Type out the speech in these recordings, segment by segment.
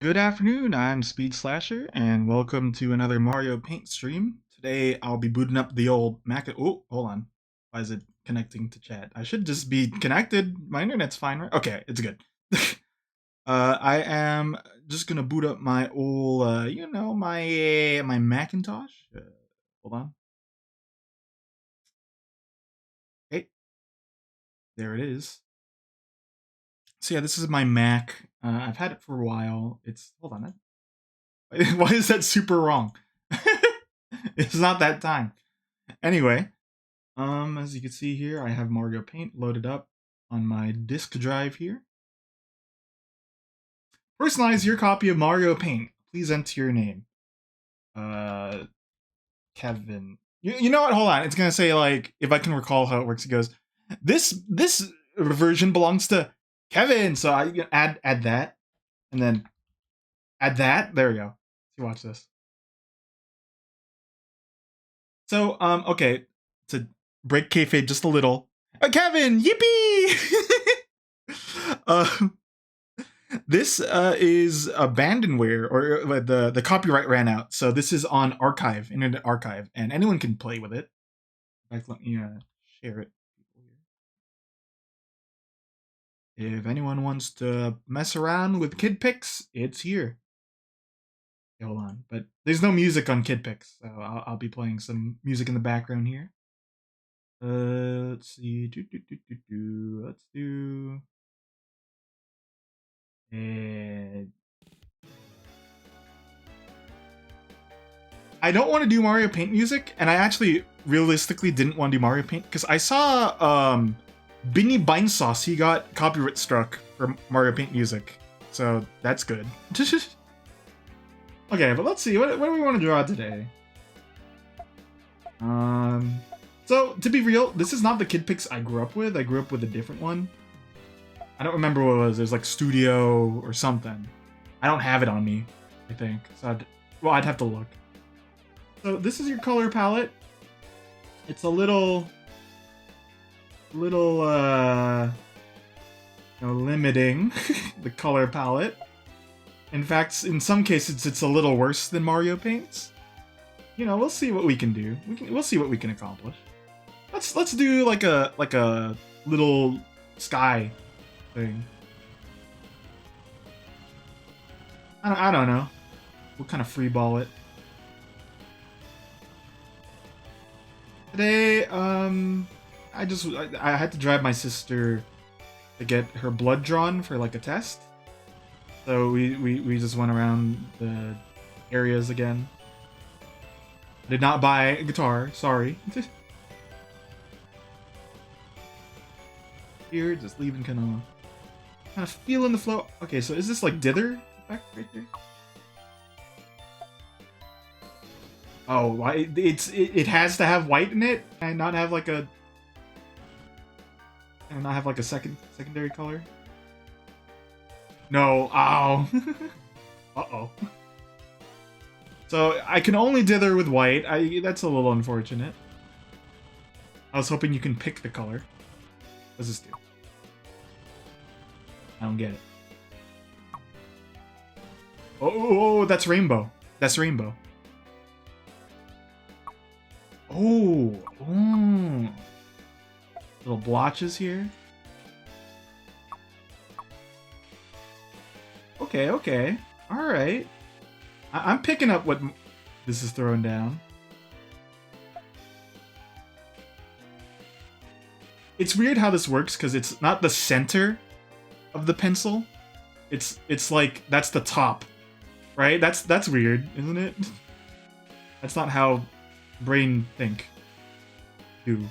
Good afternoon, I'm Speed Slasher, and welcome to another Mario Paint stream. Today I'll be booting up the old Mac. Oh, hold on. Why is it connecting to chat? I should just be connected. My internet's fine, right? Okay, it's good. I am just gonna boot up my old, my Macintosh. Hold on. Hey, there it is. So yeah, this is my Mac. I've had it for a while. Hold on. Why is that super wrong? It's not that time. Anyway, as you can see here, I have Mario Paint loaded up on my disk drive here. Personalize your copy of Mario Paint. Please enter your name. Kevin. You know what? Hold on. It's gonna say like, if I can recall how it works. It goes, this version belongs to Kevin. So I can add that, and then add that. There we go. You watch this. So okay, to break kayfabe just a little. Kevin, yippee! This is abandonware, or the copyright ran out. So this is on Archive, Internet Archive, and anyone can play with it. In fact, let me share it. If anyone wants to mess around with Kid Pix, it's here. Okay, hold on, but there's no music on Kid Pix, so I'll be playing some music in the background here. Let's see. Let's do. And I don't want to do Mario Paint music, and I actually realistically didn't want to do Mario Paint because I saw Binny Beinsauce, he got copyright struck for Mario Paint music, so that's good. Okay, but let's see, what do we want to draw today? So to be real, this is not the Kid Pix I grew up with. I grew up with a different one. I don't remember what it was. There's like Studio or something. I don't have it on me, I think. So I'd have to look. So this is your color palette. It's a little limiting the color palette. In fact, in some cases, it's a little worse than Mario Paint's. You know, we'll see what we can do. We'll see what we can accomplish. Let's do like a little sky thing. I don't know. We'll kind of freeball it. Today, I had to drive my sister to get her blood drawn for like a test. So we just went around the areas again. Did not buy a guitar, sorry. Here, just leaving kind of feeling the flow. Okay, so is this like dither effect right there? Oh, why it has to have white in it and not have like a secondary color. No, ow. Uh-oh. So I can only dither with white. That's a little unfortunate. I was hoping you can pick the color. What does this do? I don't get it. Oh, that's rainbow. That's rainbow. Oh, little blotches here. Okay. All right. I'm picking up what this is throwing down. It's weird how this works because it's not the center of the pencil. It's like that's the top, right? That's weird, isn't it? That's not how brain think. Do.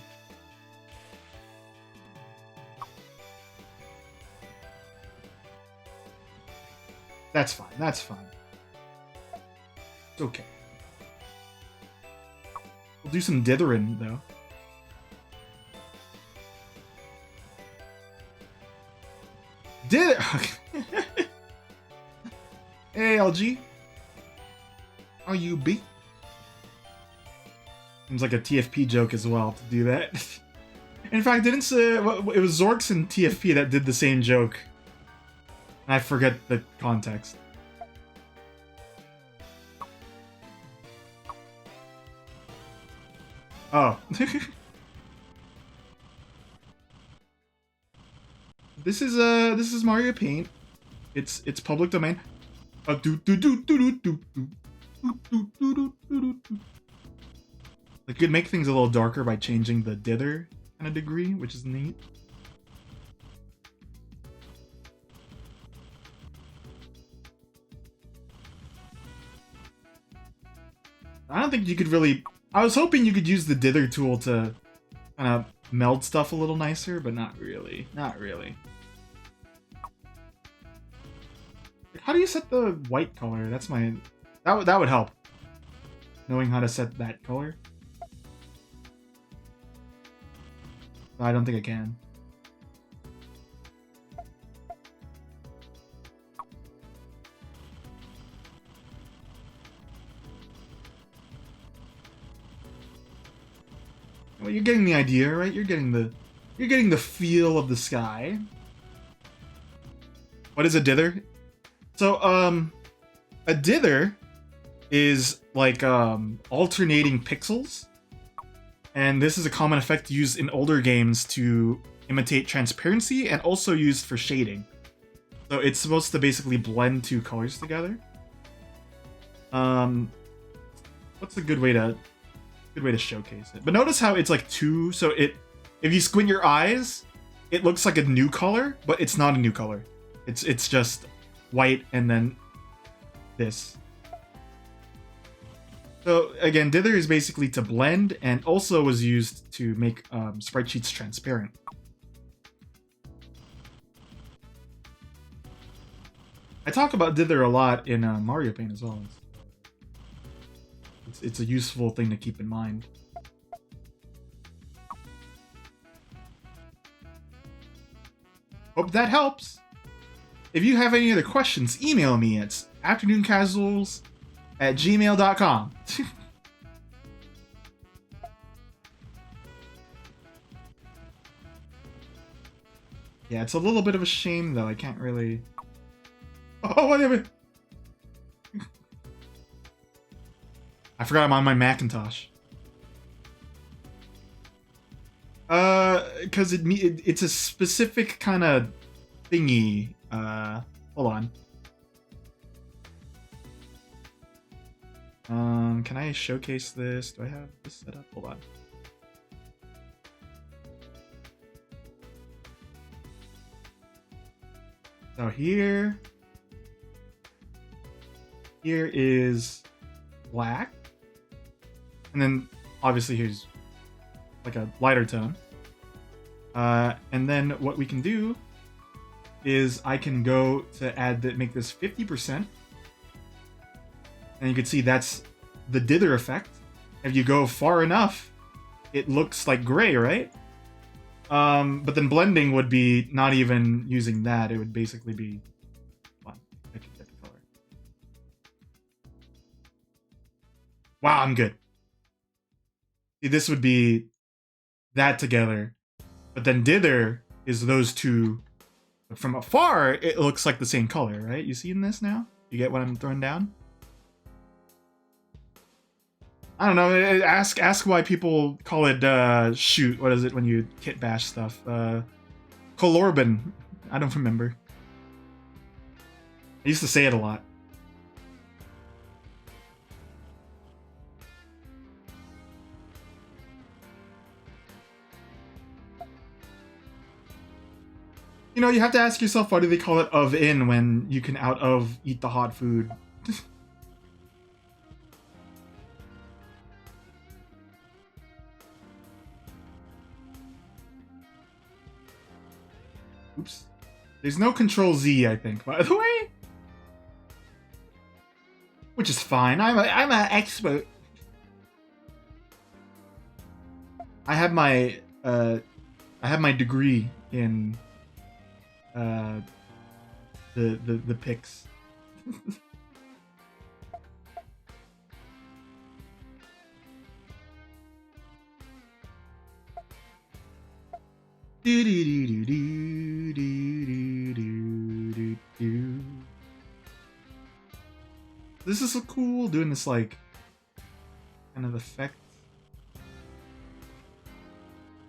That's fine. That's fine. It's okay. We'll do some dithering though. Hey, LG. Are you B? Seems like a TFP joke as well to do that. In fact, didn't it was Zorks and TFP that did the same joke. I forget the context. Oh. This is Mario Paint. It's public domain. Do do do do do do do. Like, you could make things a little darker by changing the dither kind of degree, which is neat. I don't think you could really... I was hoping you could use the dither tool to kind of meld stuff a little nicer, but not really. Not really. How do you set the white color? That's my... That would help. Knowing how to set that color. I don't think I can. Well, you're getting the idea, right? You're getting the feel of the sky. What is a dither? So, a dither is like alternating pixels. And this is a common effect used in older games to imitate transparency and also used for shading. So it's supposed to basically blend two colors together. What's a good way to showcase it? But notice how it's like two, so if you squint your eyes, it looks like a new color, but it's not a new color. It's just white and then this. So again, dither is basically to blend and also was used to make sprite sheets transparent. I talk about dither a lot in Mario Paint as well. It's a useful thing to keep in mind. Hope that helps. If you have any other questions, email me at afternooncasuals@gmail.com. Yeah, it's a little bit of a shame though. I can't really... Oh, whatever. I forgot I'm on my Macintosh. Because it's a specific kind of thingy. Hold on. Can I showcase this? Do I have this set up? Hold on. So here is black. And then obviously here's like a lighter tone. And then what we can do is I can go to make this 50%. And you can see that's the dither effect. If you go far enough, it looks like gray, right? But then blending would be not even using that. It would basically be... Hold on, I can get the color. Wow, I'm good. See, this would be that together. But then dither is those two. But from afar, it looks like the same color, right? You see in this now? You get what I'm throwing down? I don't know. Ask why people call it shoot. What is it when you kit bash stuff? Colorbin. I don't remember. I used to say it a lot. You know, you have to ask yourself, why do they call it of in when you can out of eat the hot food? Oops. There's no Control Z, I think, by the way. Which is fine. I'm an expert. I have my degree in the pics. This is so cool, doing this like kind of effect.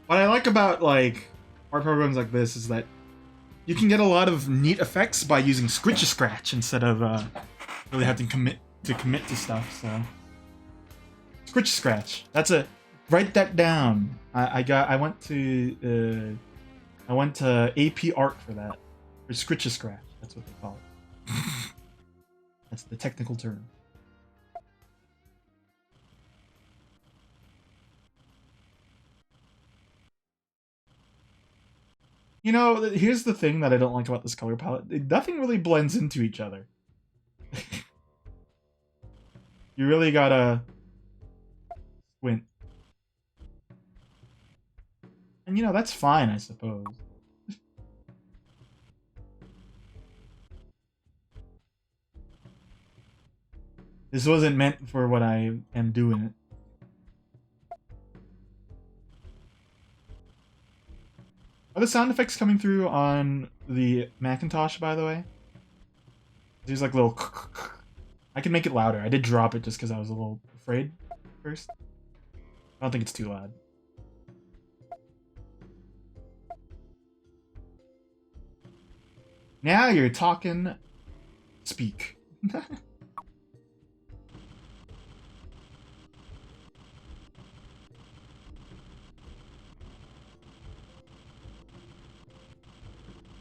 What I like about like art programs like this is that you can get a lot of neat effects by using Scritch Scratch instead of really having to commit to stuff. So Scritch Scratch. That's a write that down. I went to AP Art for that. Or Scritch Scratch. That's what they call it. That's the technical term. You know, here's the thing that I don't like about this color palette. Nothing really blends into each other. You really gotta squint. And you know, that's fine, I suppose. This wasn't meant for what I am doing. Are the sound effects coming through on the Macintosh, by the way? There's like little... I can make it louder. I did drop it just because I was a little afraid first. I don't think it's too loud. Now you're talking. Speak.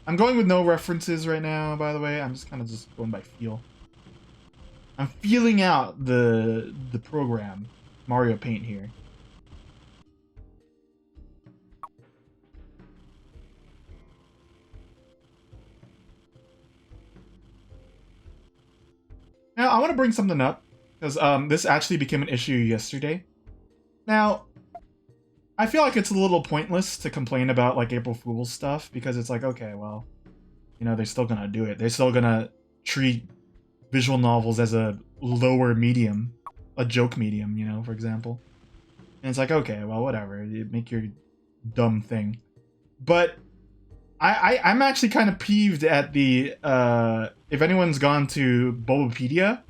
I'm going with no references right now, by the way. I'm just kind of just going by feel. I'm feeling out the program, Mario Paint here. Now, I want to bring something up, because this actually became an issue yesterday. Now, I feel like it's a little pointless to complain about, like, April Fool's stuff, because it's like, okay, well, you know, they're still gonna do it. They're still gonna treat visual novels as a lower medium, a joke medium, you know, for example. And it's like, okay, well, whatever. You make your dumb thing. But I'm actually kind of peeved at the if anyone's gone to Bulbapedia,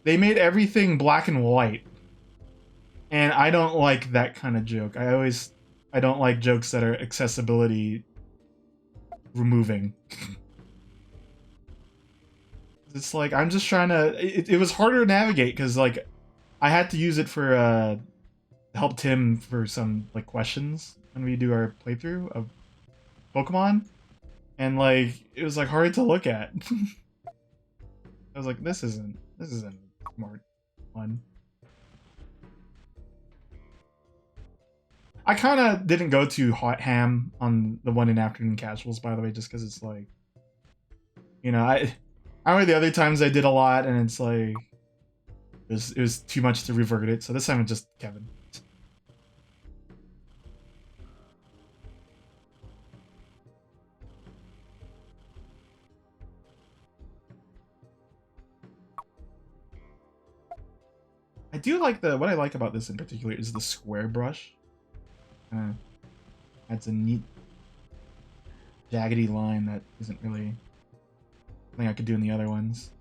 they made everything black and white. And I don't like that kind of joke. I don't like jokes that are accessibility removing. It's like I'm just trying to it was harder to navigate because like I had to use it for help Tim for some like questions when we do our playthrough of Pokemon. And like it was like hard to look at. I was like, this isn't smart one. I kind of didn't go too hot ham on the one in Afternoon Casuals, by the way, just because it's like, you know, I remember the other times I did a lot, and it's like it was too much to revert it. So this time it's just Kevin. I do like what I like about this in particular is the square brush. Adds a neat jaggedy line that isn't really something I could do in the other ones.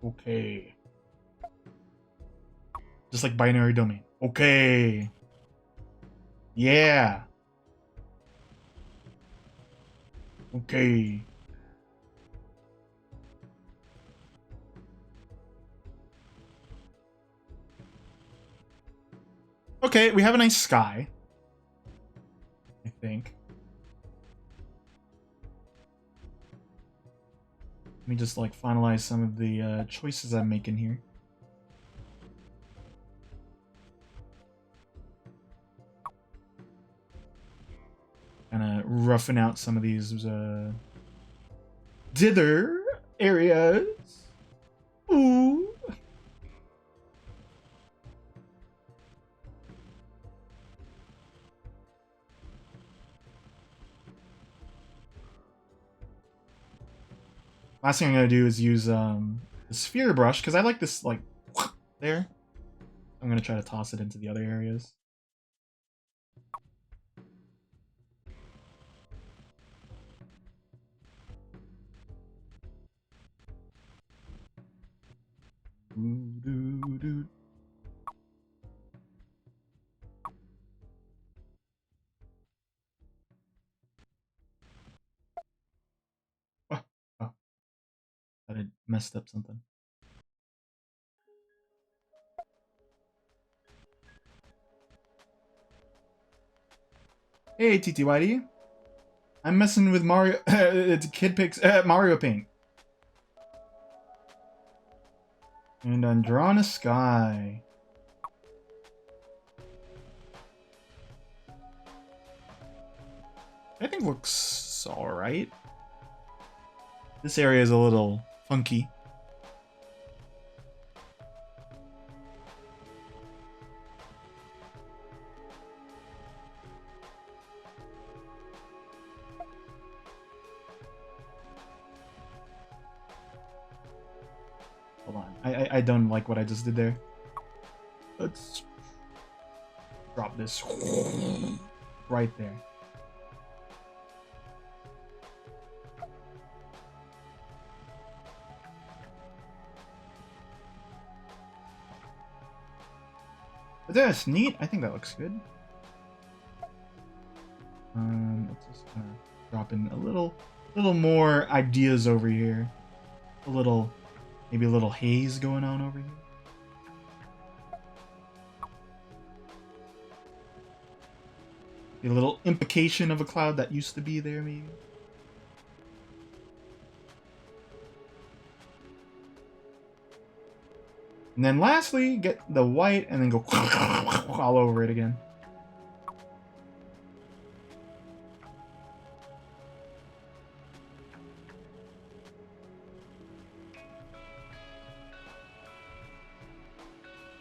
Okay. Just like binary domain. Okay. Yeah. Okay. Okay, we have a nice sky. I think. Let me just like finalize some of the choices I'm making here. Kind of roughing out some of these dither areas. Ooh. Last thing I'm gonna do is use the sphere brush because I like this like there. I'm gonna try to toss it into the other areas. Oh, oh, I messed up something. Hey, TTYD. I'm messing with Mario. It's Kid Picks Mario Paint. And I'm drawing a sky. I think looks alright. This area is a little funky. Hold on. I don't like what I just did there. Let's drop this right there. But that's neat. I think that looks good. Let's just drop in a little more ideas over here. Maybe a little haze going on over here. A little implication of a cloud that used to be there, maybe. And then lastly, get the white and then go all over it again.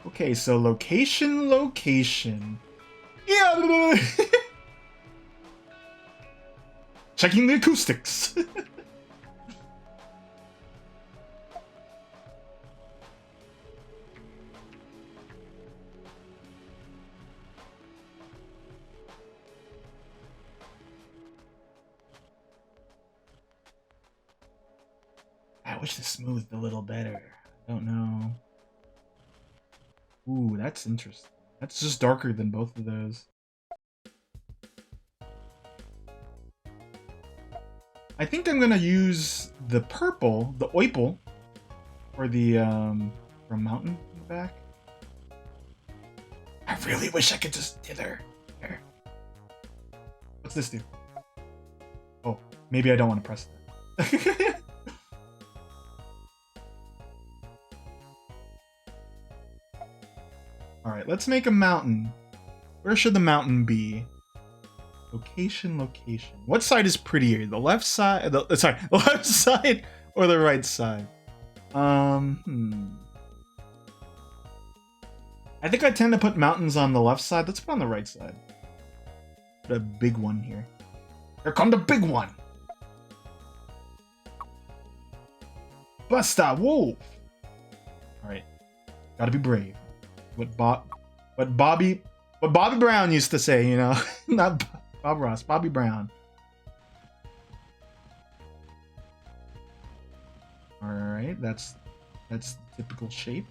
Okay, so location. Yeah! Checking the acoustics. I wish this smoothed a little better. I don't know. Ooh, that's interesting. That's just darker than both of those. I think I'm gonna use the purple, the oipal, for the for mountain in the back. I really wish I could just dither. There. What's this do? Oh, maybe I don't want to press that. Alright, let's make a mountain. Where should the mountain be? Location. What side is prettier? The left side? Sorry, the left side or the right side? I think I tend to put mountains on the left side. Let's put on the right side. Put a big one here. Here come the big one! Busta Wolf! Alright. Gotta be brave. What Bobby Brown used to say, you know? Not Bob Ross, Bobby Brown. Alright, that's the typical shape.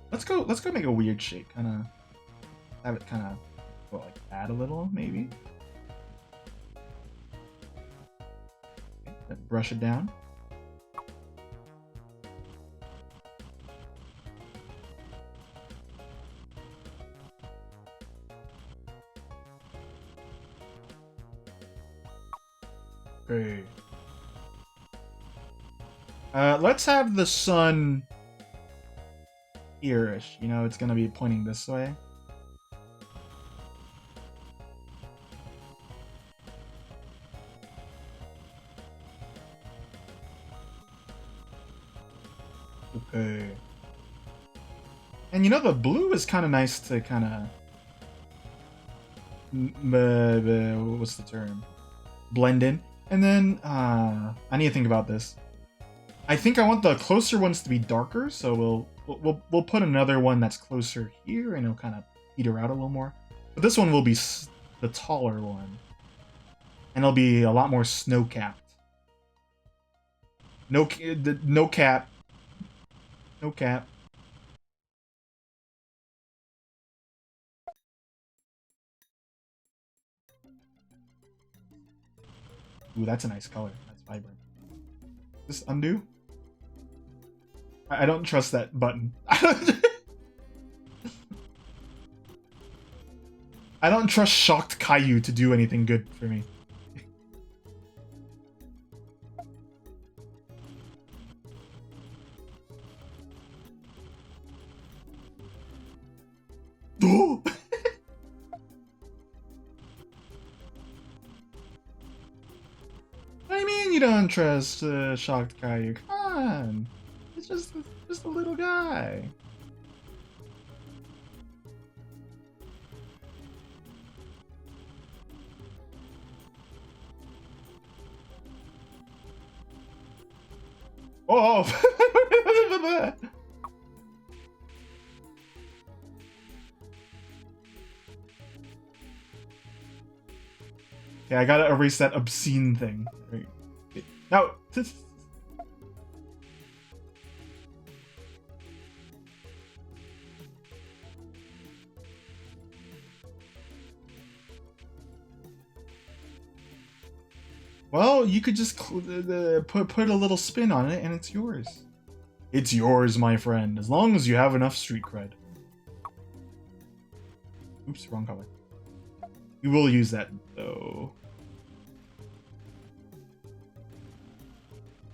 Let's go make a weird shape. Kinda have it kinda go like that a little, maybe. Okay, then brush it down. Okay. Let's have the sun here-ish. You know, it's gonna be pointing this way. Okay. And you know, the blue is kind of nice to kind of... what's the term? Blend in. And then, I need to think about this. I think I want the closer ones to be darker, so we'll put another one that's closer here, and it'll kind of peter out a little more. But this one will be the taller one, and it'll be a lot more snow-capped. No cap, no cap. Ooh, that's a nice color. That's vibrant. Just undo. I don't trust that button. I don't trust Shocked Caillou to do anything good for me. Oh! What do you mean you don't trust Shocked Caillou? Come on! It's just a little guy. Oh! Okay, I gotta erase that obscene thing. Now, well, you could just put a little spin on it, and it's yours. It's yours, my friend, as long as you have enough street cred. Oops, wrong color. We will use that though.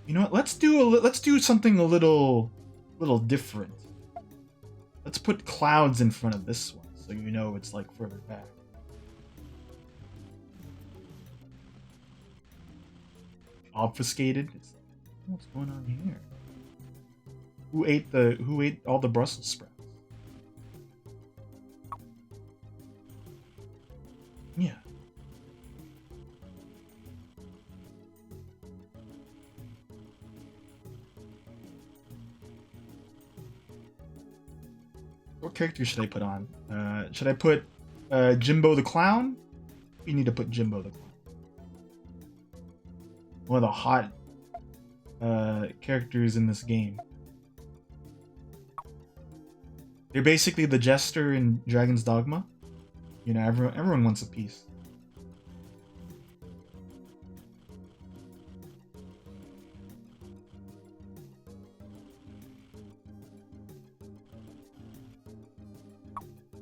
You know what? Let's do something a little different. Let's put clouds in front of this one, so you know it's like further back. Obfuscated. What's going on here? Who ate all the Brussels sprouts? Yeah. What character should I put on? Should I put Jimbo the Clown? We need to put Jimbo the Clown. One of the hot characters in this game. They're basically the Jester in Dragon's Dogma. You know, everyone wants a piece.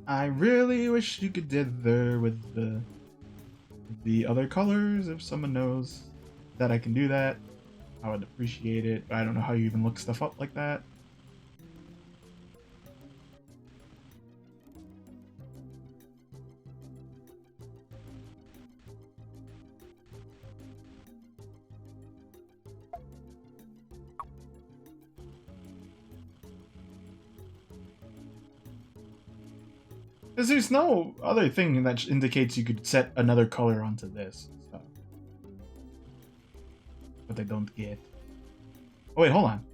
I really wish you could dither with the other colors. If someone knows that I can do that, I would appreciate it. But I don't know how you even look stuff up like that. Because there's no other thing that indicates you could set another color onto this. So. But they don't get. Oh wait, hold on.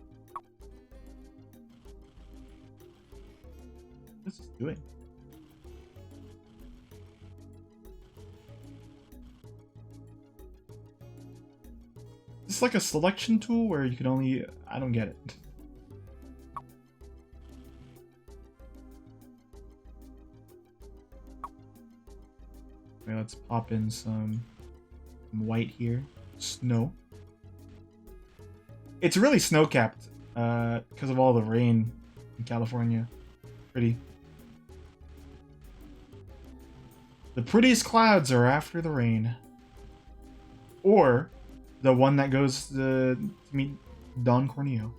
What is this doing? Is this like a selection tool where you can only... I don't get it. Okay, let's pop in some white here. Snow. It's really snow-capped because of all the rain in California. Pretty. The prettiest clouds are after the rain. Or the one that goes to meet Don Corneo.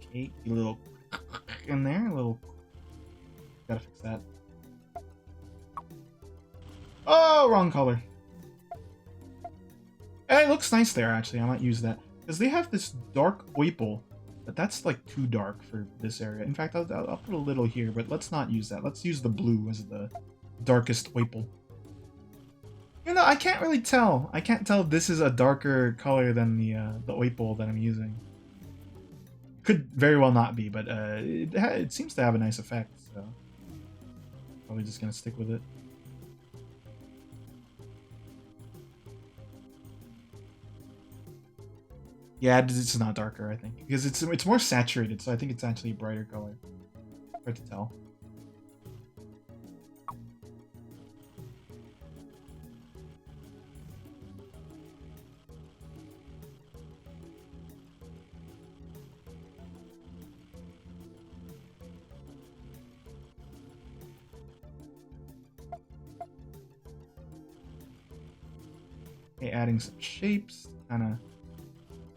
Okay, a little in there, a little. Gotta fix that. Oh, wrong color. It looks nice there, actually. I might use that. Because they have this dark Oipal, but that's like too dark for this area. In fact, I'll put a little here, but let's not use that. Let's use the blue as the darkest Oipal. You know, I can't really tell. I can't tell if this is a darker color than the Oipal that I'm using. Could very well not be, but it seems to have a nice effect, so probably just gonna stick with it. Yeah, it's not darker, I think, because it's more saturated, so I think it's actually a brighter color. Hard to tell. Okay, adding some shapes, kind of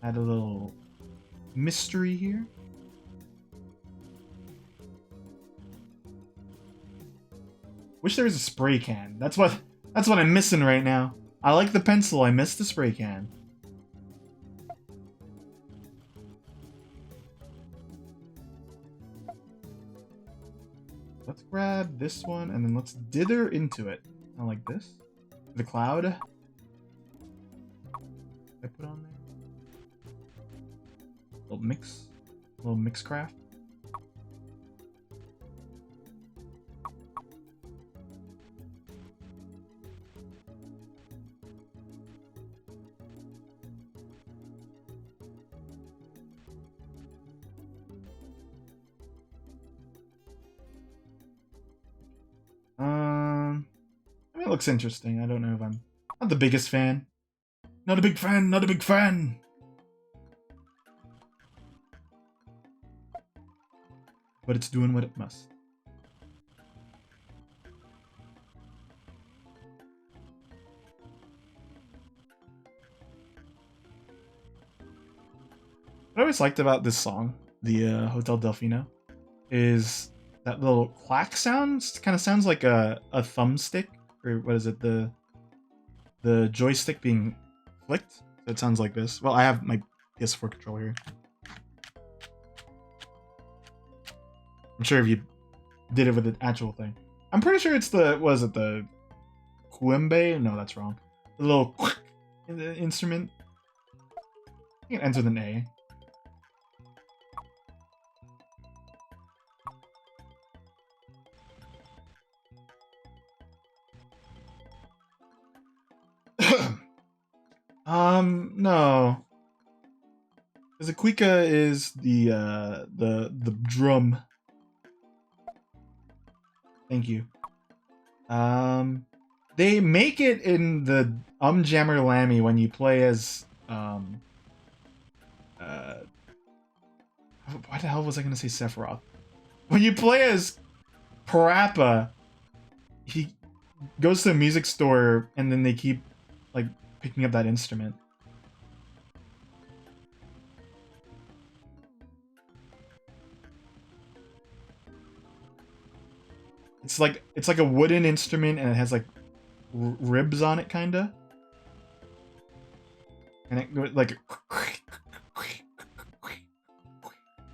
add a little mystery here. Wish there was a spray can. That's what I'm missing right now. I like the pencil, I miss the spray can. Let's grab this one and then let's dither into it. Kind of like this. The cloud. I put on there. Little mix craft. I mean, it looks interesting. I don't know if I'm not the biggest fan. Not a big fan, not a big fan. But it's doing what it must. What I always liked about this song, the Hotel Delfino, is that little clack sound. Kind of sounds like a thumbstick, or what is it, the joystick being flicked. So it sounds like this. Well, I have my PS4 controller here. I'm sure if you did it with the actual thing. I'm pretty sure it's the, was it the Kuembe? No, that's wrong. The little instrument. You can enter the A. No. Because the Kuika is the drum. Thank you. They make it in the Jammer Lammy when you play as why the hell was I gonna say Sephiroth? When you play as Parappa, he goes to a music store and then they keep like picking up that instrument. It's like a wooden instrument and it has like ribs on it, kinda. And it goes like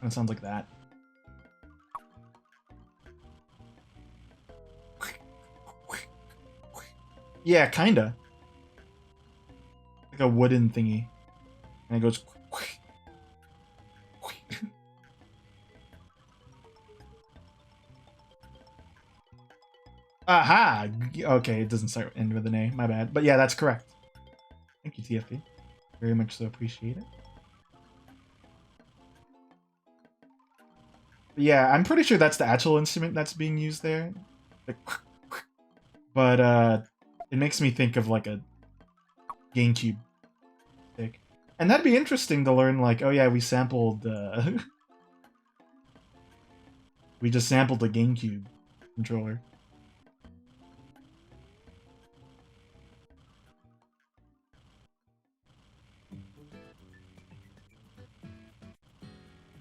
and it sounds like that. Yeah, kinda. Like a wooden thingy. And it goes aha! Okay, it doesn't start end with an A. My bad. But yeah, that's correct. Thank you, TFP. Very much so appreciate it. But yeah, I'm pretty sure that's the actual instrument that's being used there. Like, but it makes me think of like a GameCube stick. And that'd be interesting to learn, like, oh yeah, we sampled we just sampled the GameCube controller.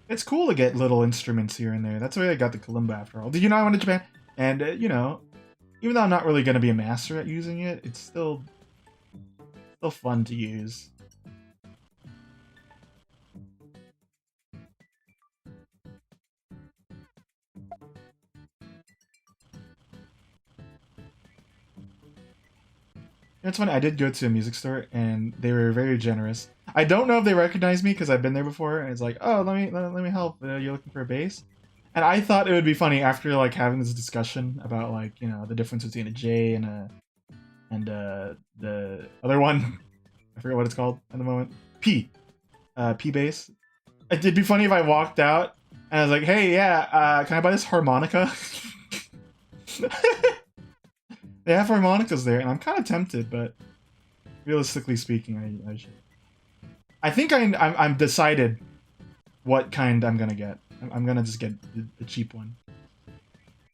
It's cool to get little instruments here and there. That's why I got the kalimba after all. Did you know I went to Japan? And, you know, even though I'm not really going to be a master at using it, it's still fun to use. It's funny, I did go to a music store and they were very generous. I don't know if they recognized me because I've been there before, and it's like, oh, let me help. You're looking for a bass, and I thought it would be funny after like having this discussion about like the difference between a J and the other one. I forget what it's called at the moment. P bass. It'd be funny if I walked out and I was like, hey, yeah, can I buy this harmonica? They have harmonicas there, and I'm kind of tempted, but realistically speaking, I should. I think I'm decided what kind I'm gonna get. I'm gonna just get the cheap one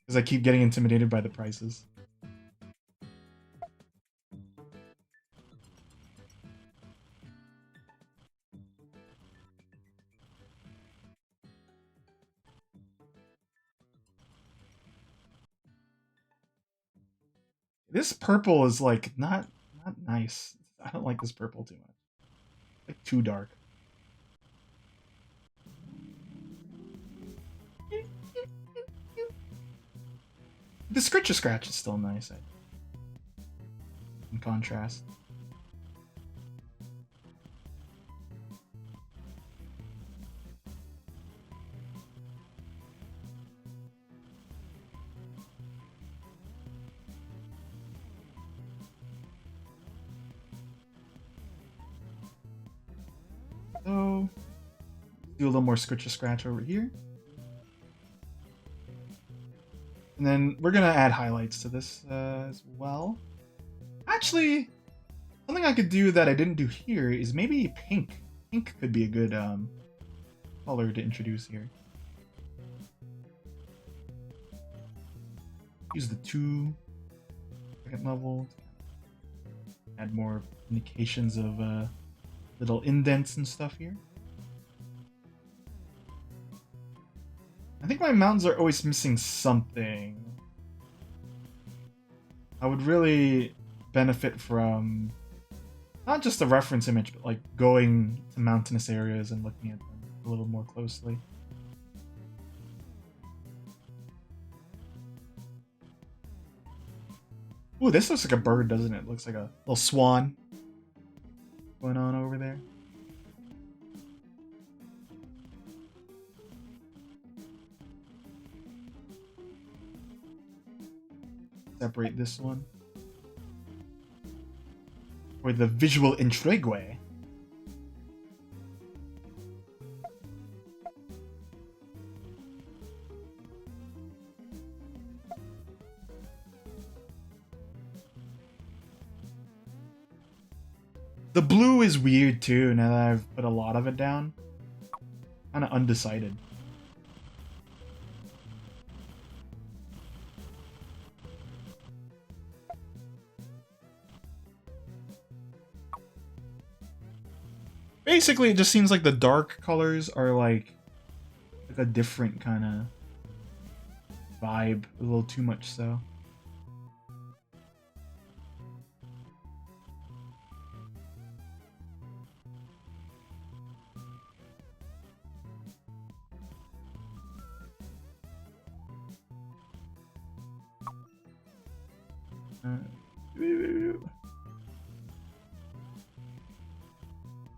because I keep getting intimidated by the prices. This purple is like not nice. I don't like this purple too much. Like too dark. The scratch is still nice, in contrast. So, do a little more scratch over here. And then we're gonna add highlights to this as well. Actually, something I could do that I didn't do here is maybe pink. Pink could be a good color to introduce here. Use the 2 second level. Add more indications of little indents and stuff here. I think my mountains are always missing something. I would really benefit from not just a reference image, but like going to mountainous areas and looking at them a little more closely. Ooh, this looks like a bird, doesn't it? Looks like a little swan going on over there. Separate this one. For the visual intrigue. The blue is weird too, now that I've put a lot of it down. Kind of undecided. Basically, it just seems like the dark colors are like a different kind of vibe, a little too much so.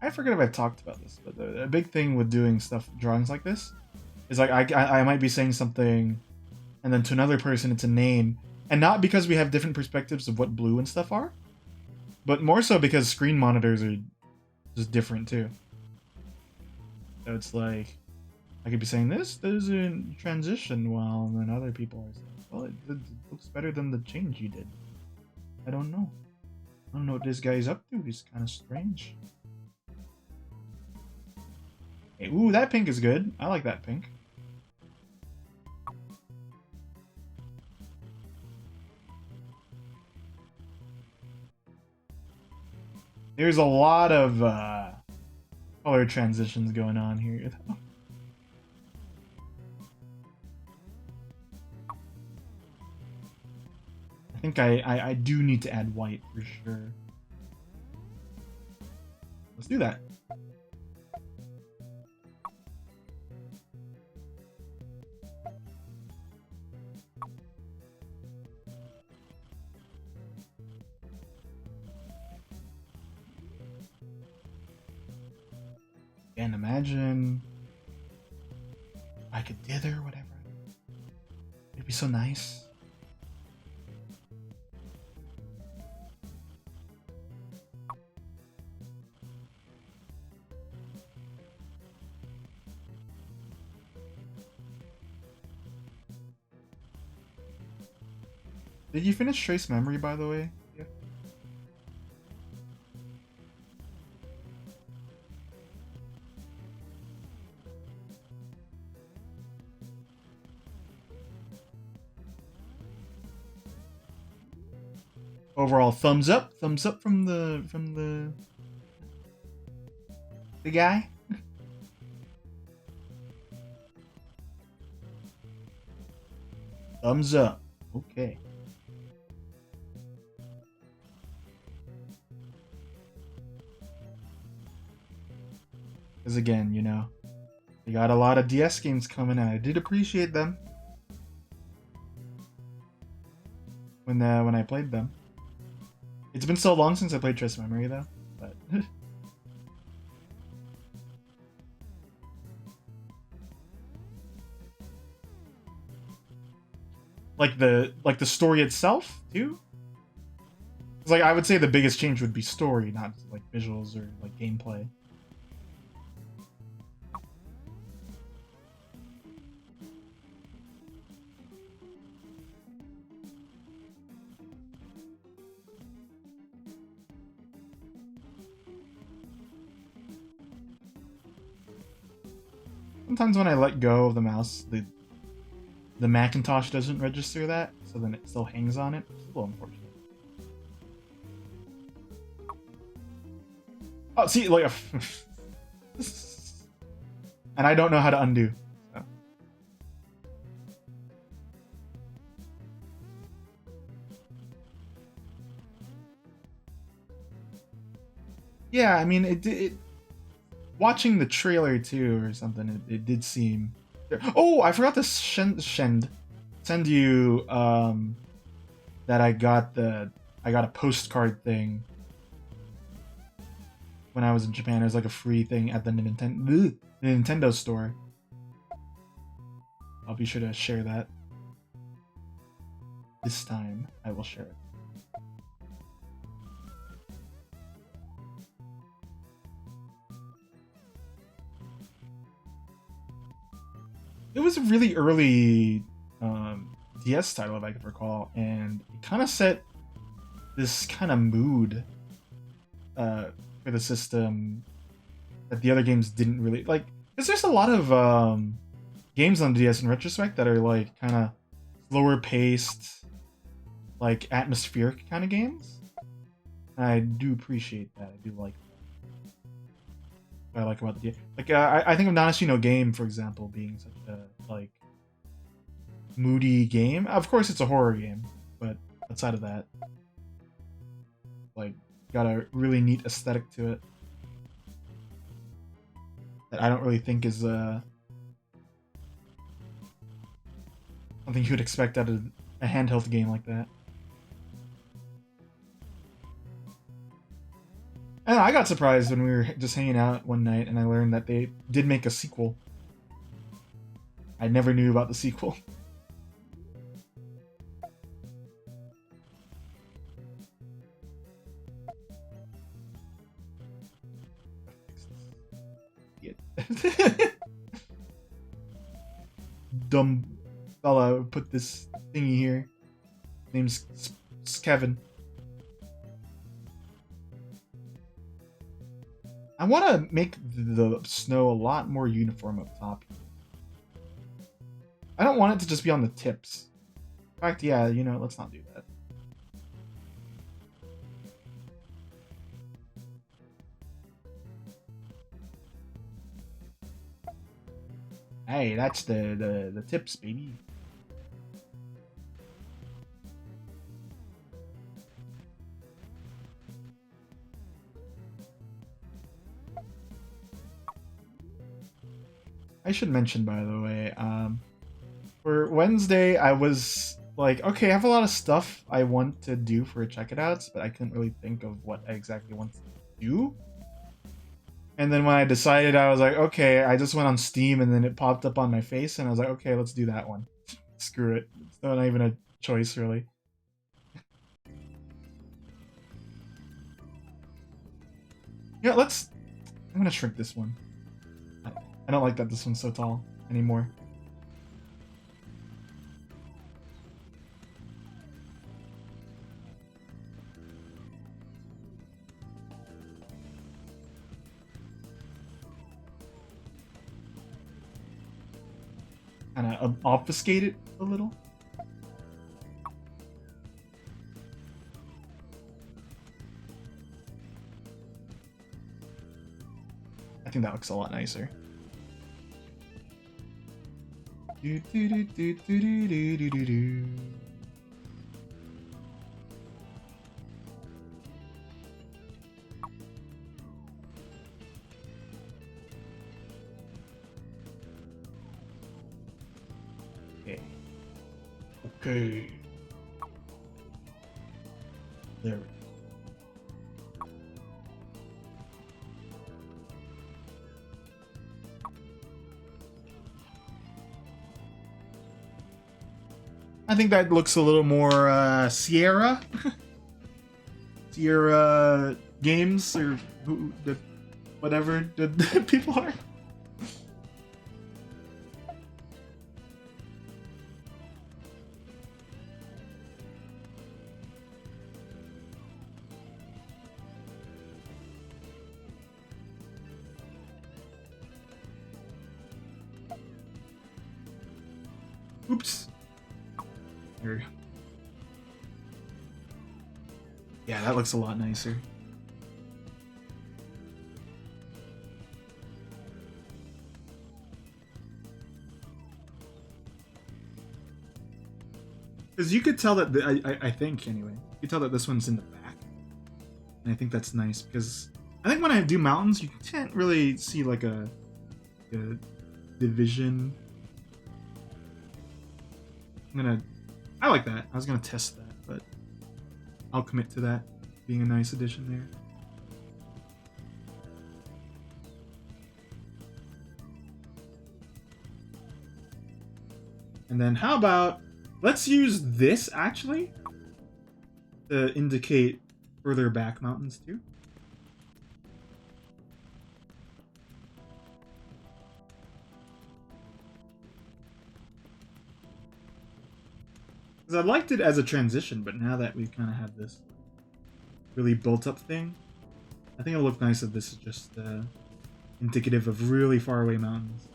I forget if I've talked about this, but the big thing with doing drawings like this, is like I might be saying something, and then to another person it's a name, and not because we have different perspectives of what blue and stuff are, but more so because screen monitors are just different too. So it's like I could be saying this there's a transition, while then other people are saying, well, it looks better than the change you did. I don't know. I don't know what this guy's up to. He's kind of strange. Hey, ooh, that pink is good. I like that pink. There's a lot of color transitions going on here, though. I think I do need to add white for sure. Let's do that. And imagine I could dither, whatever. It'd be so nice. Did you finish Trace Memory, by the way? Yeah. Overall, thumbs up from the guy. Thumbs up. Okay. Because again, you know, we got a lot of DS games coming out. I did appreciate them when I played them. It's been so long since I played Trace Memory though, but like the story itself too. It's like I would say the biggest change would be story, not like visuals or like gameplay. Sometimes when I let go of the mouse, the Macintosh doesn't register that, so then it still hangs on it. It's a little unfortunate. Oh, see, like, and I don't know how to undo. So. Yeah, I mean, it watching the trailer too or something, it did seem. Oh, I forgot to send you that I got a postcard thing when I was in Japan. It was like a free thing at the Nintendo store. I'll be sure to share that. This time, I will share it. It was a really early DS title, if I can recall, and it kind of set this kind of mood for the system that the other games didn't really like. Because there's a lot of games on DS in retrospect that are like kind of slower paced, like atmospheric kind of games. I do appreciate that. I do like that. What I like about the like I think of Nanashi no Game, for example, being such a like moody game. Of course, it's a horror game, but outside of that, like got a really neat aesthetic to it that I don't really think is something you would expect out of a handheld game like that. And I got surprised when we were just hanging out one night and I learned that they did make a sequel. I never knew about the sequel. Dumb fella put this thingy here. Name's Kevin. I want to make the snow a lot more uniform up top. I don't want it to just be on the tips. In fact, yeah, you know, let's not do that. Hey, that's the tips, baby. I should mention, by the way, for Wednesday, I was like, okay, I have a lot of stuff I want to do for Check It Outs, but I couldn't really think of what I exactly want to do. And then when I decided, I was like, okay, I just went on Steam and then it popped up on my face, and I was like, okay, let's do that one. Screw it. It's not even a choice, really. Yeah, let's... I'm gonna shrink this one. I don't like that this one's so tall anymore. Kind of obfuscate it a little. I think that looks a lot nicer. Do, do, do, do, do, do, do, do, do. Okay. Okay. There we go. I think that looks a little more Sierra. Sierra Games, or who the whatever the people are. Oops. There we go. Yeah, that looks a lot nicer. Because you could tell that I think anyway, you could tell that this one's in the back, and I think that's nice because I think when I do mountains, you can't really see like a division. I like that. I was gonna test that, but I'll commit to that being a nice addition there. And then how about, let's use this actually to indicate further back mountains too. Because I liked it as a transition, but now that we kind of have this really built up thing, I think it'll look nice if this is just indicative of really far away mountains.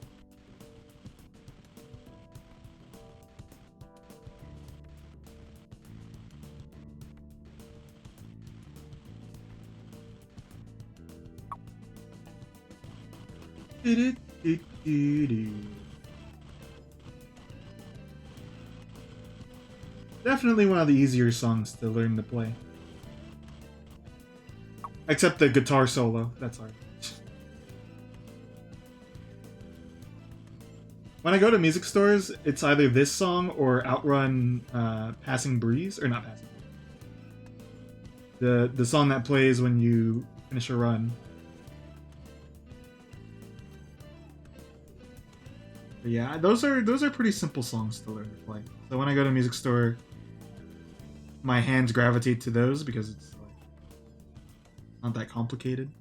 Definitely one of the easier songs to learn to play. Except the guitar solo, that's hard. When I go to music stores, it's either this song or Outrun Passing Breeze, or not Passing Breeze. The song that plays when you finish a run. But yeah, those are pretty simple songs to learn to play. So when I go to a music store, my hands gravitate to those because it's like not that complicated.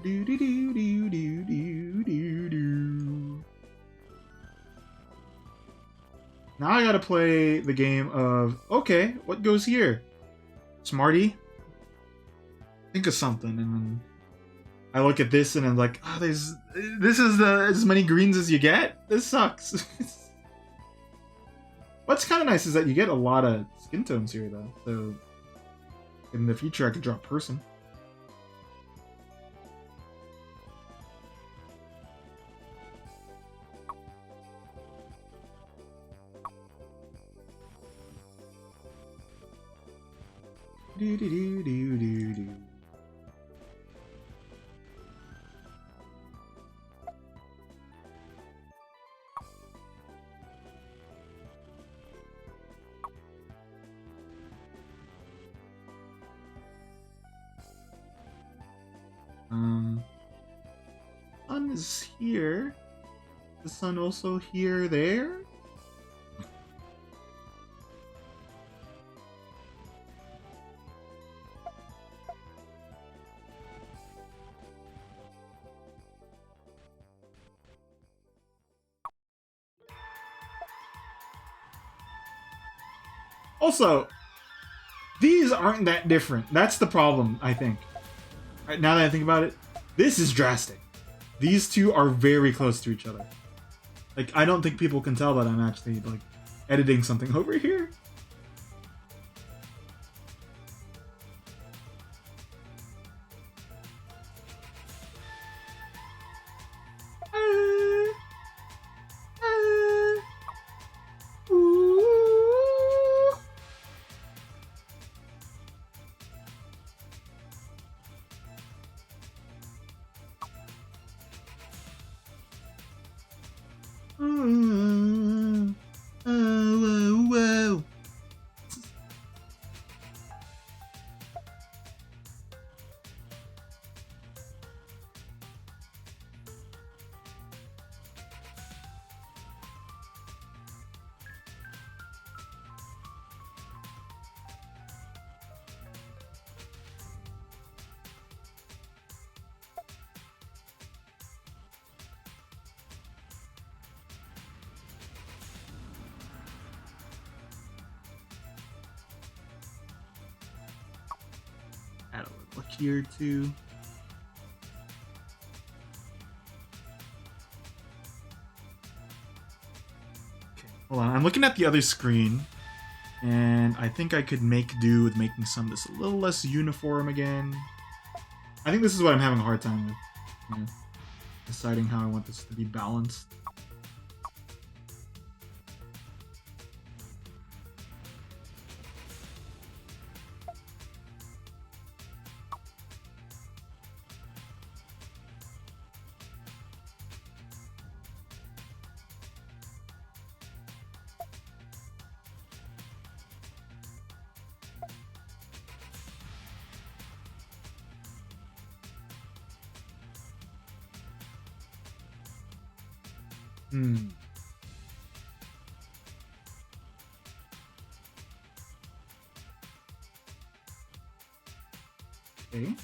Do do do do do do do do. Now I gotta play the game of, okay, what goes here? Smarty? Think of something, and then I look at this and I'm like, oh, this is as many greens as you get? This sucks. What's kind of nice is that you get a lot of skin tones here, though, so in the future I could draw a person. Sun is here. The sun also here, there? Also, these aren't that different. That's the problem, I think. Right, now that I think about it, this is drastic. These two are very close to each other. Like, I don't think people can tell that I'm actually, like, editing something over here. Whoa. Add a little here too. Okay, hold on. I'm looking at the other screen, and I think I could make do with making some of this a little less uniform again. I think this is what I'm having a hard time with. You know, deciding how I want this to be balanced. Okay.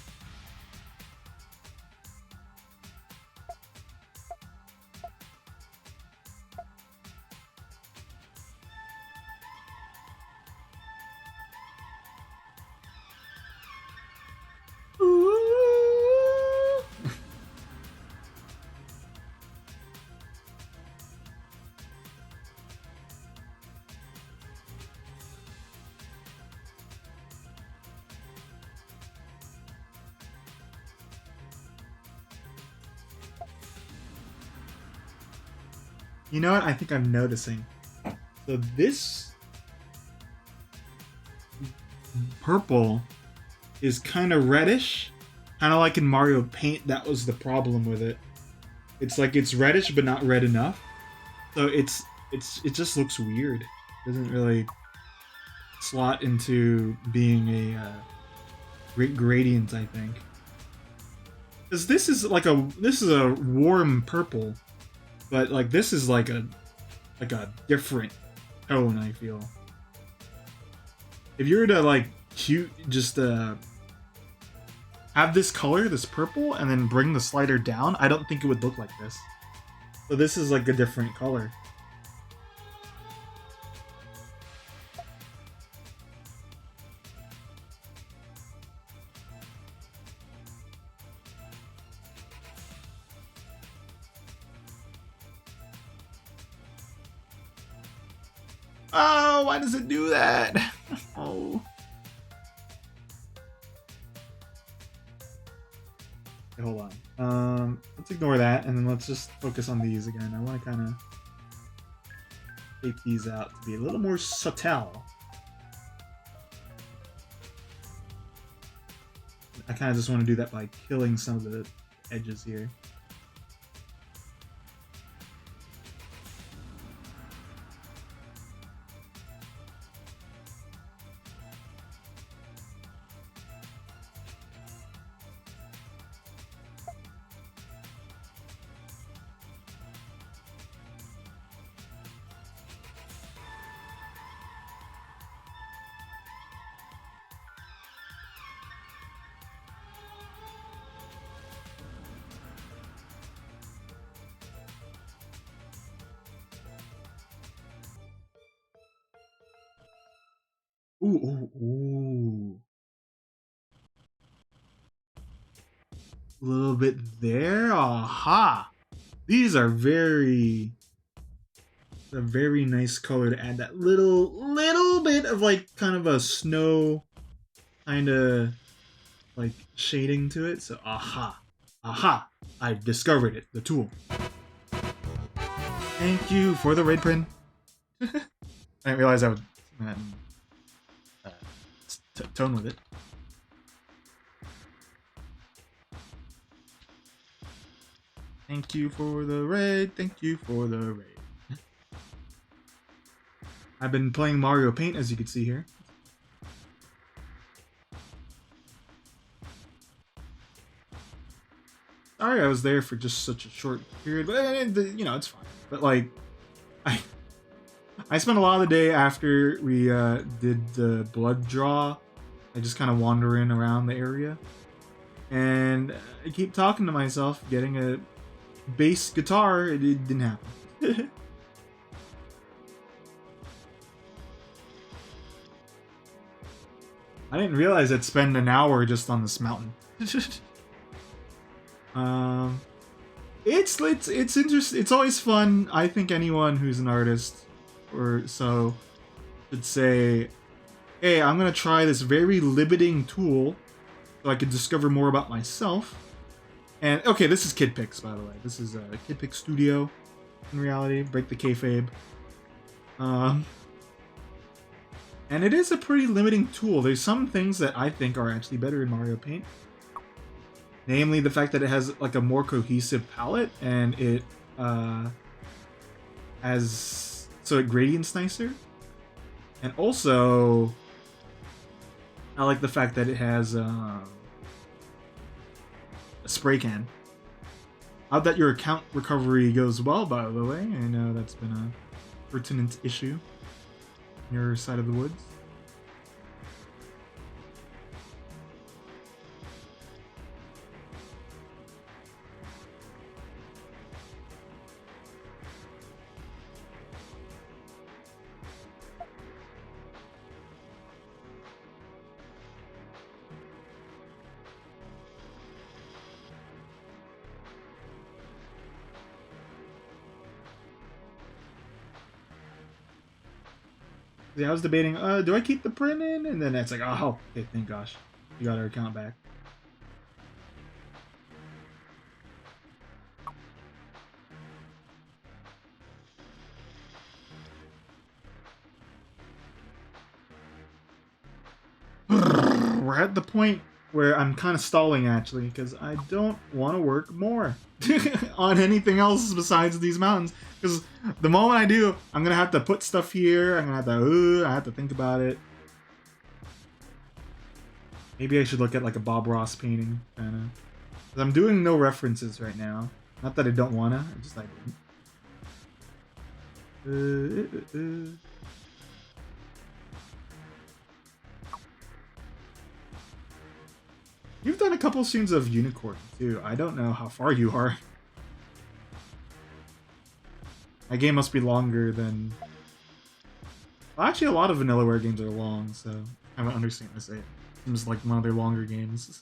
You know what? I think I'm noticing. So this purple is kind of reddish, kind of like in Mario Paint. That was the problem with it. It's like it's reddish but not red enough. So it just looks weird. It doesn't really slot into being a great gradient, I think. Because this is a warm purple. But like this is like a different tone, I feel. If you were to like just have this color, this purple, and then bring the slider down, I don't think it would look like this. So this is like a different color. Oh, why does it do that? Oh. Okay, hold on. Let's ignore that, and then let's just focus on these again. I want to kind of shape these out to be a little more subtle. I kind of just want to do that by killing some of the edges here. Ooh, ooh, ooh. A little bit there. Aha. These are a very nice color to add that little bit of like kind of a snow kind of like shading to it. So aha. Aha. I discovered it. The tool. Thank you for the red pin. I didn't realize I would tone with it. Thank you for the raid. Thank you for the raid. I've been playing Mario Paint, as you can see here. Sorry I was there for just such a short period, but you know, it's fine. But like, I spent a lot of the day after we did the blood draw. I just kind of wandering around the area, and I keep talking to myself, getting a bass guitar. It didn't happen. I didn't realize I'd spend an hour just on this mountain. It's interesting. It's always fun. I think anyone who's an artist or so should say, "Hey, I'm gonna try this very limiting tool so I can discover more about myself." And okay, this is KidPix, by the way. This is KidPix Studio. In reality, break the kayfabe. And it is a pretty limiting tool. There's some things that I think are actually better in Mario Paint. Namely, the fact that it has like a more cohesive palette and it it gradients nicer. And also, I like the fact that it has a spray can. How'd that your account recovery goes well, by the way. I know that's been a pertinent issue on your side of the woods. Yeah, I was debating, do I keep the print in? And then it's like, oh, okay, thank gosh. You got our account back. We're at the point where I'm kind of stalling, actually, because I don't want to work more on anything else besides these mountains. Because the moment I do, I'm going to have to put stuff here. I'm going to have to think about it. Maybe I should look at like a Bob Ross painting, kind of. Because I'm doing no references right now. Not that I don't want to, I just like... You've done a couple scenes of Unicorn, too. I don't know how far you are. My game must be longer than... Well, actually, a lot of Vanillaware games are long, so I don't understand to say it. Seems like one of their longer games.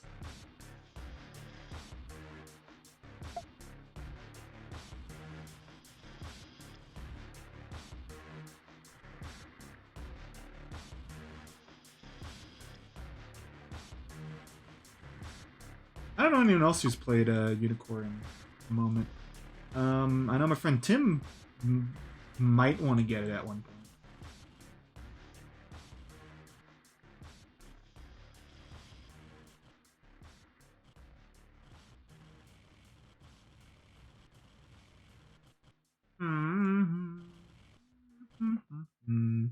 I don't know anyone else who's played Unicorn at the moment. I know my friend Tim might want to get it at one point. Mm.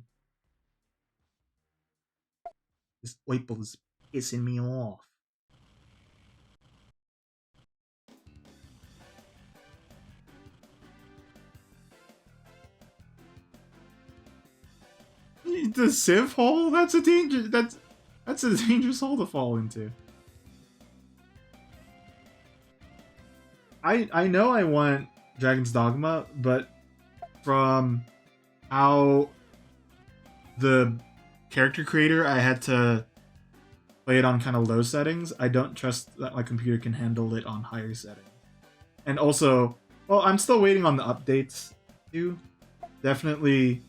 This Oipel is pissing me off. The Civ hole? That's a dangerous hole to fall into. I know I want Dragon's Dogma, but from how the character creator I had to play it on kind of low settings, I don't trust that my computer can handle it on higher settings. And also, well, I'm still waiting on the updates too. Definitely,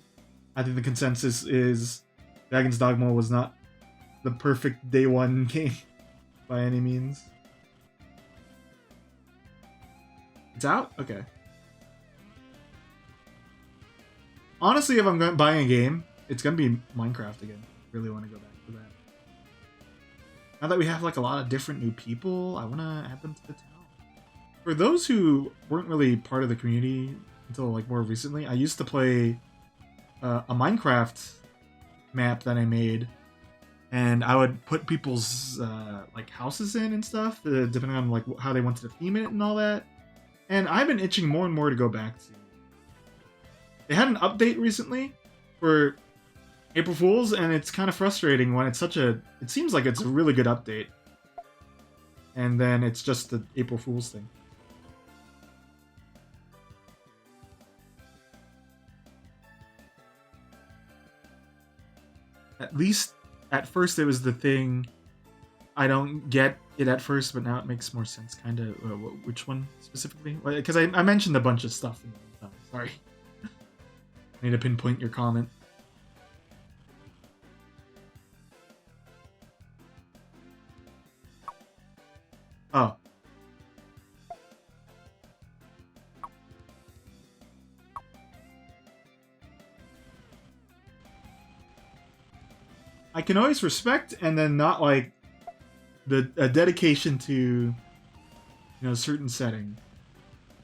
I think the consensus is Dragon's Dogma was not the perfect day one game by any means. It's out? Okay. Honestly, if I'm buying a game, it's gonna be Minecraft again. Really want to go back to that. Now that we have like a lot of different new people, I want to add them to the town. For those who weren't really part of the community until like more recently, I used to play a Minecraft map that I made, and I would put people's like houses in and stuff, depending on like how they wanted to theme it and all that. And I've been itching more and more to go back to. They had an update recently for April Fools, and it's kind of frustrating when it's it seems like it's a really good update, and then it's just the April Fools thing. At least at first it was the thing. I don't get it at first, but now it makes more sense. Kind of. Which one specifically? Because I mentioned a bunch of stuff. Sorry. I need to pinpoint your comment. Oh. I can always respect and then not like a dedication to a certain setting.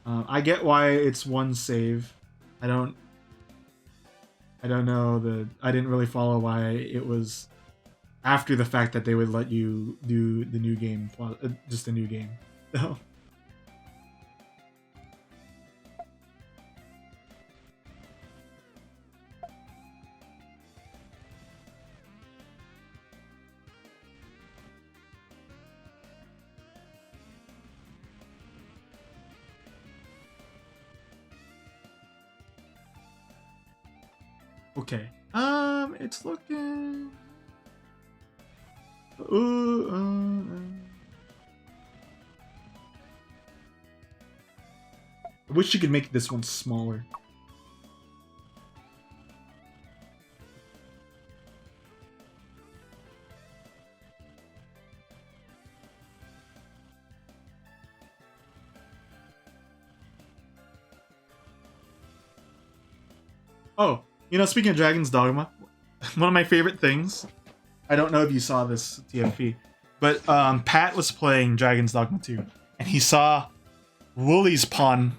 I get why it's one save. I don't know I didn't really follow why it was after the fact that they would let you do the new game, just a new game. So. Okay. It's looking. I wish you could make this one smaller. Oh, speaking of Dragon's Dogma, one of my favorite things, I don't know if you saw this, TFP, but Pat was playing Dragon's Dogma 2, and he saw Wooly's pawn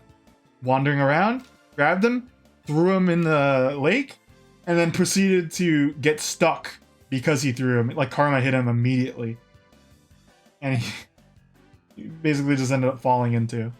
wandering around, grabbed him, threw him in the lake, and then proceeded to get stuck because he threw him. Like, karma hit him immediately. And he basically just ended up falling into.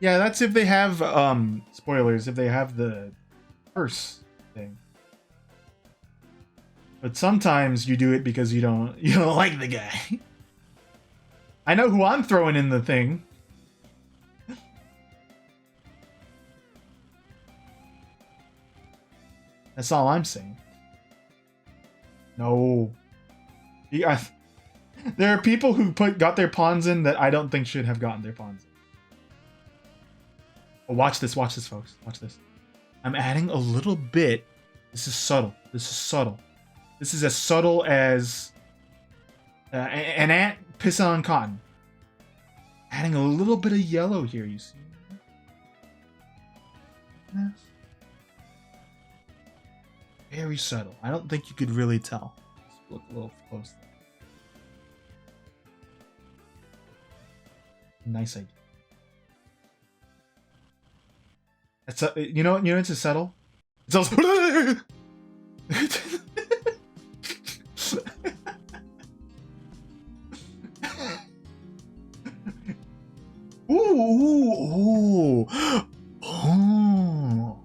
Yeah, that's if they have spoilers, if they have the curse thing. But sometimes you do it because you don't like the guy. I know who I'm throwing in the thing. That's all I'm saying. No. There are people who got their pawns in that I don't think should have gotten their pawns in. Oh, watch this, folks. Watch this. I'm adding a little bit. This is subtle. This is as subtle as an ant pissing on cotton. Adding a little bit of yellow here, you see? Yes. Very subtle. I don't think you could really tell. Let's look a little close. Nice idea. It's a, you know it's a subtle. It's also. Ooh. Oh.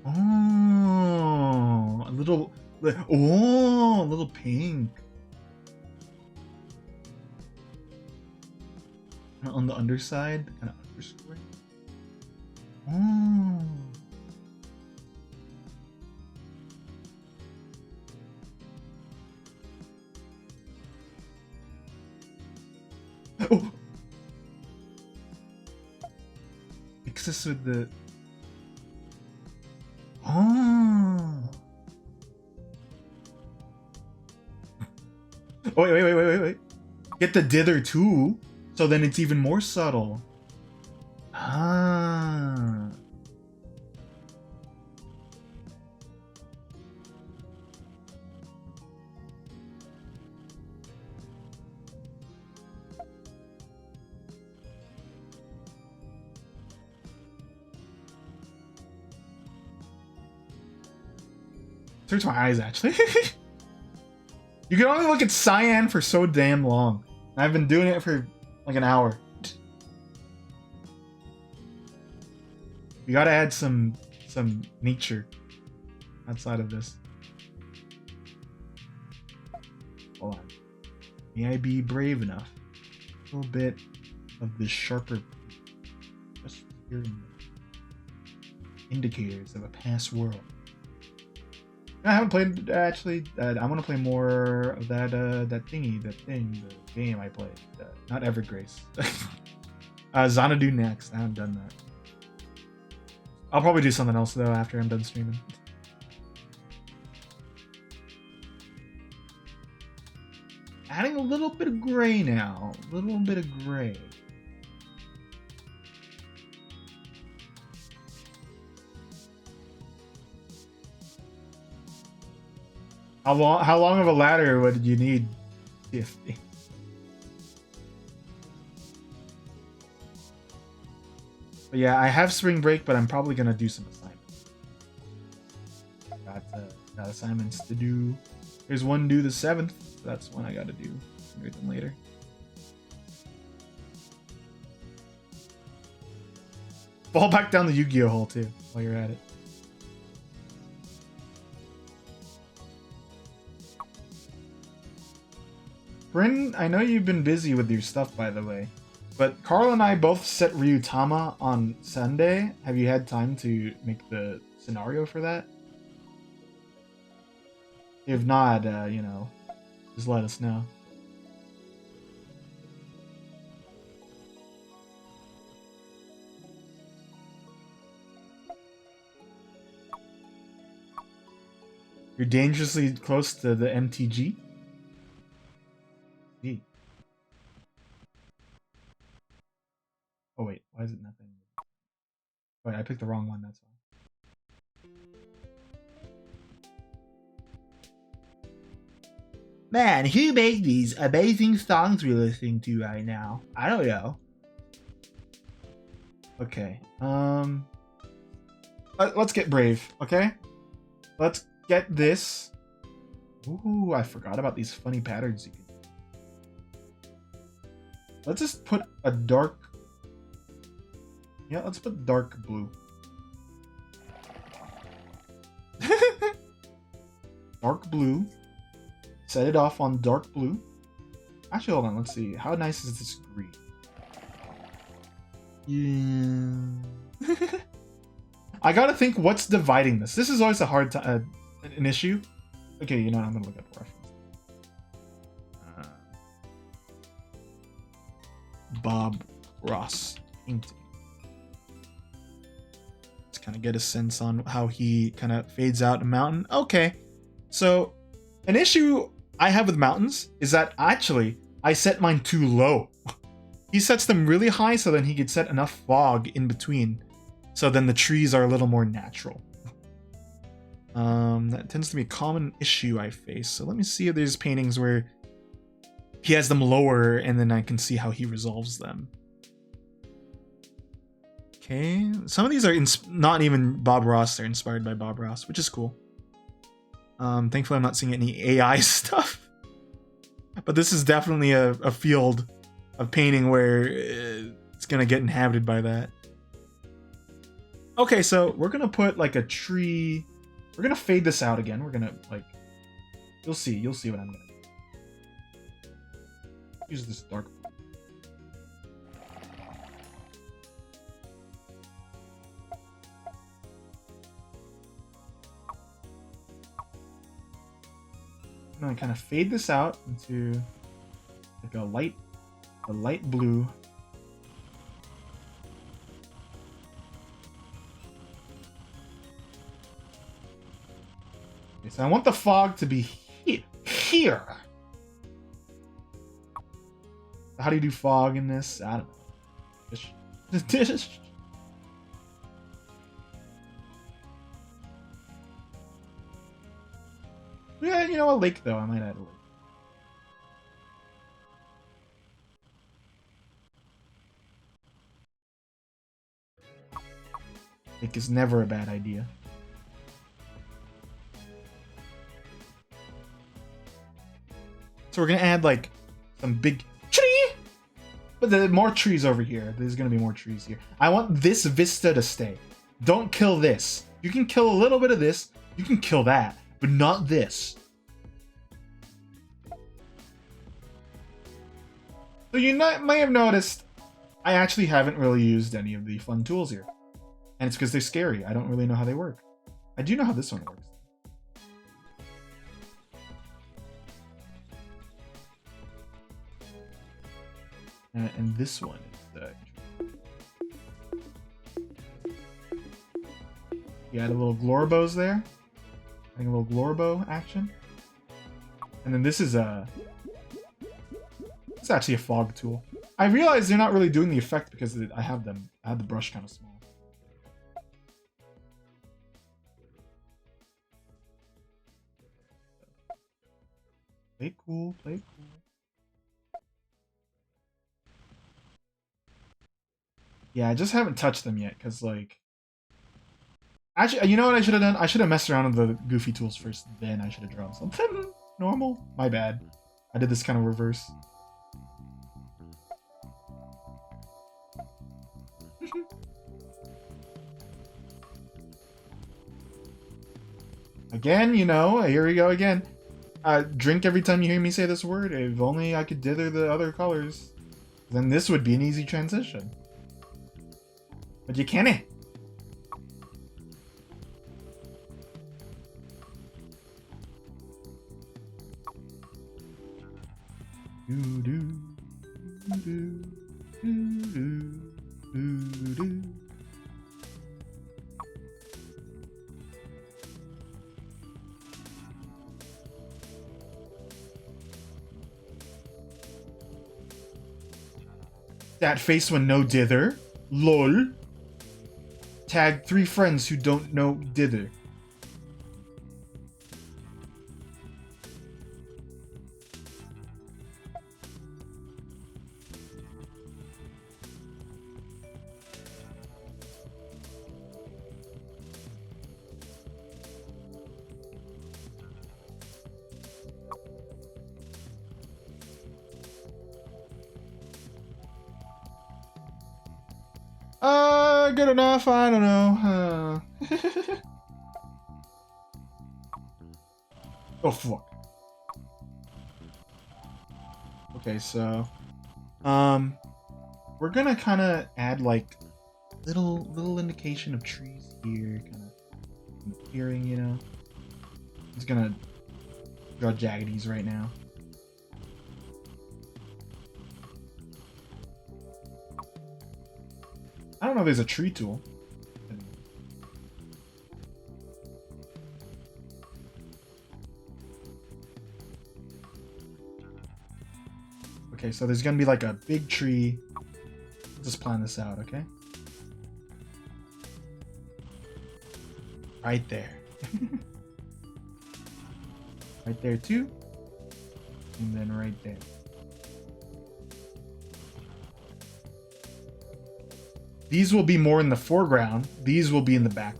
Oh. A little. Oh, a little pink. On the underside, kind of underscoring. Oh. Oh. Mix this with the. Oh. Oh, wait. Get the dither too. So then it's even more subtle. Ah. Search my eyes, actually. You can only look at cyan for so damn long. I've been doing it for like an hour. You gotta add some nature outside of this. Hold on. May I be brave enough? A little bit of this sharper, just hearing indicators of a past world. I haven't played actually. I want to play more of that the game I played. Not Evergrace. Xanadu next. I haven't done that. I'll probably do something else though after I'm done streaming. Adding a little bit of gray now. A little bit of gray. How long of a ladder would you need? TFT. But yeah, I have spring break, but I'm probably gonna do some assignments. Got assignments to do. There's one due the 7th. That's one I gotta do sooner than later. Fall back down the Yu-Gi-Oh hole too while you're at it. Bryn, I know you've been busy with your stuff, by the way, but Carl and I both set Ryutama on Sunday. Have you had time to make the scenario for that? If not, you know, just let us know. You're dangerously close to the MTG? Oh wait, why is it nothing? Wait, I picked the wrong one, that's why. Man, who made these amazing songs we're listening to right now? I don't know. Okay, let's get brave, okay? Let's get this. Ooh, I forgot about these funny patterns you can do. Let's just put a dark... Yeah, let's put dark blue. Dark blue. Set it off on dark blue. Actually, hold on, let's see. How nice is this green? Yeah. I gotta think what's dividing this. This is always a hard time, an issue. Okay, you know what? I'm gonna look at the reference. Bob Ross painting. Let's kind of get a sense on how he kind of fades out a mountain. Okay, so an issue I have with mountains is that actually I set mine too low. He sets them really high so then he could set enough fog in between So then the trees are a little more natural. That tends to be a common issue I face. So let me see if there's paintings where he has them lower and then I can see how he resolves them. Okay, some of these are not even Bob Ross, they're inspired by Bob Ross, which is cool. Thankfully I'm not seeing any AI stuff. But this is definitely a field of painting where it's gonna get inhabited by that. Okay, so we're gonna put like a tree. We're gonna fade this out again. We're gonna like, you'll see what I'm gonna do. Use this dark. I'm gonna kind of fade this out into like a light blue. Okay, so I want the fog to be here. How do you do fog in this? I don't know. Yeah, you know, a lake though. I might add a lake. Lake is never a bad idea. So we're gonna add like some big tree, but there are more trees over here. There's gonna be more trees here. I want this vista to stay. Don't kill this. You can kill a little bit of this. You can kill that, but not this. So you may have noticed I actually haven't really used any of the fun tools here. And it's because they're scary. I don't really know how they work. I do know how this one works. And this one is you add a little Glorbos there. Adding a little Glorbo action. And then this is it's actually a fog tool. I realize they're not really doing the effect because I have the brush kind of small. Play cool, play cool. Yeah, I just haven't touched them yet, because, like... Actually, you know what I should have done? I should have messed around with the Goofy tools first, then I should have drawn something normal. My bad. I did this kind of reverse. Again, you know, here we go again. Drink every time you hear me say this word. If only I could dither the other colors. Then this would be an easy transition. But you can't. Do do do do do do. That face when no dither. LOL. Tag 3 friends who don't know dither. Good enough? I don't know. Oh, fuck. Okay, so... we're gonna kind of add, like, little indication of trees here, kind of clearing, you know? I'm just gonna draw jaggedies right now. I don't know if there's a tree tool. Okay, so there's gonna be like a big tree. Just plan this out, okay? Right there. Right there too. And then right there. These will be more in the foreground. These will be in the back.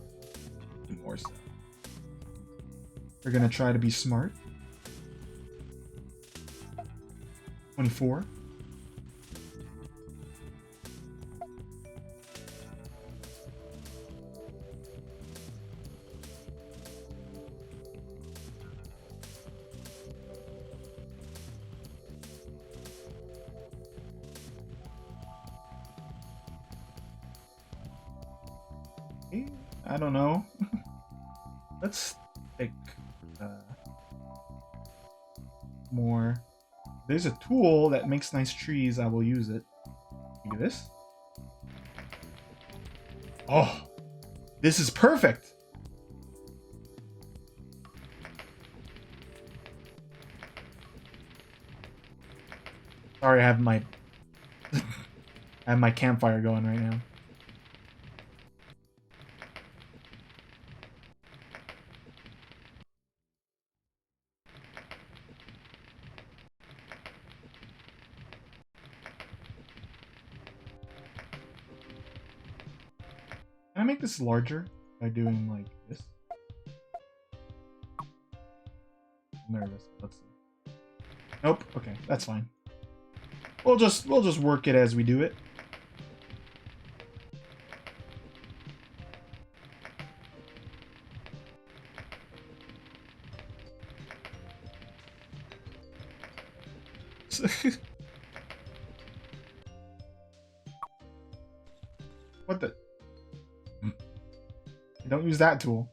More so. We're gonna try to be smart. 24. I don't know. Let's pick more. There's a tool that makes nice trees. I will use it. Look at this. Oh, this is perfect. Sorry, I have my I have my campfire going right now. Can I make this larger by doing like this? I'm nervous. Let's see. Nope. Okay, that's fine. We'll just work it as we do it. What the? Don't use that tool.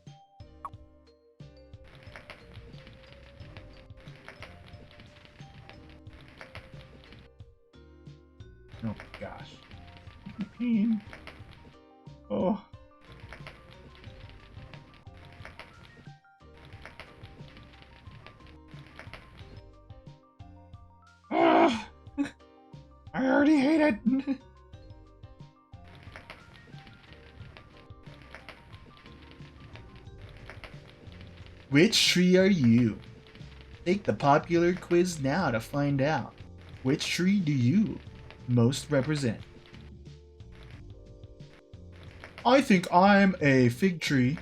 Oh gosh. Pain. Oh. Ah! I already hate it. Which tree are you? Take the popular quiz now to find out. Which tree do you most represent? I think I'm a fig tree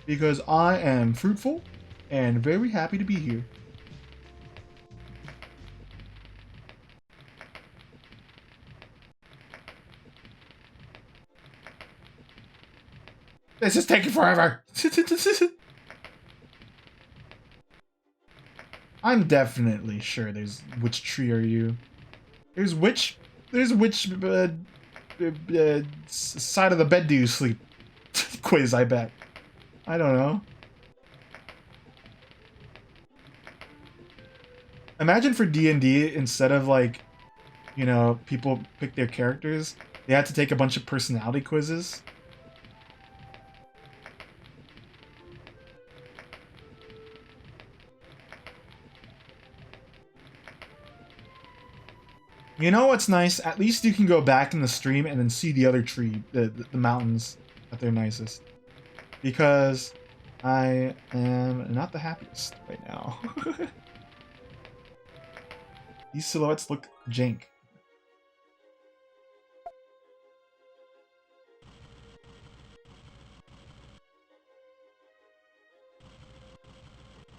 because I am fruitful and very happy to be here. This is taking forever. I'm definitely sure there's which tree are you? There's which side of the bed do you sleep? Quiz, I bet. I don't know. Imagine for D&D, instead of like, you know, people pick their characters, they had to take a bunch of personality quizzes. You know what's nice? At least you can go back in the stream and then see the other tree, the mountains at their nicest. Because I am not the happiest right now. These silhouettes look jank.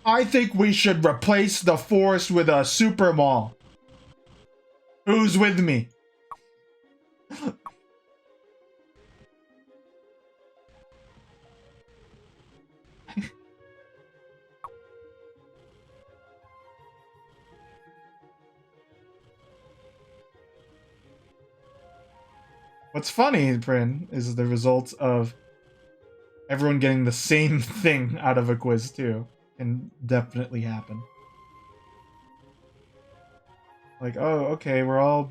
I think we should replace the forest with a super mall. Who's with me? What's funny, Prin, is the result of everyone getting the same thing out of a quiz too. Can definitely happen. Like, oh, okay, we're all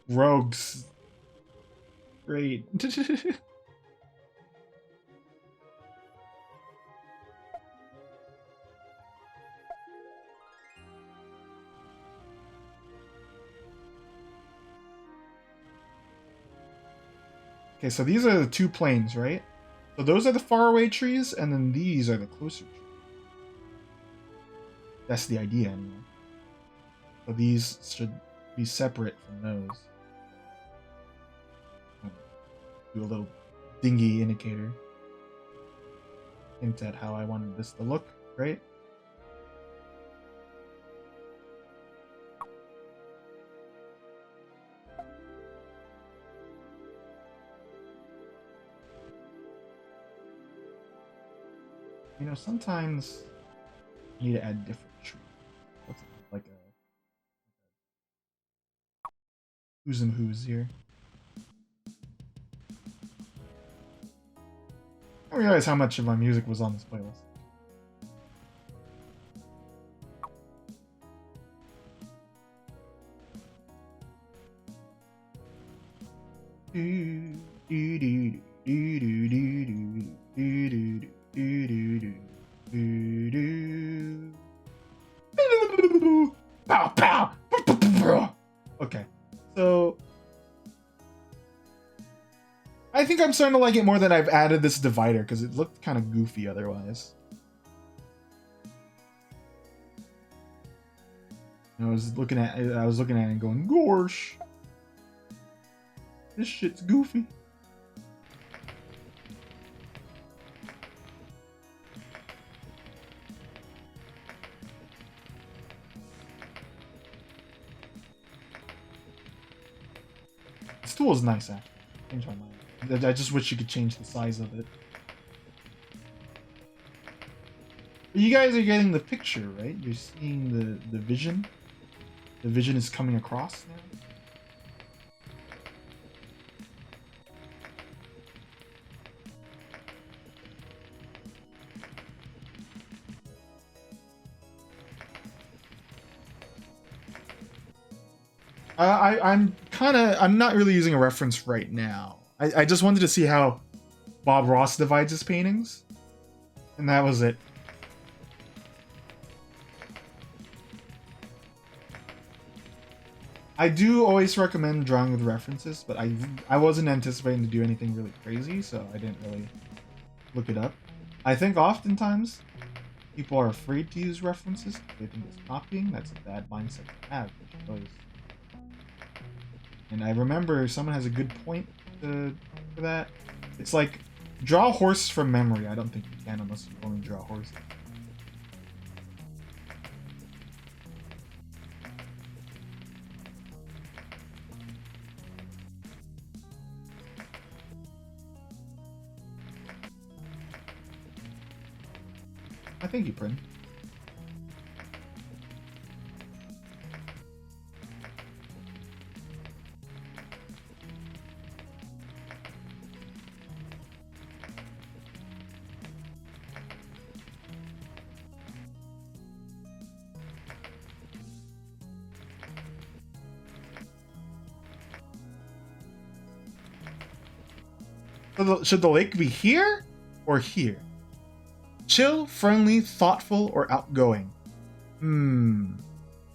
rogues. Great. Okay, so these are the two planes, right? So those are the faraway trees, and then these are the closer trees. That's the idea, anyway. So these should be separate from those. Do a little dingy indicator. Hint at how I wanted this to look, right? You know, sometimes you need to add different trees. What's it, like a who's and who's here? I didn't realize how much of my music was on this playlist. Pow, pow. Okay, so I think I'm starting to like it more than I've added this divider because it looked kind of goofy otherwise. I was looking at it and going, gosh, this shit's goofy. This tool is nice, actually. Change my mind. I just wish you could change the size of it. But you guys are getting the picture, right? You're seeing the vision. The vision is coming across now. I'm not really using a reference right now. I just wanted to see how Bob Ross divides his paintings, and that was it. I do always recommend drawing with references, but I wasn't anticipating to do anything really crazy, so I didn't really look it up. I think oftentimes people are afraid to use references. They think it's copying. That's a bad mindset to have. And I remember someone has a good point for that. It's like, draw a horse from memory. I don't think you can unless you only draw a horse. I think you print. Should the lake be here or here? Chill, friendly, thoughtful, or outgoing?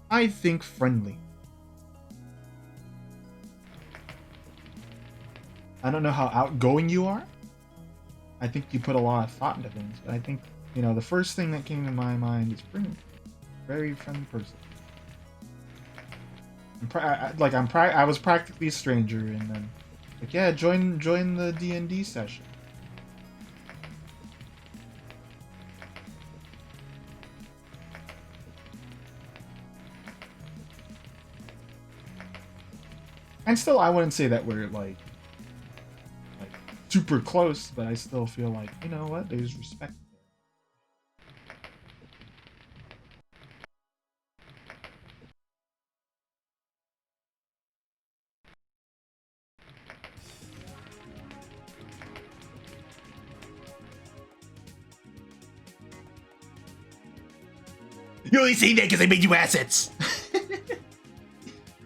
I think friendly. I don't know how outgoing you are. I think you put a lot of thought into things, but I think, you know, the first thing that came to my mind is friendly. Very friendly person. I was practically a stranger, and then, like, yeah, join the D&D session. And still, I wouldn't say that we're like super close, but I still feel like, you know what, there's respect. You only say that because I made you assets.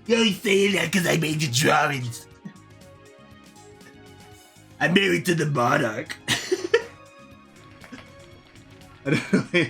You only say that because I made you drawings. I'm married to the monarch. I don't know.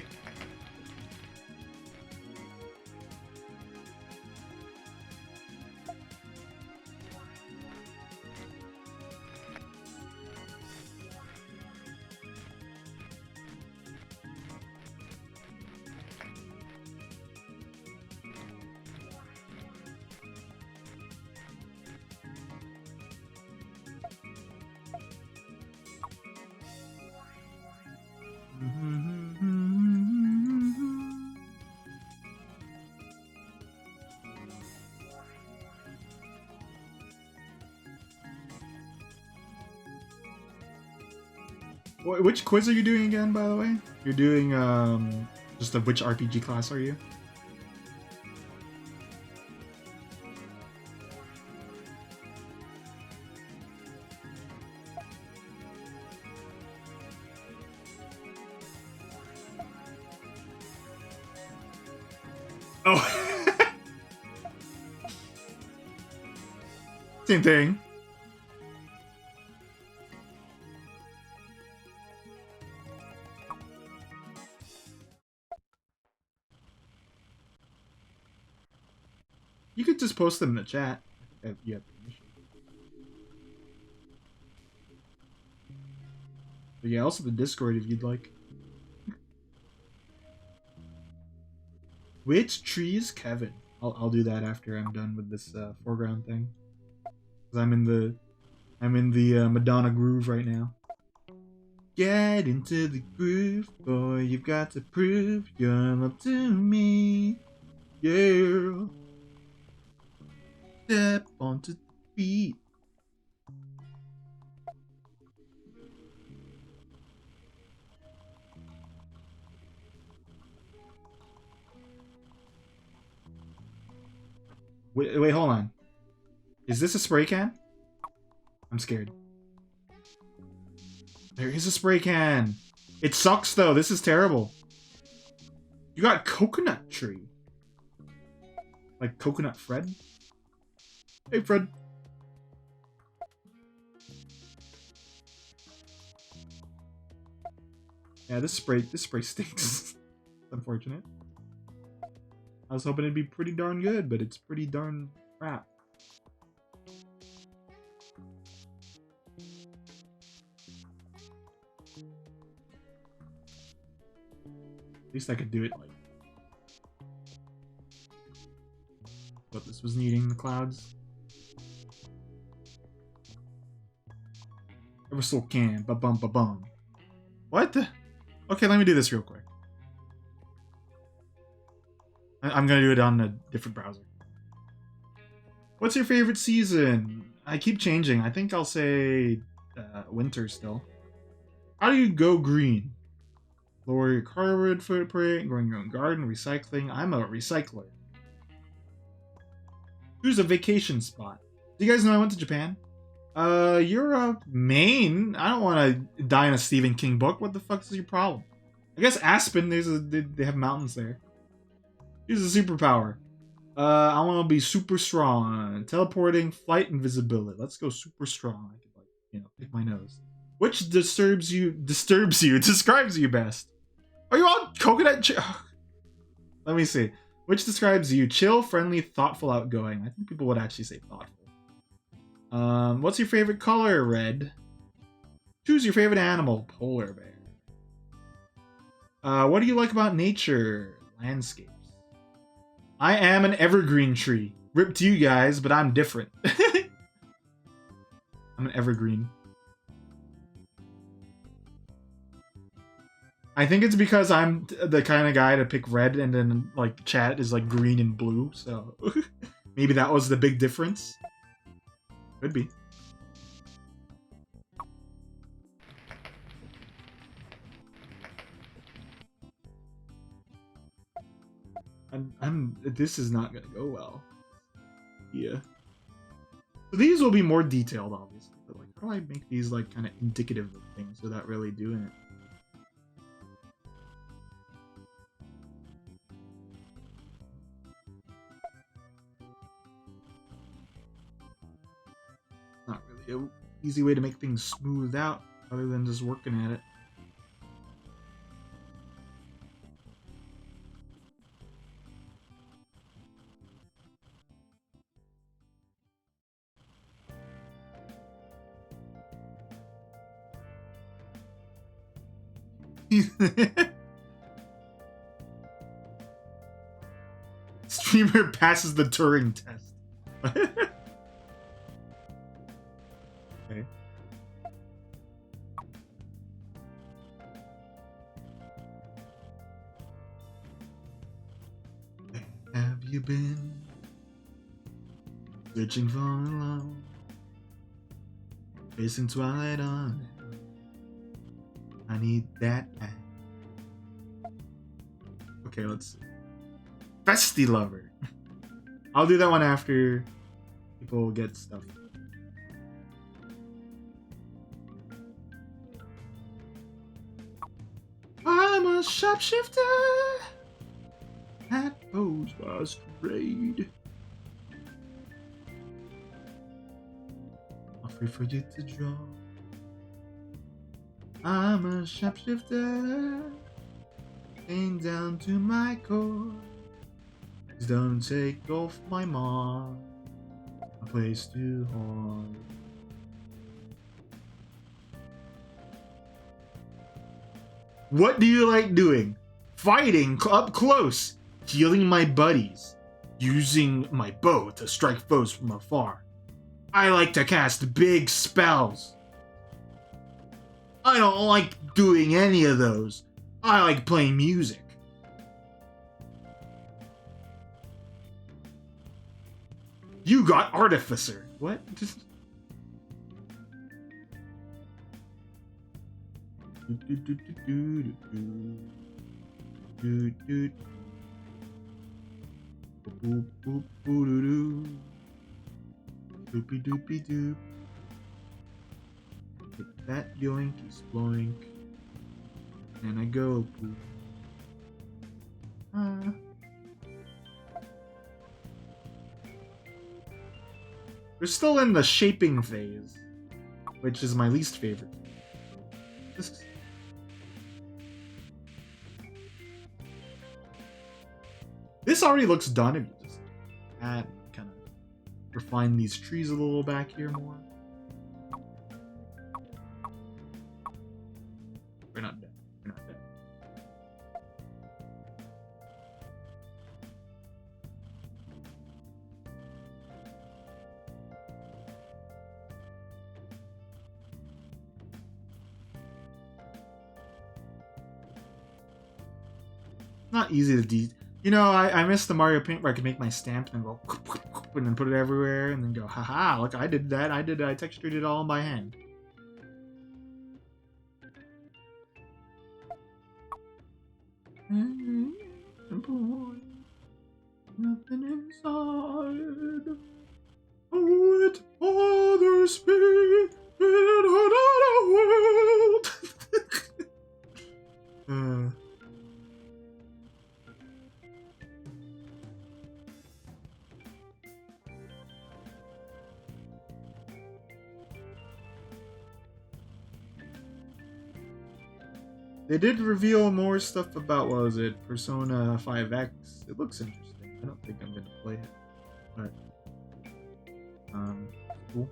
Which quiz are you doing again, by the way? You're doing just which RPG class are you? Oh. Same thing. You could just post them in the chat. You have permission. But yeah, also the Discord if you'd like. Which tree is Kevin? I'll do that after I'm done with this foreground thing. Cause I'm in the Madonna groove right now. Get into the groove, boy. You've got to prove your love to me, girl. Step onto the beat. Wait, hold on. Is this a spray can? I'm scared. There is a spray can. It sucks though. This is terrible. You got coconut tree. Like coconut Fred? Hey Fred. Yeah, this spray stinks. It's unfortunate. I was hoping it'd be pretty darn good, but it's pretty darn crap. At least I could do it like... But this was needing the clouds. Ever so can, ba-bum ba-bum. What the? Okay, let me do this real quick. I'm gonna do it on a different browser. What's your favorite season? I keep changing. I think I'll say winter still. How do you go green? Lower your carbon footprint, growing your own garden, recycling. I'm a recycler. Choose a vacation spot. Do you guys know I went to Japan? Europe, Maine. I don't want to die in a Stephen King book. What the fuck is your problem? I guess Aspen. They have mountains there. Here's a superpower. I want to be super strong. Teleporting, flight, invisibility. Let's go super strong. I could, like, pick my nose. Which describes you best? Are you all coconut? Let me see. Which describes you? Chill, friendly, thoughtful, outgoing. I think people would actually say thoughtful. What's your favorite color? Red. Choose your favorite animal. Polar bear. What do you like about nature? Landscapes. I am an evergreen tree. Rip to you guys, but I'm different. I'm an evergreen. I think it's because I'm the kind of guy to pick red and then like chat is like green and blue, so maybe that was the big difference. Could be. This is not gonna go well. Yeah. So these will be more detailed, obviously, but like, how do I make these like kind of indicative of things without really doing it? Not really an easy way to make things smooth out other than just working at it. Streamer passes the Turing test. Okay. you been? Searching for love, facing twilight on. I need that. Okay, let's see. Festy Lover. I'll do that one after people get stuff. I'm a sharpshifter at Bose Masquerade. I'll free for you to draw. I'm a sharpshifter, chained down to my core. Please don't take off my mark, a place to haunt. What do you like doing? Fighting up close, healing my buddies, using my bow to strike foes from afar. I like to cast big spells. I don't like doing any of those. I like playing music. You got Artificer. What? Doopy doopy doop. Get that yoink is bloink. And I go poop. We're still in the shaping phase, which is my least favorite. This already looks done if you just add, kind of refine these trees a little back here more. We're not dead. We're not dead. Not easy to You know, I miss the Mario Paint where I could make my stamp and go and then put it everywhere and then go, haha, look, I did that. I textured it all by hand. Nothing inside. Oh, it bothers me in another world. They did reveal more stuff about, what was it, Persona 5X. It looks interesting. I don't think I'm gonna play it, but cool.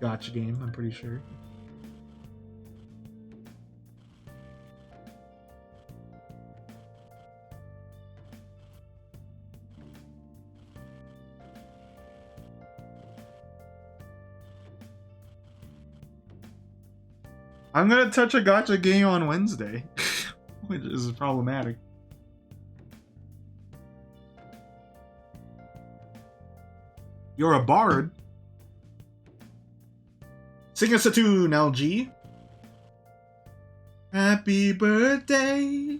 Gotcha game, I'm pretty sure. I'm gonna touch a gotcha game on Wednesday, which is problematic. You're a bard. Sing us a tune, LG. Happy birthday,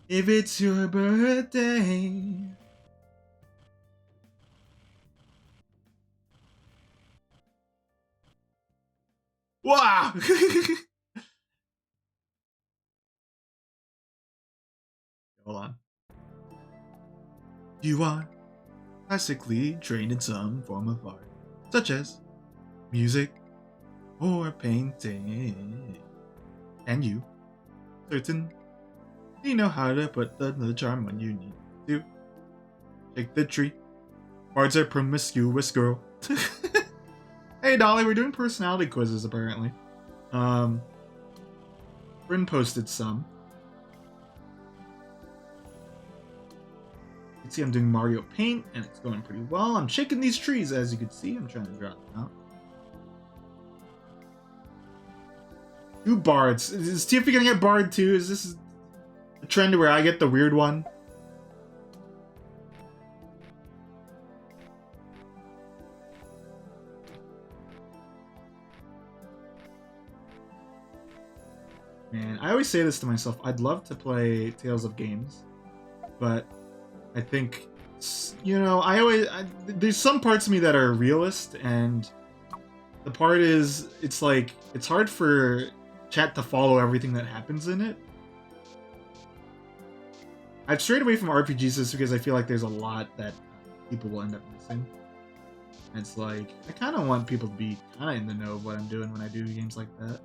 if it's your birthday. Wow! Hold on. You are classically trained in some form of art, such as music or painting. And you, certain, you know how to put the charm when you need to. Shake the tree. Bards are promiscuous, girl. Hey Dolly, we're doing personality quizzes apparently. Bryn posted some. You can see I'm doing Mario Paint and it's going pretty well. I'm shaking these trees as you can see. I'm trying to draw them out. Two bards. Is Tiffy gonna get bard too? Is this a trend where I get the weird one. Man, I always say this to myself. I'd love to play Tales of Games, but I think, you know, there's some parts of me that are realist, and the part is, it's like, it's hard for chat to follow everything that happens in it. I've strayed away from RPGs just because I feel like there's a lot that people will end up missing. And it's like, I kind of want people to be kind of in the know of what I'm doing when I do games like that.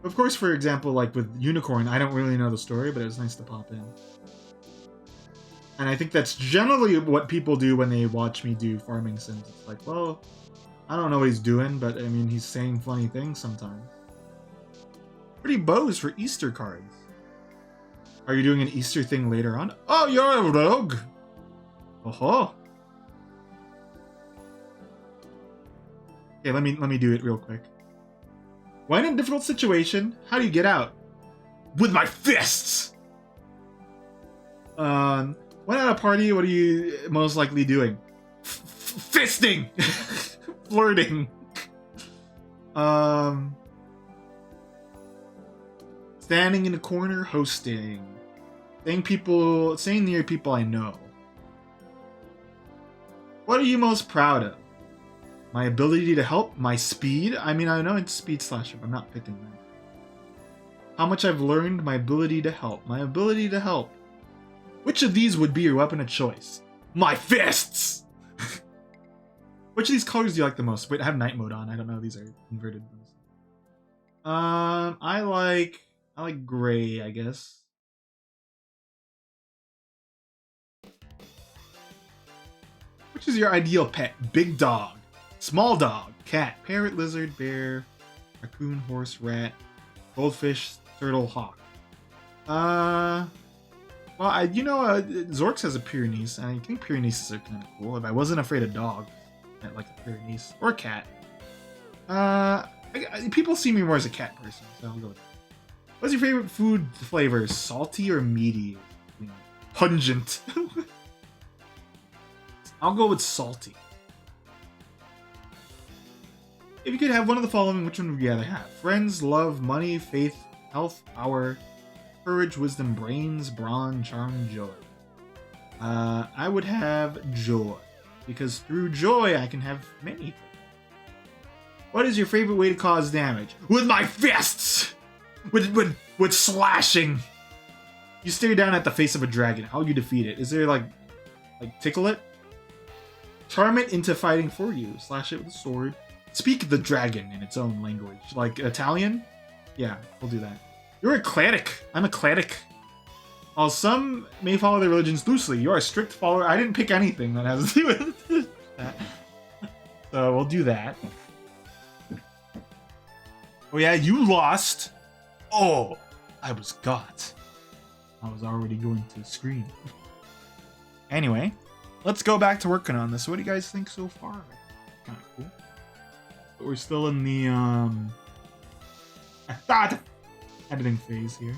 Of course, for example, like with Unicorn, I don't really know the story, but it was nice to pop in. And I think that's generally what people do when they watch me do farming sims. It's like, well, I don't know what he's doing, but I mean, he's saying funny things sometimes. Pretty bows for Easter cards. Are you doing an Easter thing later on? Oh, you're a rogue! Oh. Okay, let me do it real quick. When in a difficult situation, how do you get out? With my fists! When at a party, what are you most likely doing? Fisting! Flirting. Standing in a corner, hosting. Saying near people I know. What are you most proud of? My ability to help? My speed? I mean, I know it's speed slasher, but I'm not picking that. How much I've learned? My ability to help. My ability to help. Which of these would be your weapon of choice? My fists! Which of these colors do you like the most? Wait, I have night mode on. I don't know. These are inverted ones. I like gray, I guess. Which is your ideal pet? Big dog, small dog, cat, parrot, lizard, bear, raccoon, horse, rat, goldfish, turtle, hawk. Well, Zorks has a Pyrenees, and I think Pyrenees are kind of cool. If I wasn't afraid of dogs, I'd like a Pyrenees or a cat. People see me more as a cat person, so I'll go with that. What's your favorite food flavor? Salty or meaty? Pungent. I'll go with salty. If you could have one of the following, which one would you rather have? Friends, love, money, faith, health, power, courage, wisdom, brains, brawn, charm, joy. I would have joy, because through joy I can have many things. What is your favorite way to cause damage? With my fists! With slashing! You stare down at the face of a dragon. How do you defeat it? Is there like tickle it? Charm it into fighting for you. Slash it with a sword. Speak the dragon in its own language. Like Italian? Yeah, we'll do that. You're a cleric. I'm a cleric. While some may follow their religions loosely, you're a strict follower. I didn't pick anything that has to do with that. So we'll do that. Oh yeah, you lost. Oh, I was got. I was already going to scream. Anyway, let's go back to working on this. What do you guys think so far? Kind of cool. But we're still in the editing phase here.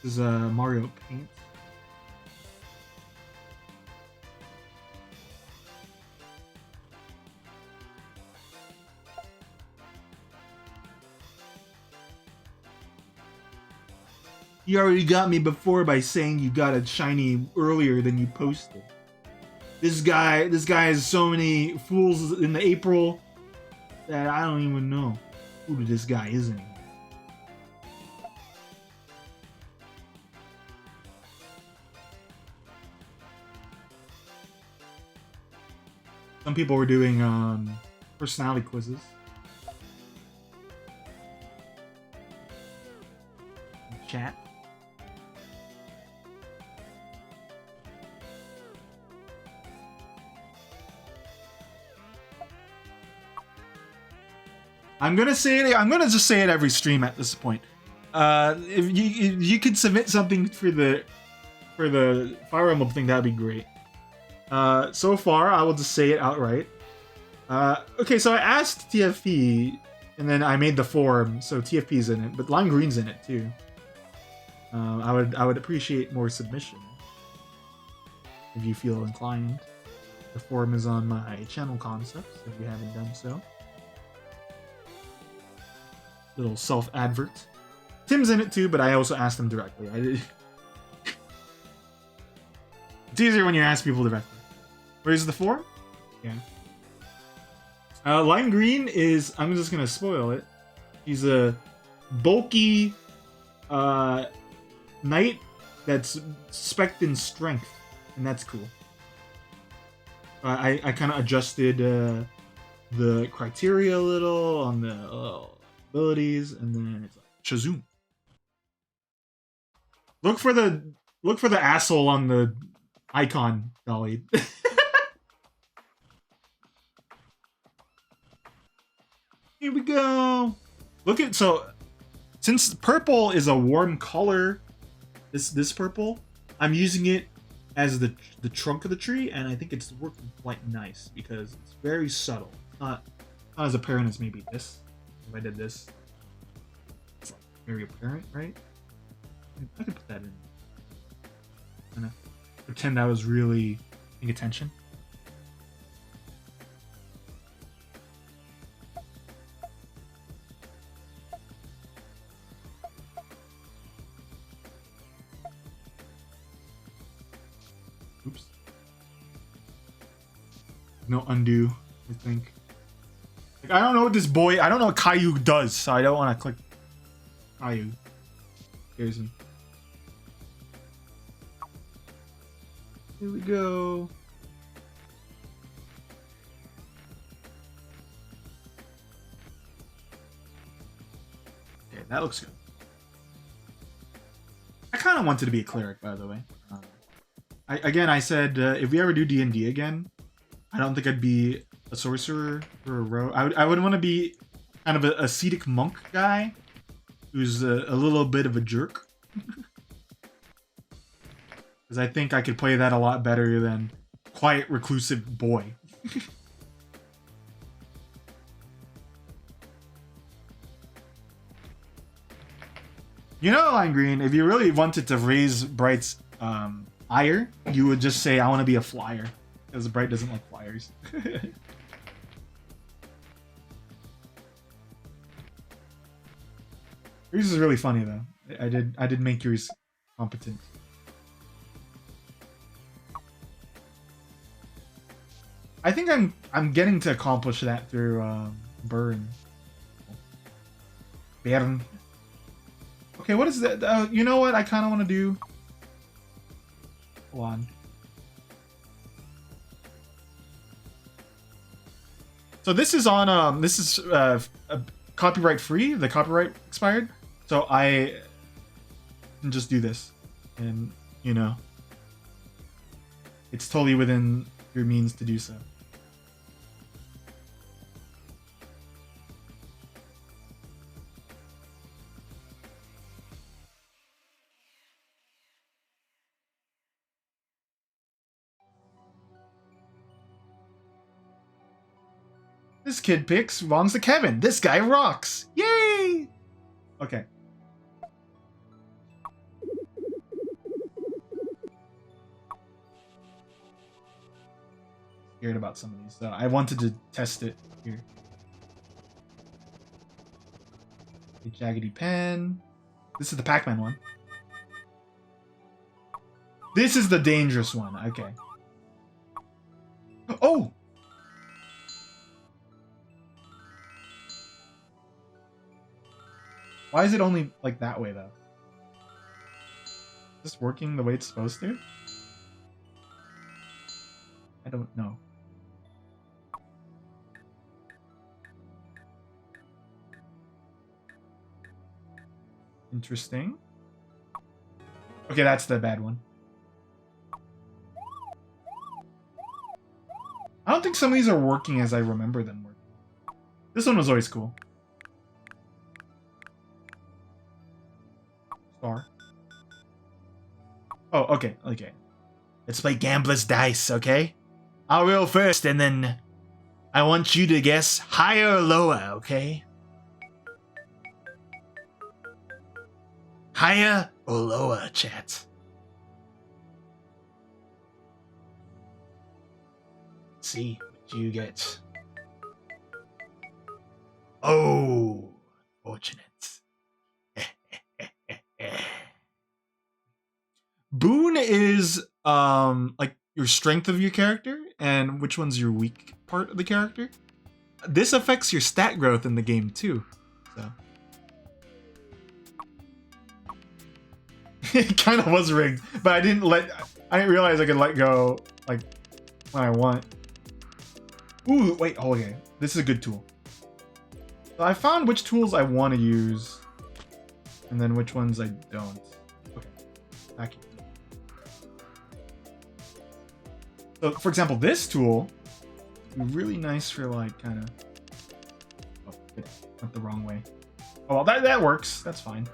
This is Mario Paint. You already got me before by saying you got a shiny earlier than you posted. This guy has so many fools in the April that I don't even know who this guy is anymore. Some people were doing personality quizzes. Chat. I'm gonna just say it every stream at this point. If you could submit something for the Fire Emblem thing, that'd be great. So far, I will just say it outright. Okay, so I asked TFP, and then I made the forum, so TFP's in it, but Lime Green's in it too. I would appreciate more submission if you feel inclined. The forum is on my channel concepts if you haven't done so. Little self-advert. Tim's in it too, but I also asked him directly. It's easier when you ask people directly. Where's the forum? Yeah. Lime Green is, I'm just gonna spoil it. He's a bulky knight that's spec'd in strength, and that's cool. I kind of adjusted the criteria a little on the abilities, and then it's like Shazoom. Look for the asshole on the icon, Dolly. Here we go. Look at, so since purple is a warm color, this purple, I'm using it as the trunk of the tree, and I think it's working quite nice because it's very subtle. Not as apparent as maybe this. If I did this, it's like very apparent, right? I could put that in. I'm gonna pretend I was really paying attention. Oops. No undo, I think. Like, I don't know what this boy, I don't know what Caillou does, so I don't want to click Caillou. Scares me. Here we go. Okay, that looks good. I kind of wanted to be a cleric, by the way. I said if we ever do D&D again, I don't think I'd be a sorcerer or a rogue. I would want to be kind of a ascetic monk guy who's a little bit of a jerk. Because I think I could play that a lot better than quiet, reclusive boy. You know, Lime Green, if you really wanted to raise Bright's ire, you would just say, I want to be a flyer. Because Bright doesn't like flyers. Yours is really funny though. I did make yours competent. I think I'm getting to accomplish that through Burn. Bern. Okay, what is that? You know what I kind of want to do? Hold on. So this is on this is copyright free. The copyright expired, so I can just do this, and you know, it's totally within your means to do so. This kid picks belongs to Kevin. This guy rocks. Yay! Okay. Scared about some of these, so I wanted to test it here. A jaggedy pen. This is the Pac-Man one. This is the dangerous one. Okay. Oh! Why is it only like that way though? Is this working the way it's supposed to? I don't know. Interesting. Okay, that's the bad one. I don't think some of these are working as I remember them working. This one was always cool. Star. Oh, okay, okay. Let's play Gambler's Dice, okay? I'll roll first, and then I want you to guess higher or lower, okay? Higher or lower, chat? Let's see what you get. Oh, fortunate. Boon is like your strength of your character and which one's your weak part of the character. This affects your stat growth in the game too. So it kind of was rigged, but I didn't realize I could let go like when I want. Ooh, wait, oh, okay. This is a good tool. So I found which tools I want to use and then which ones I don't. Okay. Back here. So, for example, this tool is really nice for like kind of. Oh, it went the wrong way. Oh, well, that works. That's fine.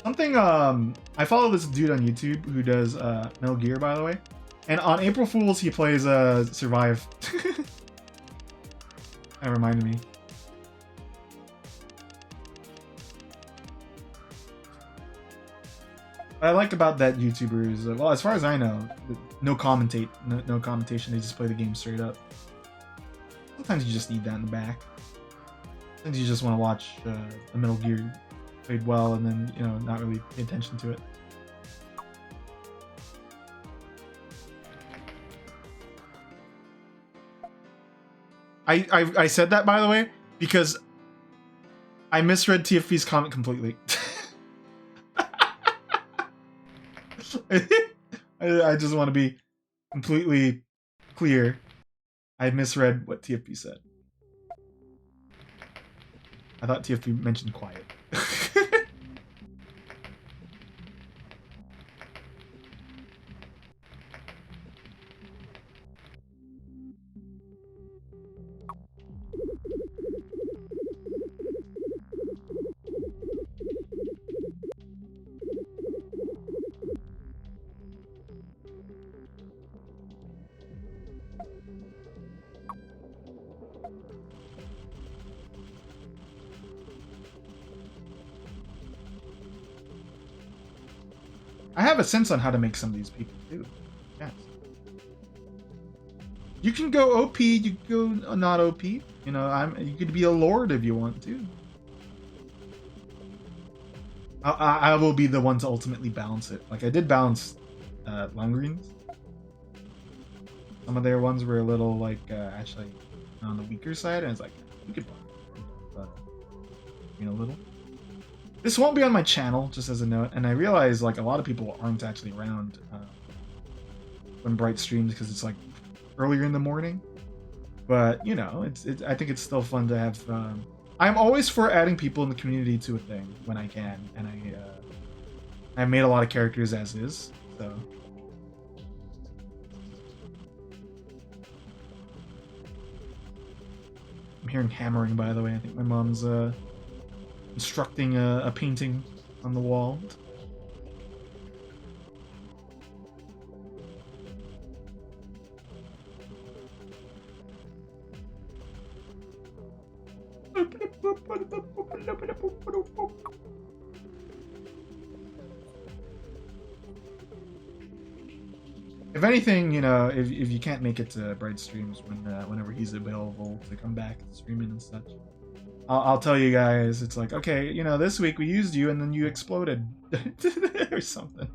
Something. I follow this dude on YouTube who does Metal Gear, by the way, and on April Fools he plays Survive. That reminded me. What I like about that YouTuber is, well, as far as I know, no commentation. They just play the game straight up. Sometimes you just need that in the back. Sometimes you just want to watch the Metal Gear played well, and then not really pay attention to it. I said that, by the way, because I misread TFP's comment completely. I just want to be completely clear. I misread what TFP said. I thought TFP mentioned quiet. I have a sense on how to make some of these people too. Yes. You can go OP, you can go not OP. You could be a lord if you want to. I will be the one to ultimately balance it. Like I did balance Lungreens. Some of their ones were a little like actually on the weaker side, and it's like we could balance a little. This won't be on my channel, just as a note, and I realize like a lot of people aren't actually around when Bright streams because it's like earlier in the morning. But I think it's still fun to have. I'm always for adding people in the community to a thing when I can, and I've made a lot of characters as is, so. I'm hearing hammering, by the way. I think my mom's instructing a painting on the wall. If anything, if you can't make it to Bright streams whenever he's available to come back streaming and such, I'll tell you guys. It's like, okay, this week we used you and then you exploded or something.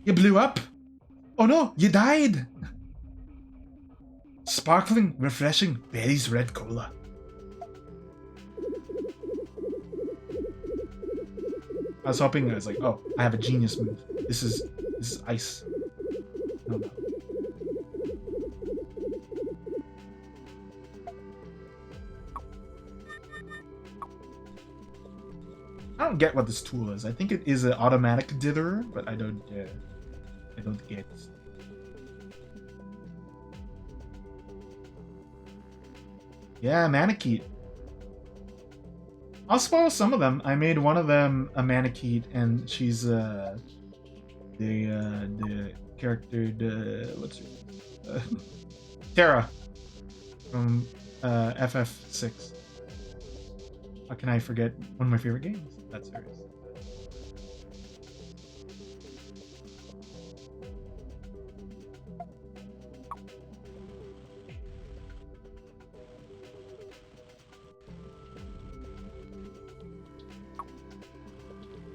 You blew up? Oh no, you died! Sparkling, refreshing, berries red cola. I was hoping I was like, oh, I have a genius move. This is ice. No. I don't get what this tool is. I think it is an automatic ditherer, but I don't get. Yeah, Manakete. I'll spoil some of them. I made one of them a Manakete, and she's the character what's her Terra from FF6. How can I forget one of my favorite games? That's serious.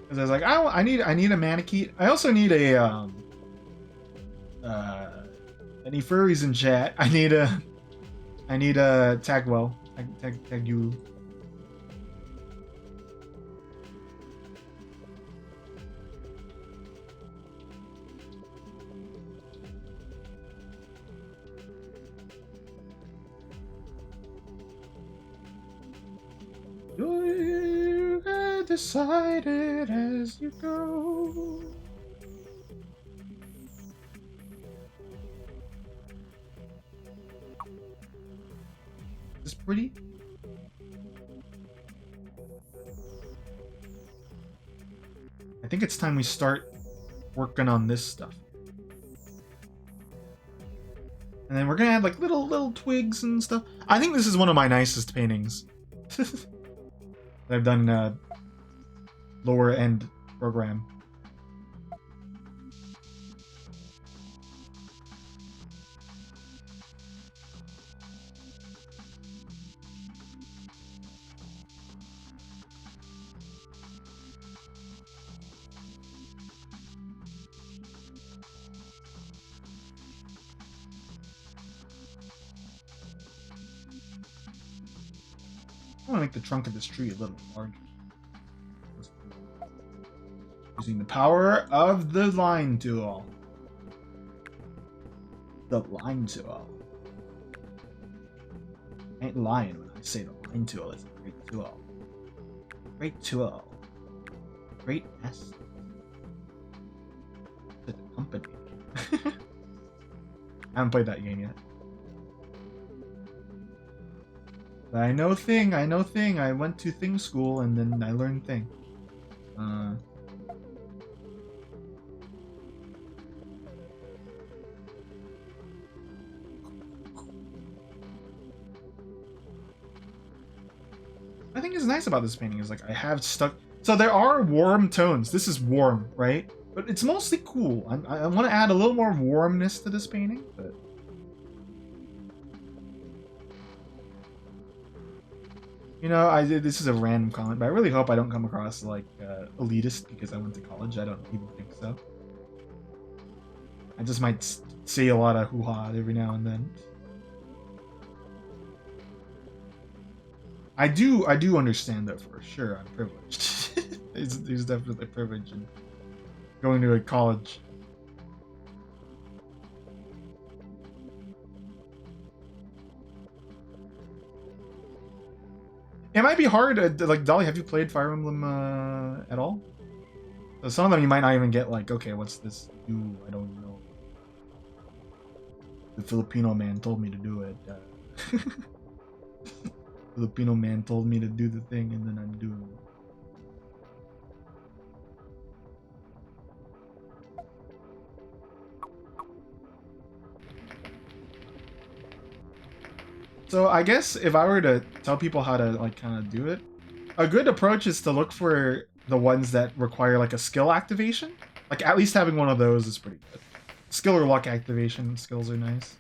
Because I was like, I need a Manakete. I also need a any furries in chat. I need a Tagwell. Tag you. You get decided as you go. Is this pretty? I think it's time we start working on this stuff. And then we're gonna add like little twigs and stuff. I think this is one of my nicest paintings. I've done lower end program. I want to make the trunk of this tree a little larger. Using the power of the line tool. The line tool. I ain't lying when I say the line tool is a great tool. Great tool. Great asset to the company. I haven't played that game yet. But I know Thing. I went to Thing school and then I learned Thing. I think is nice about this painting is like I have stuck. So there are warm tones. This is warm, right? But it's mostly cool. I want to add a little more warmness to this painting, but. You know, this is a random comment, but I really hope I don't come across like elitist because I went to college. I don't even think so. I just might say a lot of hoo-ha every now and then. I do understand that for sure. I'm privileged. There's definitely privilege in going to a college. It might be hard. Like Dolly, have you played Fire Emblem at all? So some of them you might not even get. Like, okay, what's this do? I don't know. The Filipino man told me to do it. Filipino man told me to do the thing, and then I'm doing it. So I guess if I were to tell people how to like kind of do it, a good approach is to look for the ones that require like a skill activation. Like at least having one of those is pretty good. Skill or luck activation skills are nice.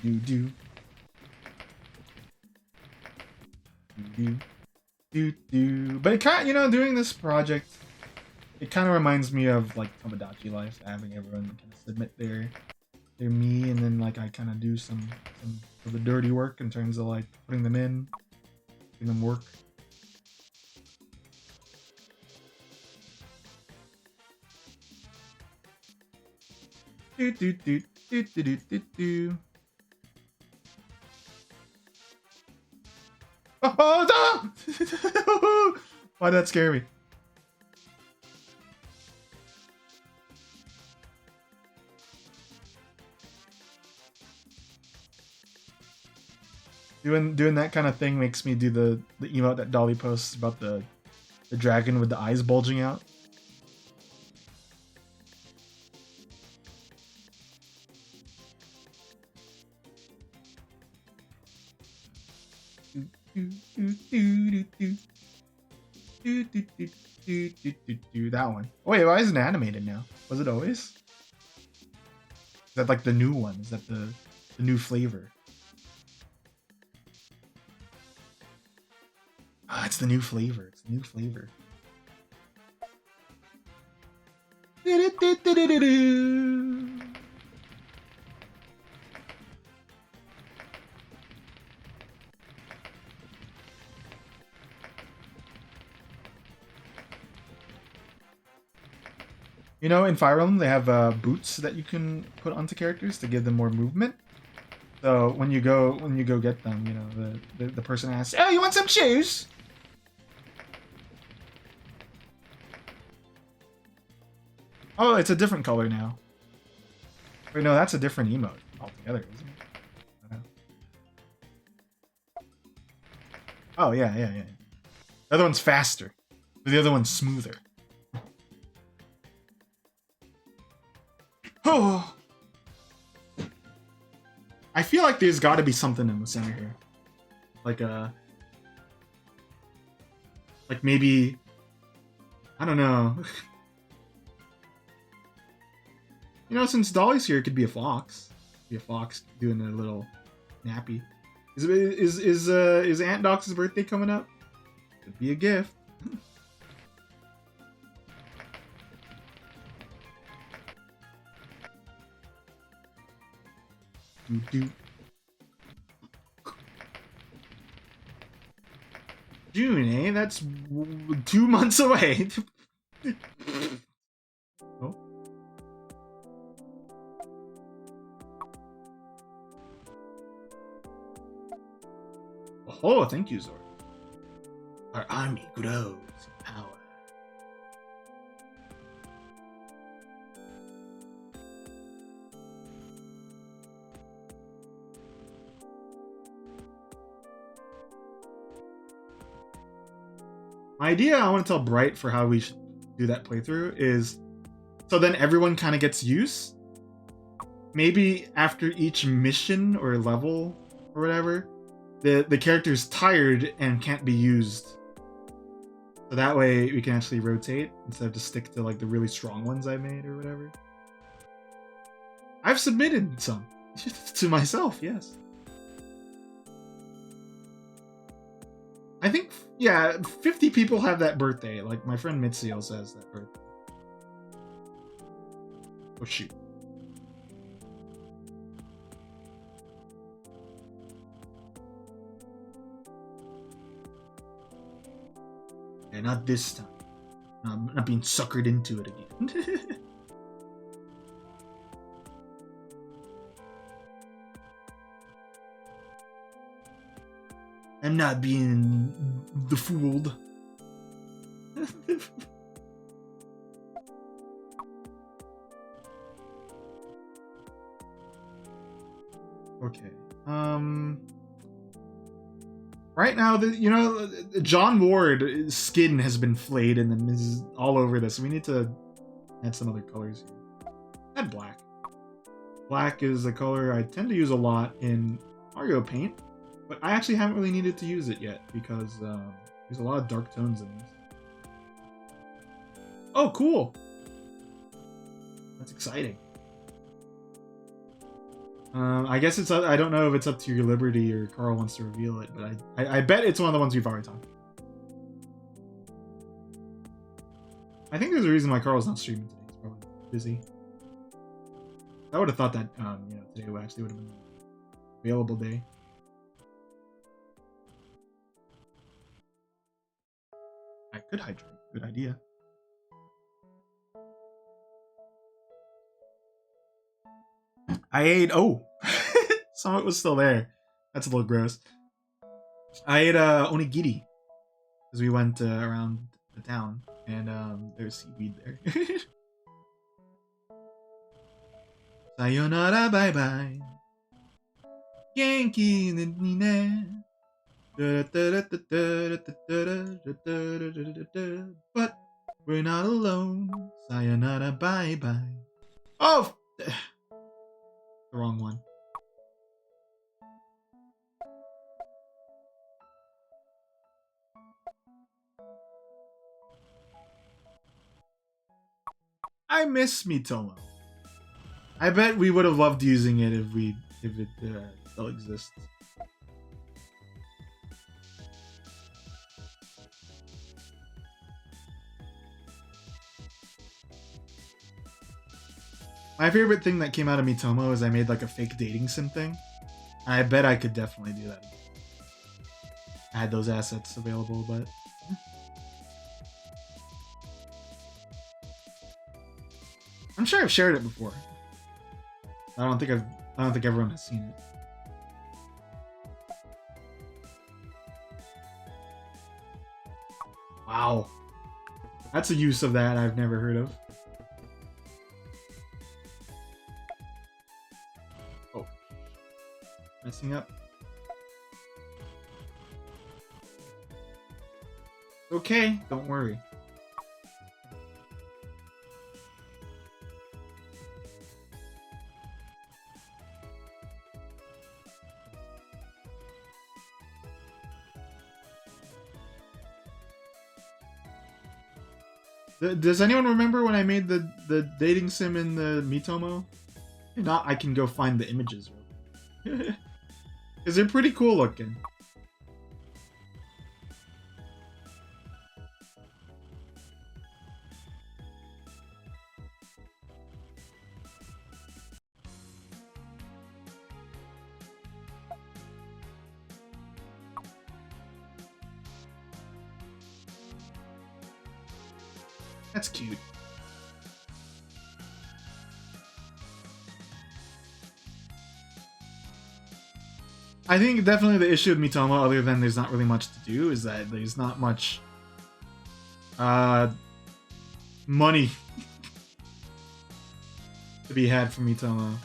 Do. But it kind of, you know, doing this project, it kind of reminds me of like Tomodachi Life, having everyone kind of submit their me, and then like I kind of do some of the dirty work in terms of like putting them in, making them work. Do, do, do, do, do, do, do, do. Oh, no! Why'd that scare me? Doing that kind of thing makes me do the emote that Dolly posts about the dragon with the eyes bulging out. That one. Wait, why isn't it animated now? Was it always? Is that like the new one? Is that the new flavor? Ah, it's the new flavor. It's the new flavor. You know, in Fire Emblem, they have boots that you can put onto characters to give them more movement. So when you go get them, you know, the person asks, "Oh, you want some shoes?" Oh, it's a different color now. Wait, no, that's a different emote altogether, isn't it? I don't know. Oh, yeah. The other one's faster. But the other one's smoother. Oh. I feel like there's got to be something in the center here. Like maybe, I don't know. You know, since Dolly's here, it could be a fox. Be a fox doing a little nappy. Is Aunt Doc's birthday coming up? Could be a gift. June, eh? That's 2 months away. Oh. Oh, thank you, Zor. Our army grows in power. My idea I want to tell Bright for how we should do that playthrough is so then everyone kind of gets used. Maybe after each mission or level or whatever, the character's tired and can't be used. So that way we can actually rotate instead of just stick to like the really strong ones I made or whatever. I've submitted some to myself, yes. I think, yeah, 50 people have that birthday. Like, my friend Mitzi also has that birthday. Oh, shoot. Yeah, not this time. No, I'm not being suckered into it again. I'm not being fooled. Okay. Right now, you know, John Ward's skin has been flayed and then is all over this. We need to add some other colors here. Add black. Black is a color I tend to use a lot in Mario Paint, but I actually haven't really needed to use it yet because there's a lot of dark tones in this. Oh, cool! That's exciting. I guess it's I don't know if it's up to your liberty or Carl wants to reveal it, but I bet it's one of the ones we've already talked about. I think there's a reason why Carl's not streaming today. He's probably busy. I would have thought that you know, today actually would have been an available day. I could hydrate. Good idea. I ate. Oh, some of it was still there. That's a little gross. I ate onigiri because we went around the town and there's seaweed there. Sayonara, bye bye. Genki ni ne. But we're not alone. Sayonara, bye bye. Oh, the wrong one. I miss Miitomo. I bet we would have loved using it if it still exists. My favorite thing that came out of Miitomo is I made like a fake dating sim thing. I bet I could definitely do that. I had those assets available, but I'm sure I've shared it before. I don't think everyone has seen it. Wow. That's a use of that I've never heard of. Oh. Messing up. Okay, don't worry. Does anyone remember when I made the dating sim in the Miitomo? If not, I can go find the images. Because they're pretty cool looking. That's cute. I think definitely the issue with Miitomo, other than there's not really much to do, is that there's not much money to be had from Miitomo.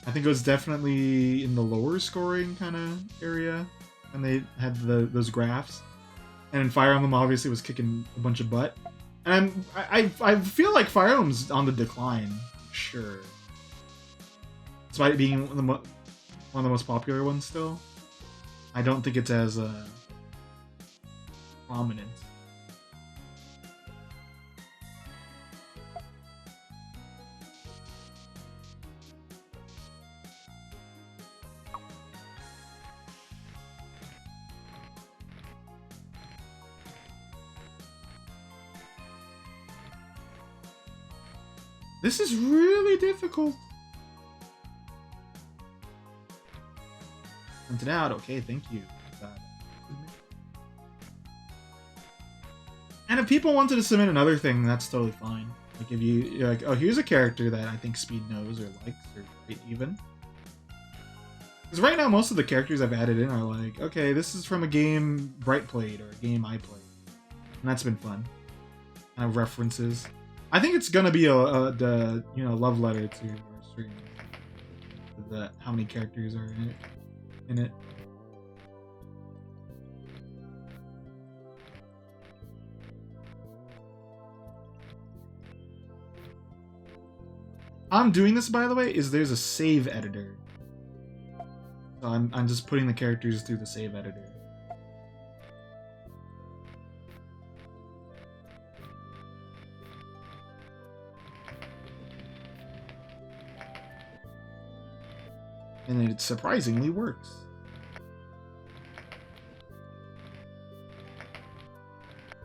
I think it was definitely in the lower scoring kind of area, and they had those graphs. And Fire Emblem obviously was kicking a bunch of butt. And I feel like Fire Emblem's on the decline, sure. Despite it being one of the most popular ones still. I don't think it's as prominent. This is really difficult. Sent it out. Okay, thank you. And if people wanted to submit another thing, that's totally fine. Like if you're like, oh, here's a character that I think Speed knows or likes or even. Because right now, most of the characters I've added in are like, okay, this is from a game Bright played or a game I played, and that's been fun. Kind of references. I think it's gonna be the love letter to our stream. How many characters are in it. I'm doing this, by the way, is there's a save editor. So I'm just putting the characters through the save editor. And it surprisingly works.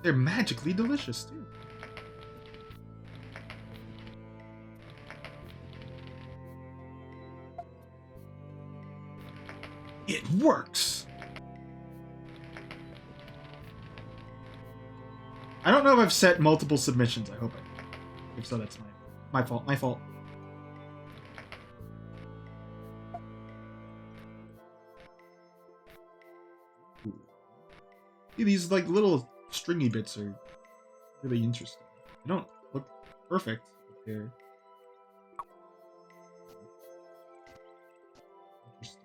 They're magically delicious, too. It works! I don't know if I've set multiple submissions. I hope I did. If so, that's my fault. My fault. See, these like little stringy bits are really interesting. They don't look perfect, but they're interesting.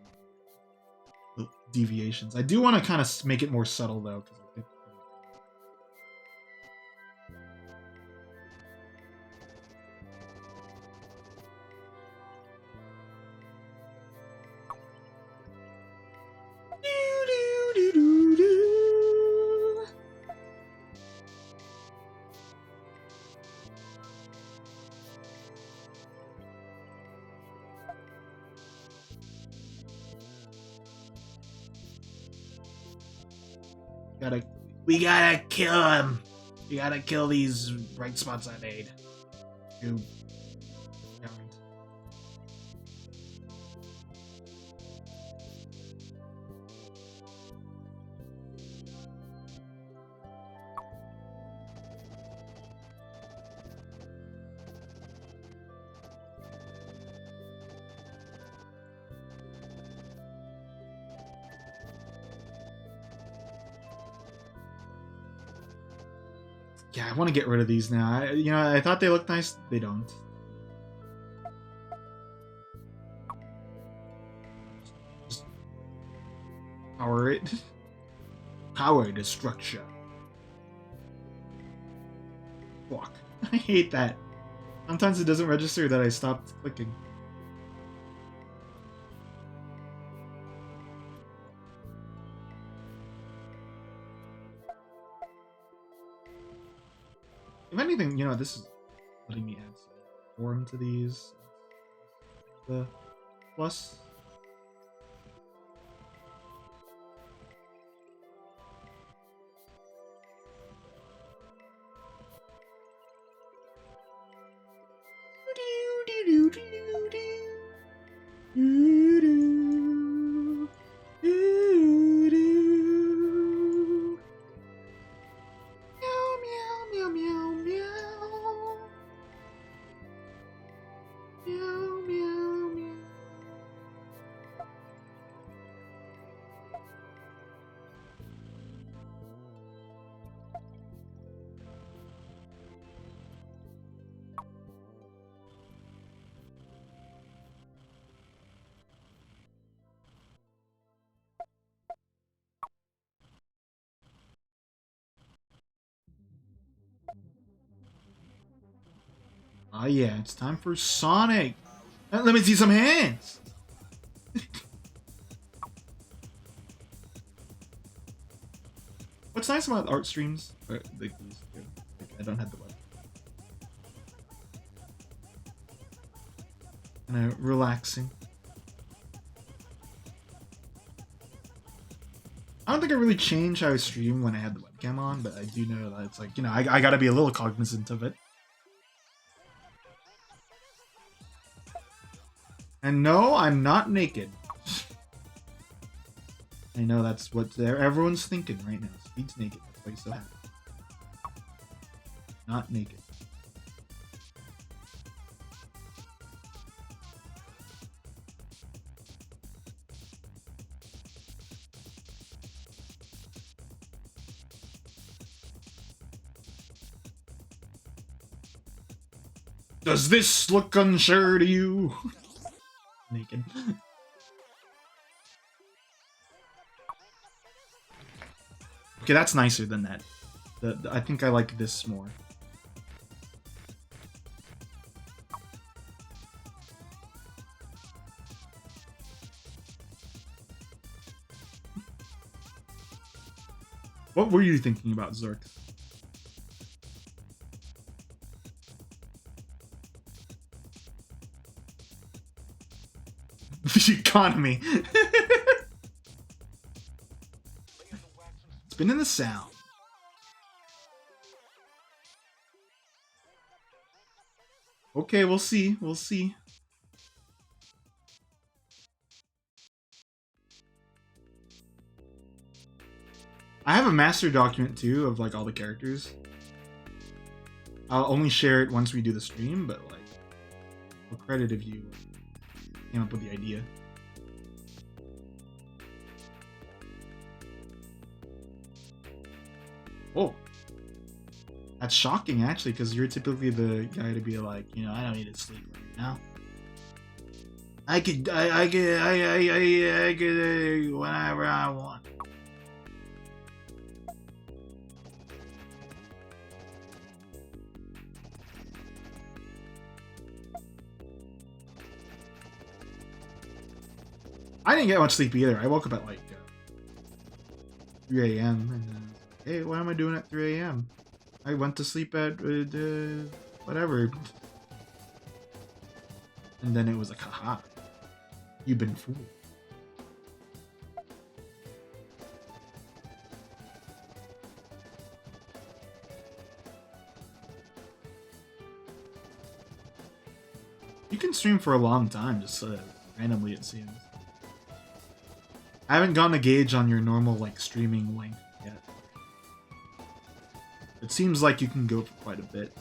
Little deviations. I do want to kind of make it more subtle though, because I think. We gotta kill him. We gotta kill these bright spots I made. You. Yeah, I want to get rid of these now. I thought they looked nice. They don't. Just power it. Power the structure. Fuck. I hate that. Sometimes it doesn't register that I stopped clicking. If anything, this is letting me add some form to these. The plus. Oh yeah, it's time for Sonic. Let me see some hands. What's nice about art streams? I don't have the web. Kind of relaxing. I don't think I really changed how I stream when I had the webcam on, but I do know that it's like, I gotta be a little cognizant of it. And no, I'm not naked. I know that's what everyone's thinking right now. Speed's naked. That's why he's so happy. Not naked. Does this look unsure to you? Naked. Okay, that's nicer than that. I think I like this more. What were you thinking about, Zork? The economy. Spin in the sound. Okay, we'll see. We'll see. I have a master document too of like all the characters. I'll only share it once we do the stream, but like, I'll credit if you came up with the idea. Oh, that's shocking actually, because you're typically the guy to be like, you know, I don't need to sleep right now. I could whenever I want. I didn't get much sleep either. I woke up at like 3 a.m. and then, hey, what am I doing at 3 a.m.? I went to sleep at whatever. And then it was like, haha, you've been fooled. You can stream for a long time, just randomly it seems. I haven't gotten a gauge on your normal like streaming length yet. It seems like you can go for quite a bit.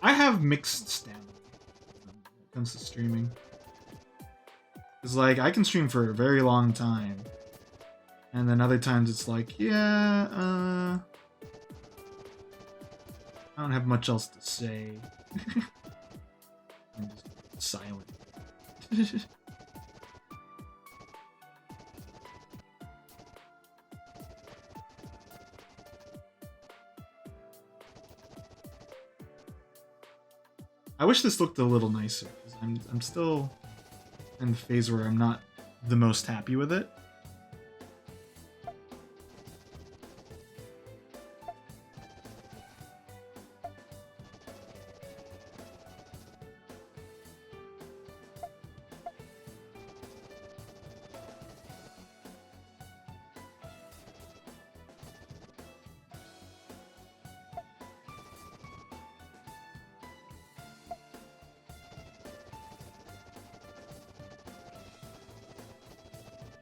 I have mixed stamina when it comes to streaming. It's like I can stream for a very long time. And then other times it's like, yeah, I don't have much else to say. I'm just silent. I wish this looked a little nicer, because I'm still in the phase where I'm not the most happy with it.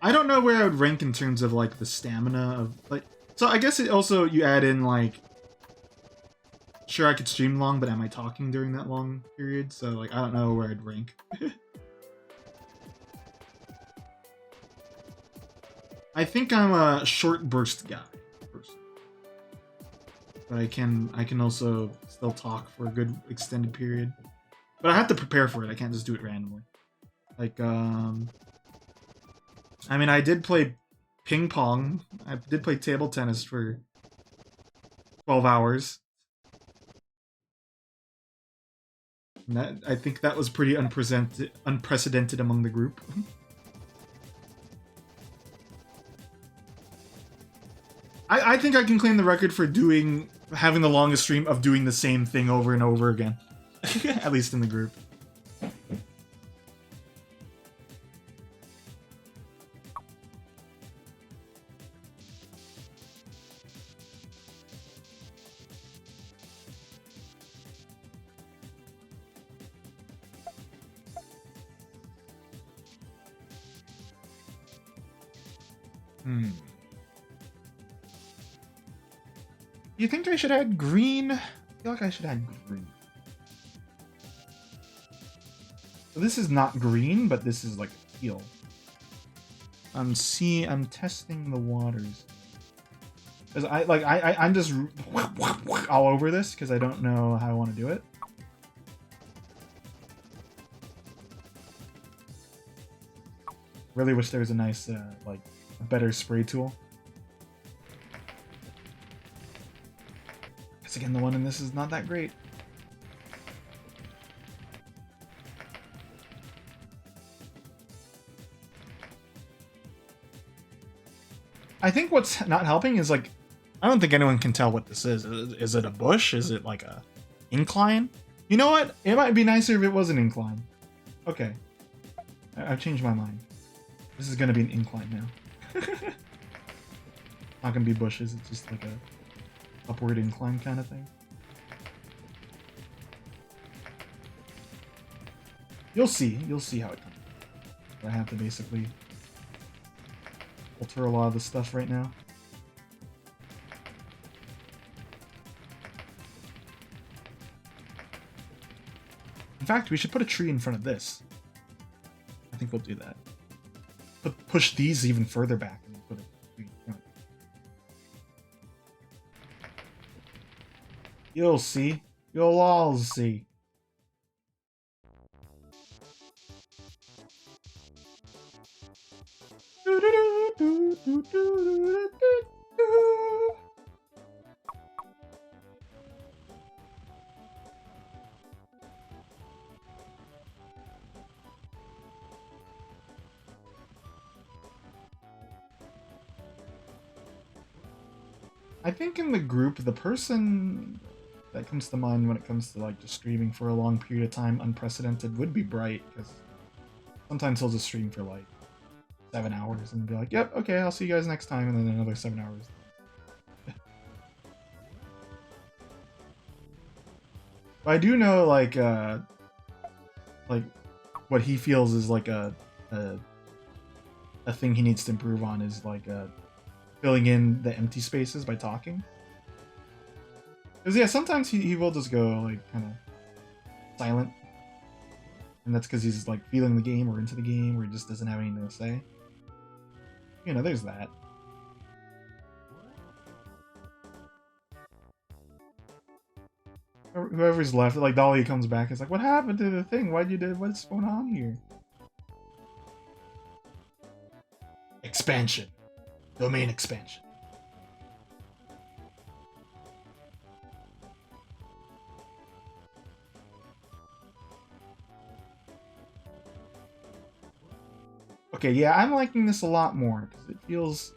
I don't know where I would rank in terms of like the stamina of like. So I guess it also you add in like. Sure, I could stream long, but am I talking during that long period? So like I don't know where I'd rank. I think I'm a short burst guy, personally. But I can also still talk for a good extended period. But I have to prepare for it. I can't just do it randomly. Like I mean, I did play ping pong. I did play table tennis for 12 hours. And that, I think that was pretty unprecedented among the group. I think I can claim the record for having the longest stream of doing the same thing over and over again. At least in the group. Do you think I should add green? I feel like I should add green. So this is not green, but this is like a teal. I'm testing the waters. Cause I'm just all over this because I don't know how I want to do it. Really wish there was a nice like a better spray tool. Because again, the one in this is not that great. I think what's not helping is like, I don't think anyone can tell what this is. Is it a bush? Is it like a incline? You know what? It might be nicer if it was an incline. Okay. I've changed my mind. This is gonna be an incline now. Not gonna be bushes, it's just like a upward incline kind of thing. You'll see how it comes. I have to basically alter a lot of the stuff right now. In fact, we should put a tree in front of this. I think we'll do that. Push these even further back and put a tree in front. You'll see. You'll all see. I think in the group, the person that comes to mind when it comes to like just streaming for a long period of time, unprecedented, would be Bright, because sometimes he'll just stream for like 7 hours and be like, yep, okay, I'll see you guys next time, and then another 7 hours. But I do know like what he feels is like a thing he needs to improve on is like filling in the empty spaces by talking. Because yeah, sometimes he will just go like kind of silent, and that's because he's like feeling the game or into the game, or he just doesn't have anything to say. You know, there's that. Whoever's left, like Dolly comes back, it's like, what happened to the thing? Why'd you do? What's going on here? Expansion. Domain expansion. Okay, yeah, I'm liking this a lot more because it feels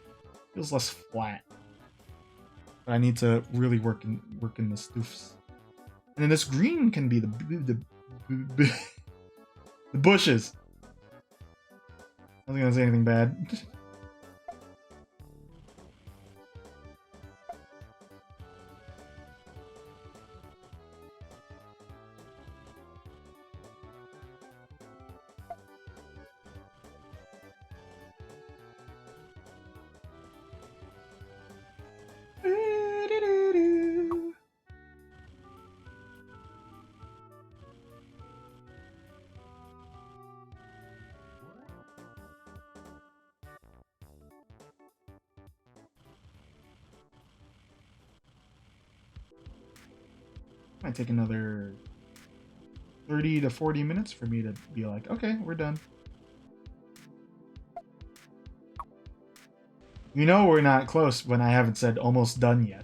less flat. But I need to really work in the stoofs. And then this green can be the bushes. I wasn't gonna say anything bad. Might take another 30 to 40 minutes for me to be like, okay, we're done. You know we're not close when I haven't said almost done yet.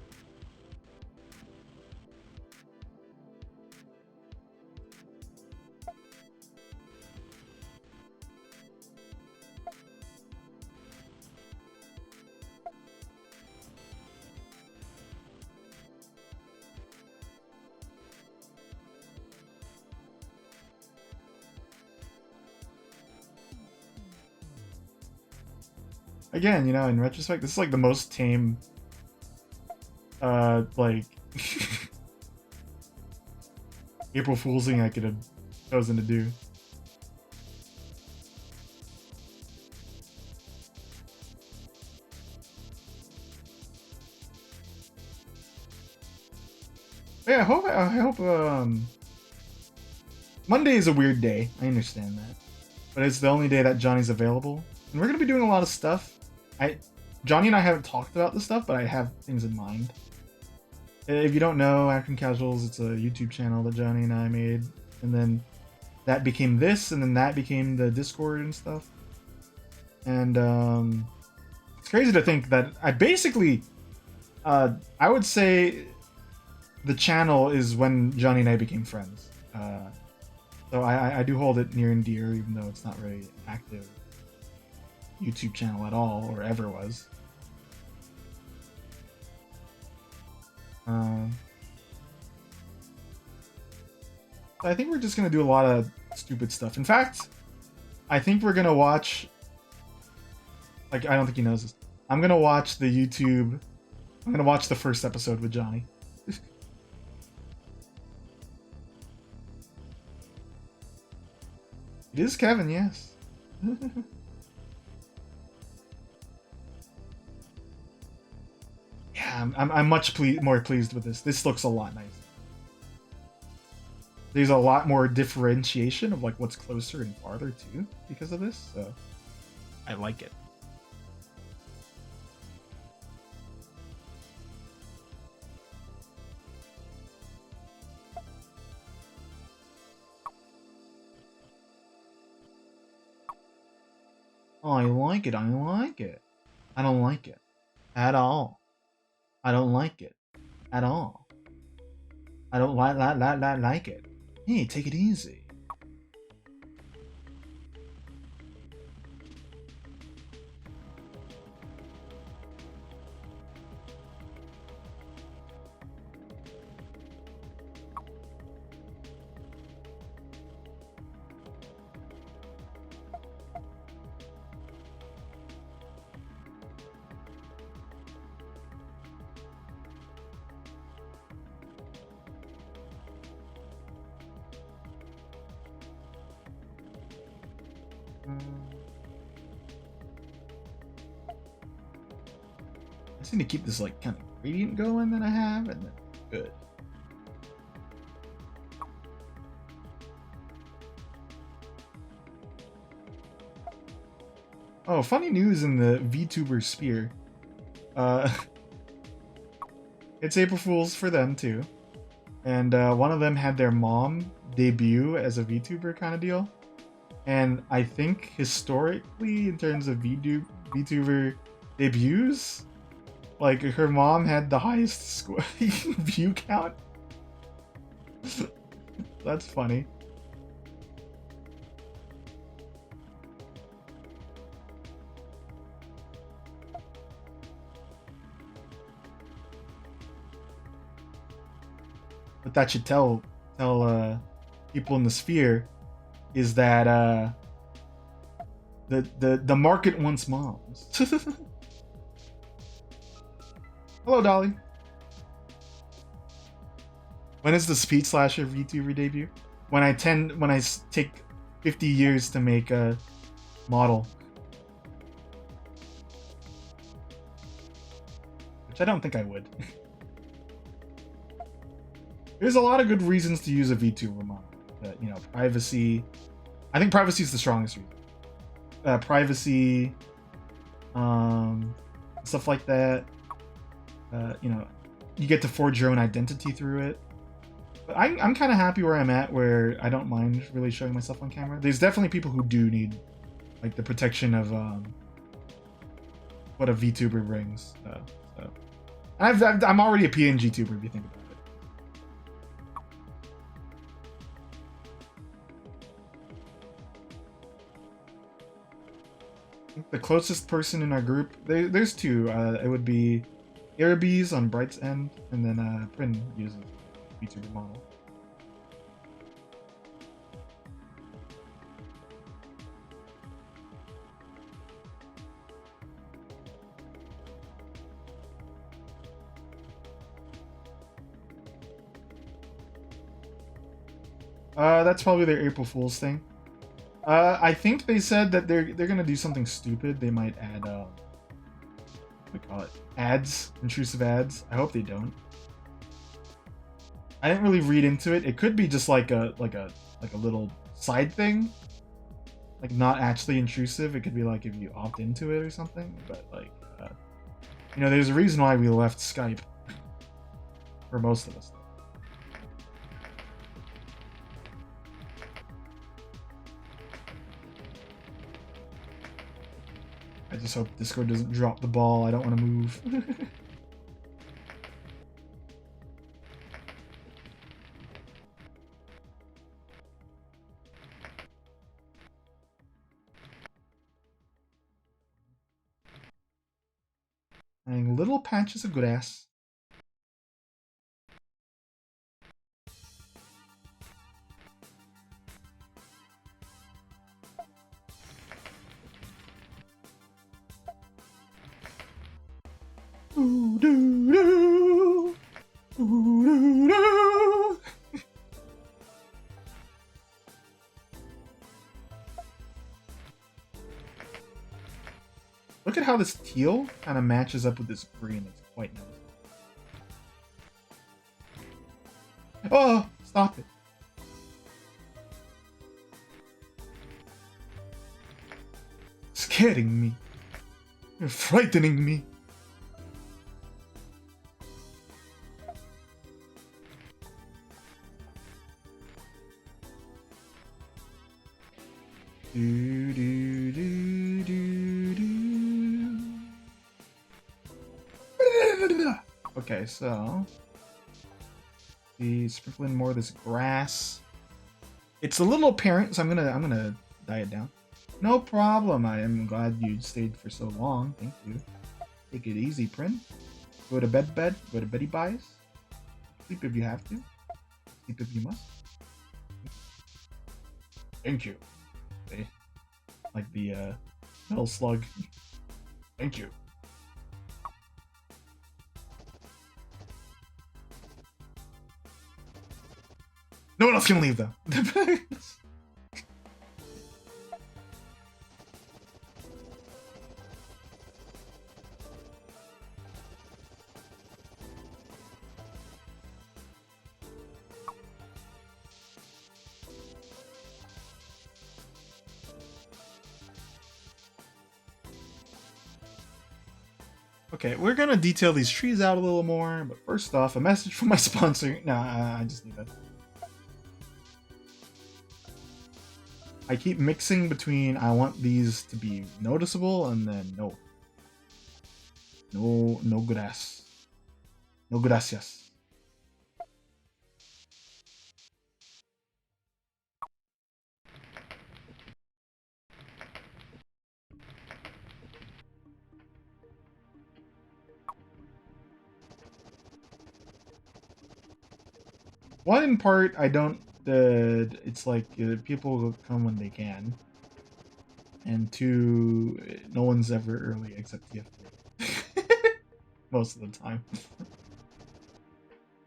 Again, you know, in retrospect, this is like the most tame, like, April Fool's thing I could have chosen to do. Yeah, I hope, Monday is a weird day. I understand that. But it's the only day that Johnny's available. And we're gonna be doing a lot of stuff. Johnny and I haven't talked about this stuff, but I have things in mind. If you don't know, Acting Casuals, it's a YouTube channel that Johnny and I made, and then that became this, and then that became the Discord and stuff. And it's crazy to think that I basically, I would say, the channel is when Johnny and I became friends. So I do hold it near and dear, even though it's not really active YouTube channel at all, or ever was. I think we're just gonna do a lot of stupid stuff. In fact, I think we're gonna watch. Like, I don't think he knows this. I'm gonna watch the YouTube. I'm gonna watch the first episode with Johnny. It is Kevin, yes. Yeah, I'm much more pleased with this. This looks a lot nicer. there's a lot more differentiation of like what's closer and farther too because of this. So I like it. Oh, I like it. I like it. I don't like it at all. I don't like it at all. I don't like it. Hey, take it easy. I just need to keep this like kind of gradient going that I have, and then good. Oh, funny news in the VTuber sphere. Uh, it's April Fools for them too, and one of them had their mom debut as a VTuber kind of deal. And I think historically, in terms of VTuber debuts, like her mom had the highest view count. That's funny. What that should tell people in the sphere is that the market wants moms. Hello, Dolly. When is the Speed Slasher VTuber debut? When I take 50 years to make a model, which I don't think I would. There's a lot of good reasons to use a VTuber model. You know, privacy. I think privacy is the strongest reason. Privacy, stuff like that. You know, you get to forge your own identity through it. But I'm kind of happy where I'm at, where I don't mind really showing myself on camera. There's definitely people who do need like the protection of what a VTuber brings. So I'm already a PNG tuber if you think about it. The closest person in our group, there's two. It would be Arabees on Bright's end, and then Prin uses VTuber model. That's probably their April Fool's thing. I think they said that they're gonna do something stupid. They might add what do we call it? Ads, intrusive ads. I hope they don't. I didn't really read into it. It could be just like a little side thing, like not actually intrusive. It could be like if you opt into it or something. But like, you know, there's a reason why we left Skype for most of us. I just hope Discord doesn't drop the ball. I don't want to move. And little patches of grass. Ooh, doo, doo. Ooh, doo, doo. Look at how this teal kind of matches up with this green. It's quite nice. Oh, stop it. scaring me. You're frightening me. Do, do, do, do, do. Okay, so the sprinkling more of this grass. It's a little apparent, so I'm gonna dye it down. No problem. I am glad you stayed for so long. Thank you. Take it easy, Prin. Go to bed. Go to beddy buys. Sleep if you have to. Sleep if you must. Thank you. Okay. Like the metal slug. Thank you. No one else can leave though. Okay, we're gonna detail these trees out a little more, but first off, a message from my sponsor. Nah, I just need that. I keep mixing between I want these to be noticeable and then no. No grass. No gracias. One in part, I don't. It's like people come when they can, and two, no one's ever early except you. Most of the time,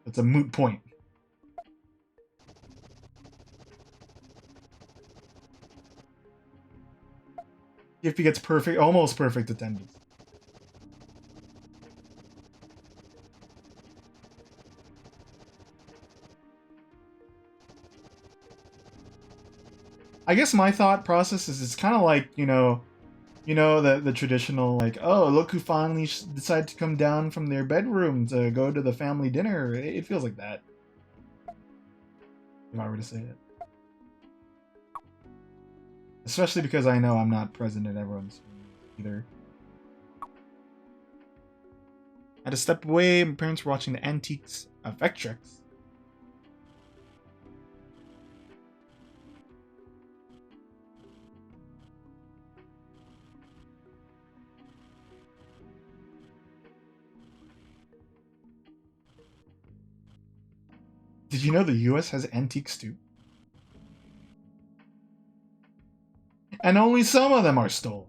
it's a moot point. If he gets perfect, almost perfect attendance. I guess my thought process is it's kind of like, the traditional like, oh, look who finally decided to come down from their bedroom to go to the family dinner. It feels like that, if I were to say it. Especially because I know I'm not present at everyone's either. I had to step away. My parents were watching the antiques of Vectrex. Did you know the US has antiques too? And only some of them are stolen.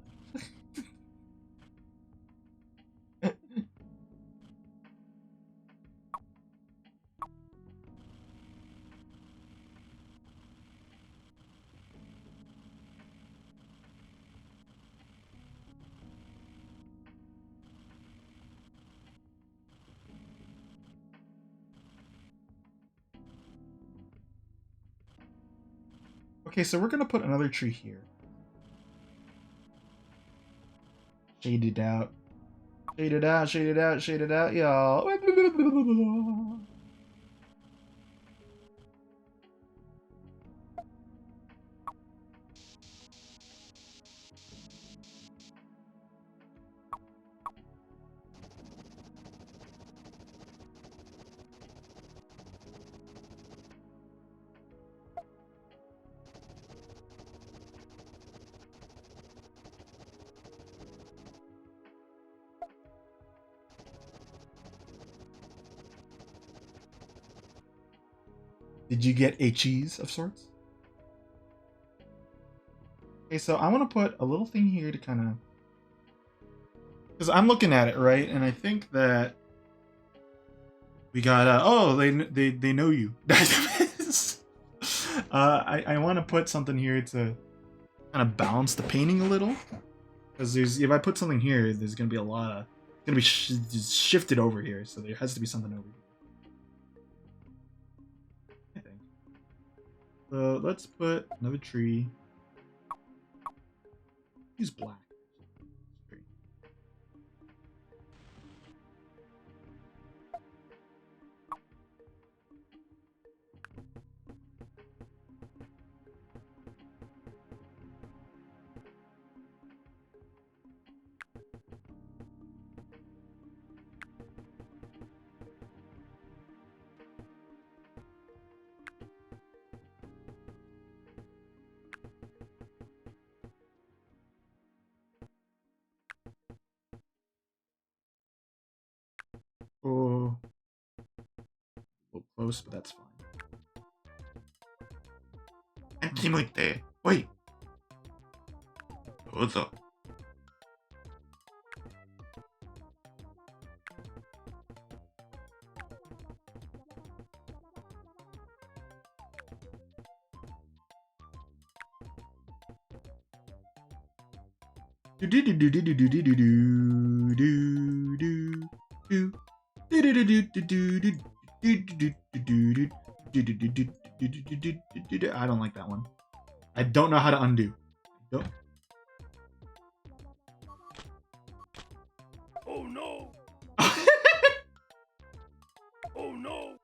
Okay, so we're gonna put another tree here. Shade it out. Shade it out, shade it out, shade it out, y'all. Did you get a cheese of sorts? Okay, so I want to put a little thing here to kind of, because I'm looking at it right, and I think that we got. Oh, they know you. I want to put something here to kind of balance the painting a little, because if I put something here, there's gonna be a lot of gonna be shifted over here, so there has to be something over here. I think. So let's put another tree. Use black. Oh, a little close, but that's fine. あっち向いて。おい。どうぞ。Do do do do do do do do do do do. I don't like that one. I don't know how to undo. Don't. Oh no! Oh no!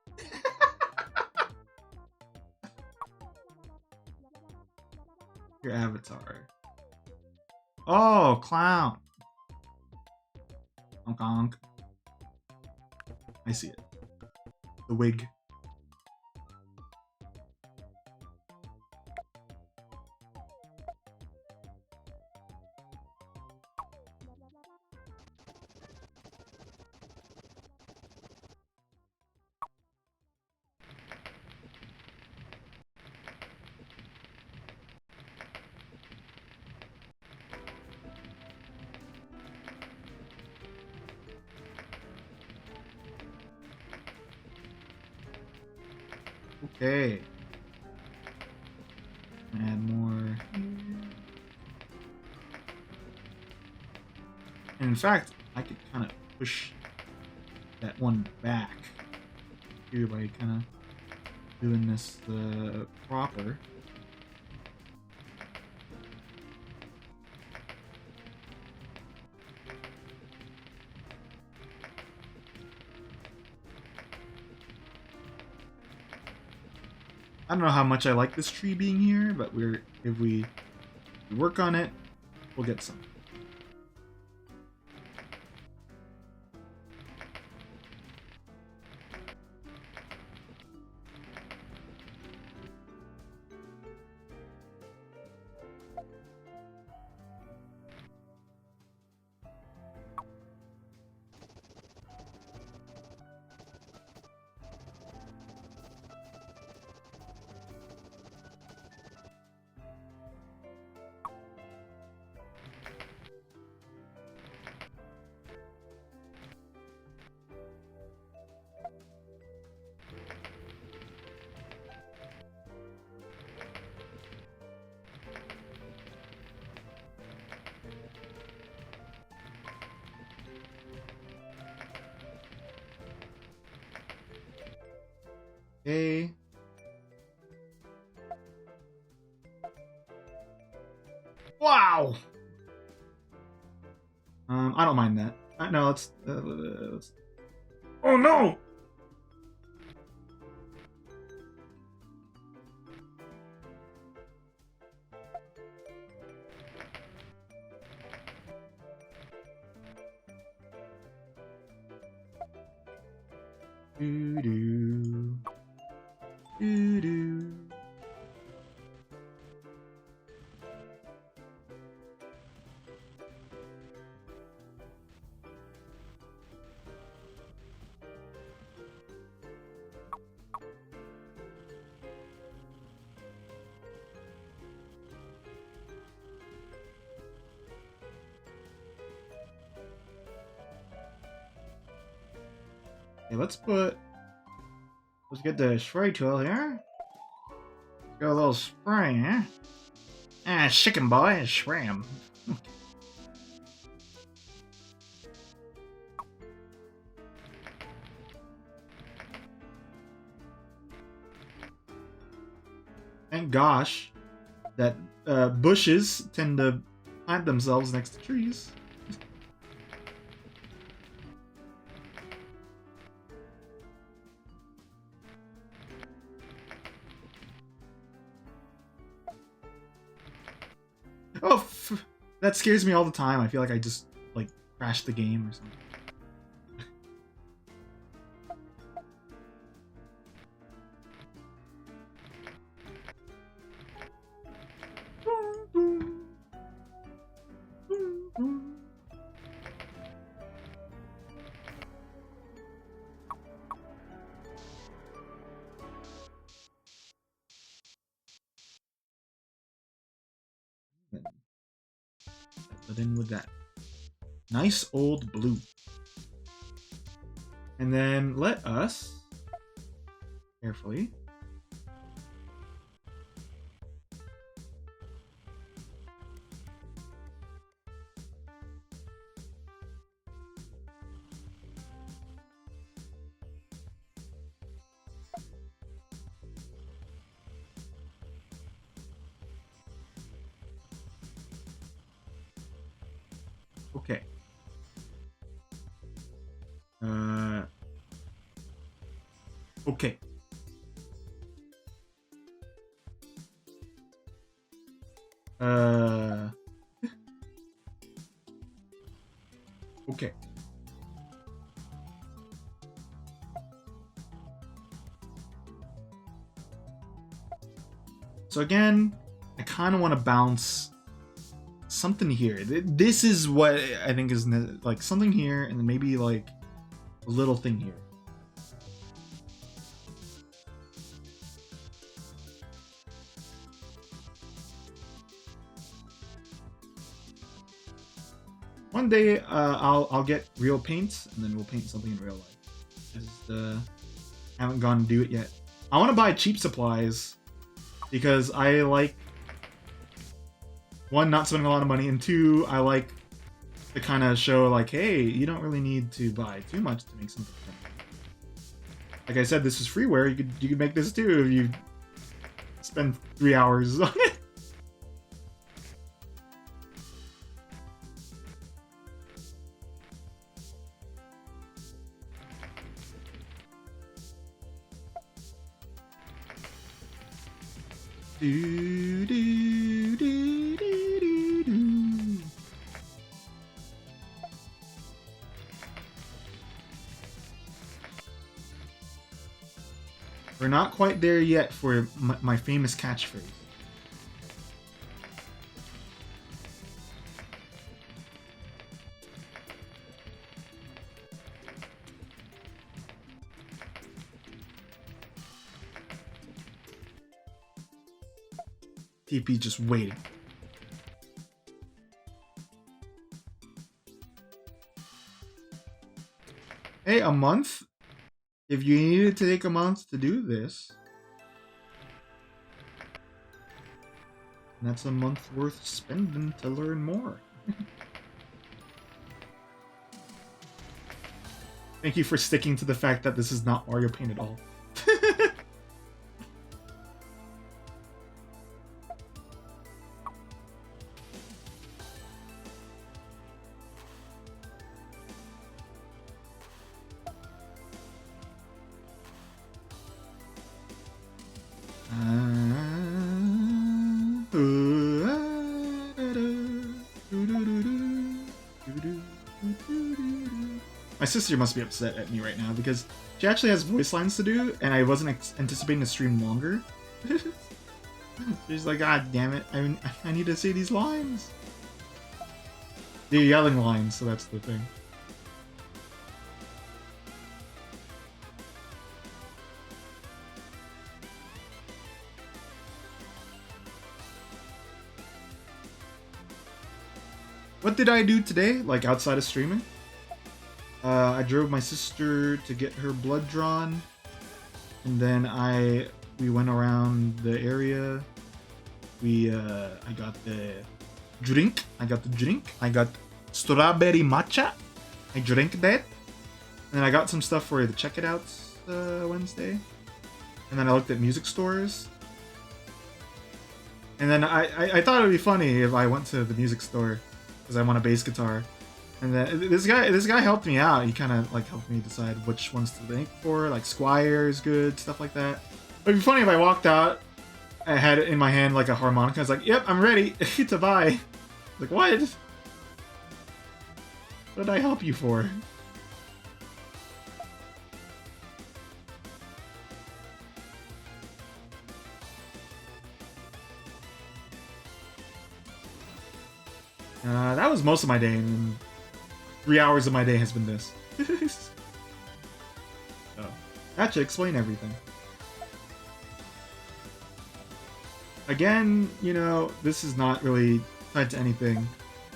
Your avatar. Oh, clown. Honk honk. I see it. The wig. Okay. Add more. And in fact, I could kind of push that one back here by kind of doing this proper. I don't know how much I like this tree being here, but if we work on it, we'll get some. Okay. Wow. I don't mind that. No, let's. Oh no! Doo doo. Doo doo. Okay, let's get the spray tool here. Got a little spray, huh? Ah, chicken boy, spray him. Thank gosh that bushes tend to plant themselves next to trees. Oh, that scares me all the time. I feel like I just like crashed the game or something. Then put in with that. Nice old blue. And then let us carefully okay. Okay. Okay. So again, I kind of want to bounce something here. This is what I think is like something here, and then maybe like a little thing here. One day, I'll get real paints, and then we'll paint something in real life. Just haven't gone to do it yet. I want to buy cheap supplies because I like, one, not spending a lot of money, and two, I like to kind of show like, hey, you don't really need to buy too much to make something fun. Like I said, this is freeware. You could make this too if you spend 3 hours on it. Do, do, do, do, do, do. We're not quite there yet for my famous catchphrase. TP just waiting. Hey, a month? If you needed to take a month to do this, that's a month worth spending to learn more. Thank you for sticking to the fact that this is not Mario Paint at all. My sister must be upset at me right now because she actually has voice lines to do, and I wasn't anticipating to stream longer. She's like, God damn it, I need to say these lines. They're yelling lines, so that's the thing. What did I do today, like outside of streaming? I drove my sister to get her blood drawn, and then we went around the area. I got the drink. I got strawberry matcha. I drank that, and then I got some stuff for the Check It Outs Wednesday, and then I looked at music stores. And then I thought it would be funny if I went to the music store because I want a bass guitar. And then this guy helped me out. He kind of like helped me decide which ones to think for. Like Squire is good, stuff like that. But it'd be funny if I walked out, I had it in my hand like a harmonica. I was like, "Yep, I'm ready to buy." Like, what? What did I help you for? That was most of my day, and 3 hours of my day has been this. So, that should explain everything. Again, you know, this is not really tied to anything.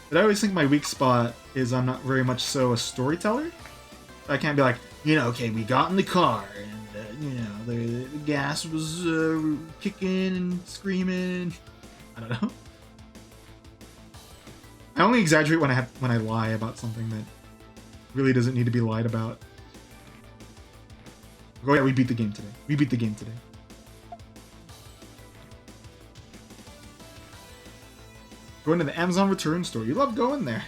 But I always think my weak spot is I'm not very much so a storyteller. I can't be like, okay, we got in the car and the gas was kicking and screaming. I don't know. I only exaggerate when I lie about something that really doesn't need to be lied about. Oh yeah, we beat the game today. We beat the game today. Going to the Amazon return store. You love going there.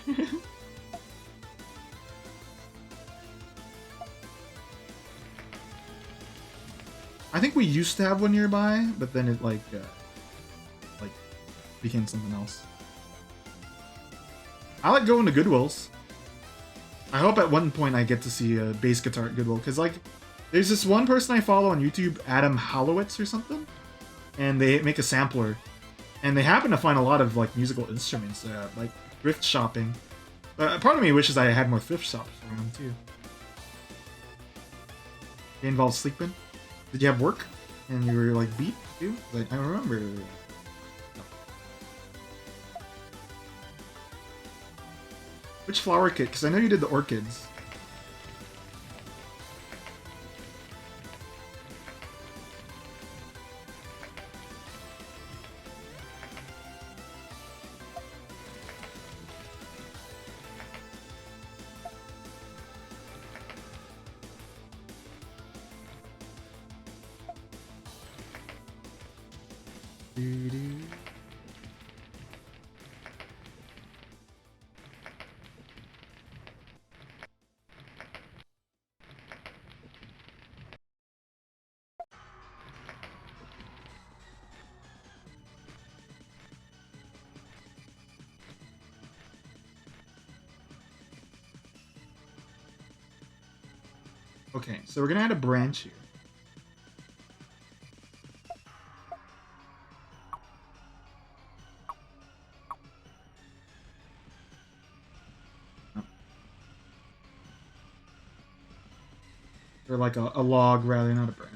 I think we used to have one nearby, but then it like became something else. I like going to Goodwill's. I hope at one point I get to see a bass guitar at Goodwill, because like there's this one person I follow on YouTube, Adam Halowitz or something, and they make a sampler, and they happen to find a lot of like musical instruments, like thrift shopping. But part of me wishes I had more thrift shops around too. It involves sleeping. Did you have work and you were like beat too? Like I remember. Which flower kit? Because I know you did the orchids. Okay, so we're gonna add a branch here. Or like a log rather, not a branch.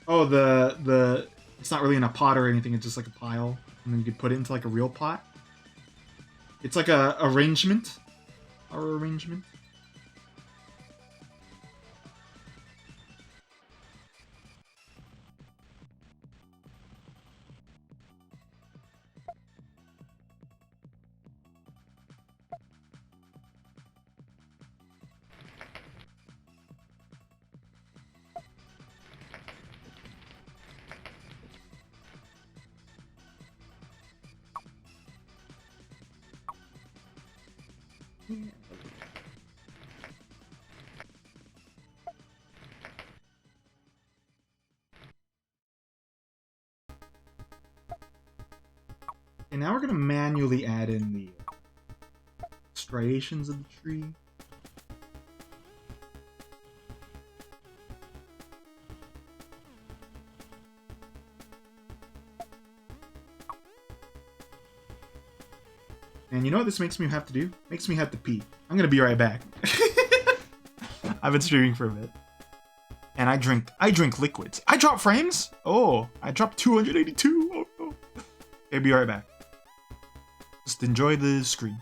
Oh, the it's not really in a pot or anything, it's just like a pile. And then you could put it into like a real pot. It's like a arrangement. Our arrangement. And now we're gonna manually add in the striations of the tree. And you know what this makes me have to do? Makes me have to pee. I'm gonna be right back. I've been streaming for a bit. And I drink liquids. I drop frames? Oh, I dropped 282. Oh no. Okay, be right back. Just enjoy the screen.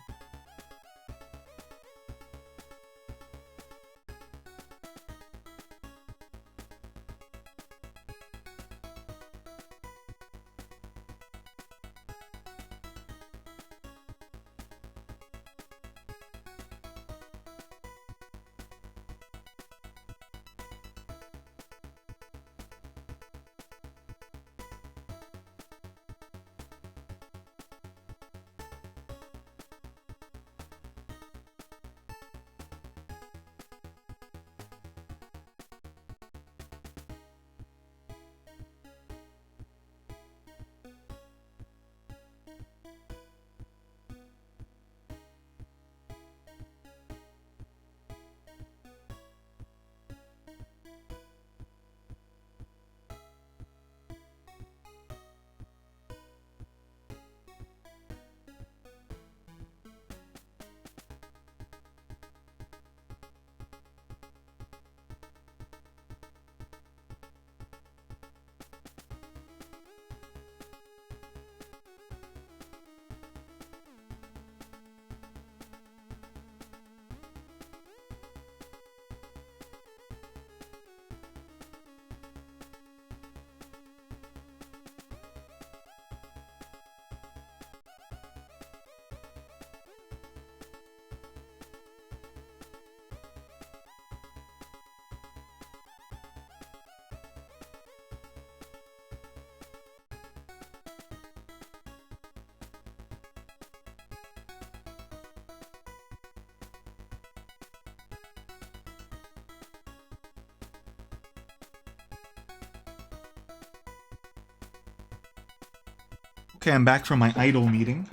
Okay, I'm back from my idle meeting.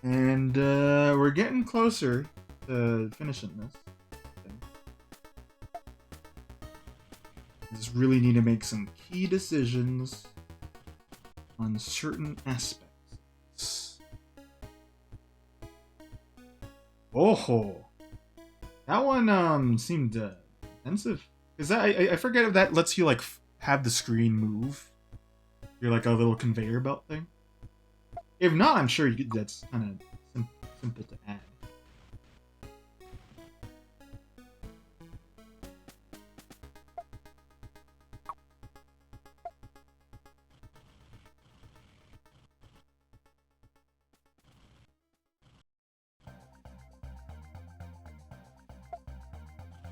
And we're getting closer to finishing this. I just really need to make some key decisions on certain aspects. Oh, that one seemed intensive. Is that I forget if that lets you like have the screen move? You're like a little conveyor belt thing. If not, I'm sure that's kind of simple to add.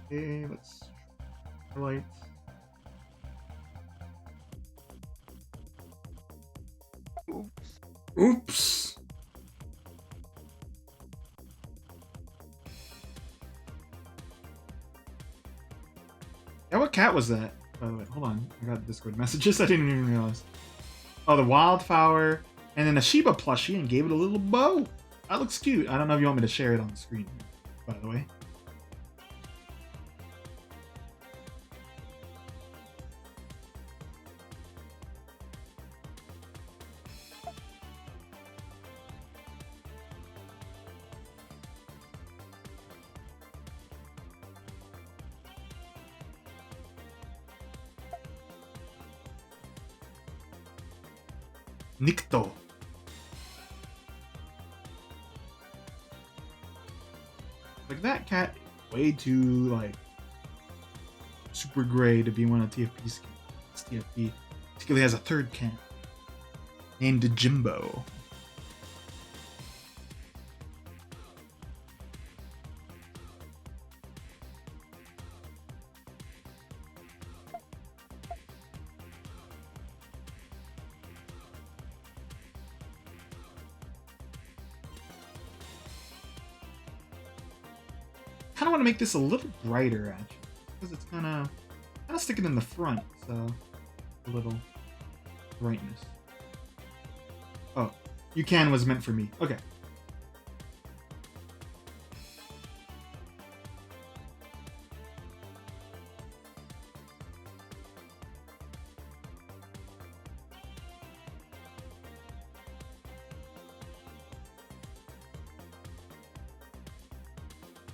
Okay, let's highlight. Oops. Yeah, what cat was that? By the way, hold on. I got Discord messages. I didn't even realize. Oh, the wildflower, and then a Shiba plushie, and gave it a little bow. That looks cute. I don't know if you want me to share it on the screen, by the way. Nikto. Like that cat, way too like super gray to be one of TFP's cats. TFP particularly has a third cat named Jimbo. Kind of want to make this a little brighter actually, because it's kind of sticking in the front, so a little brightness. Oh, you can was meant for me. Okay.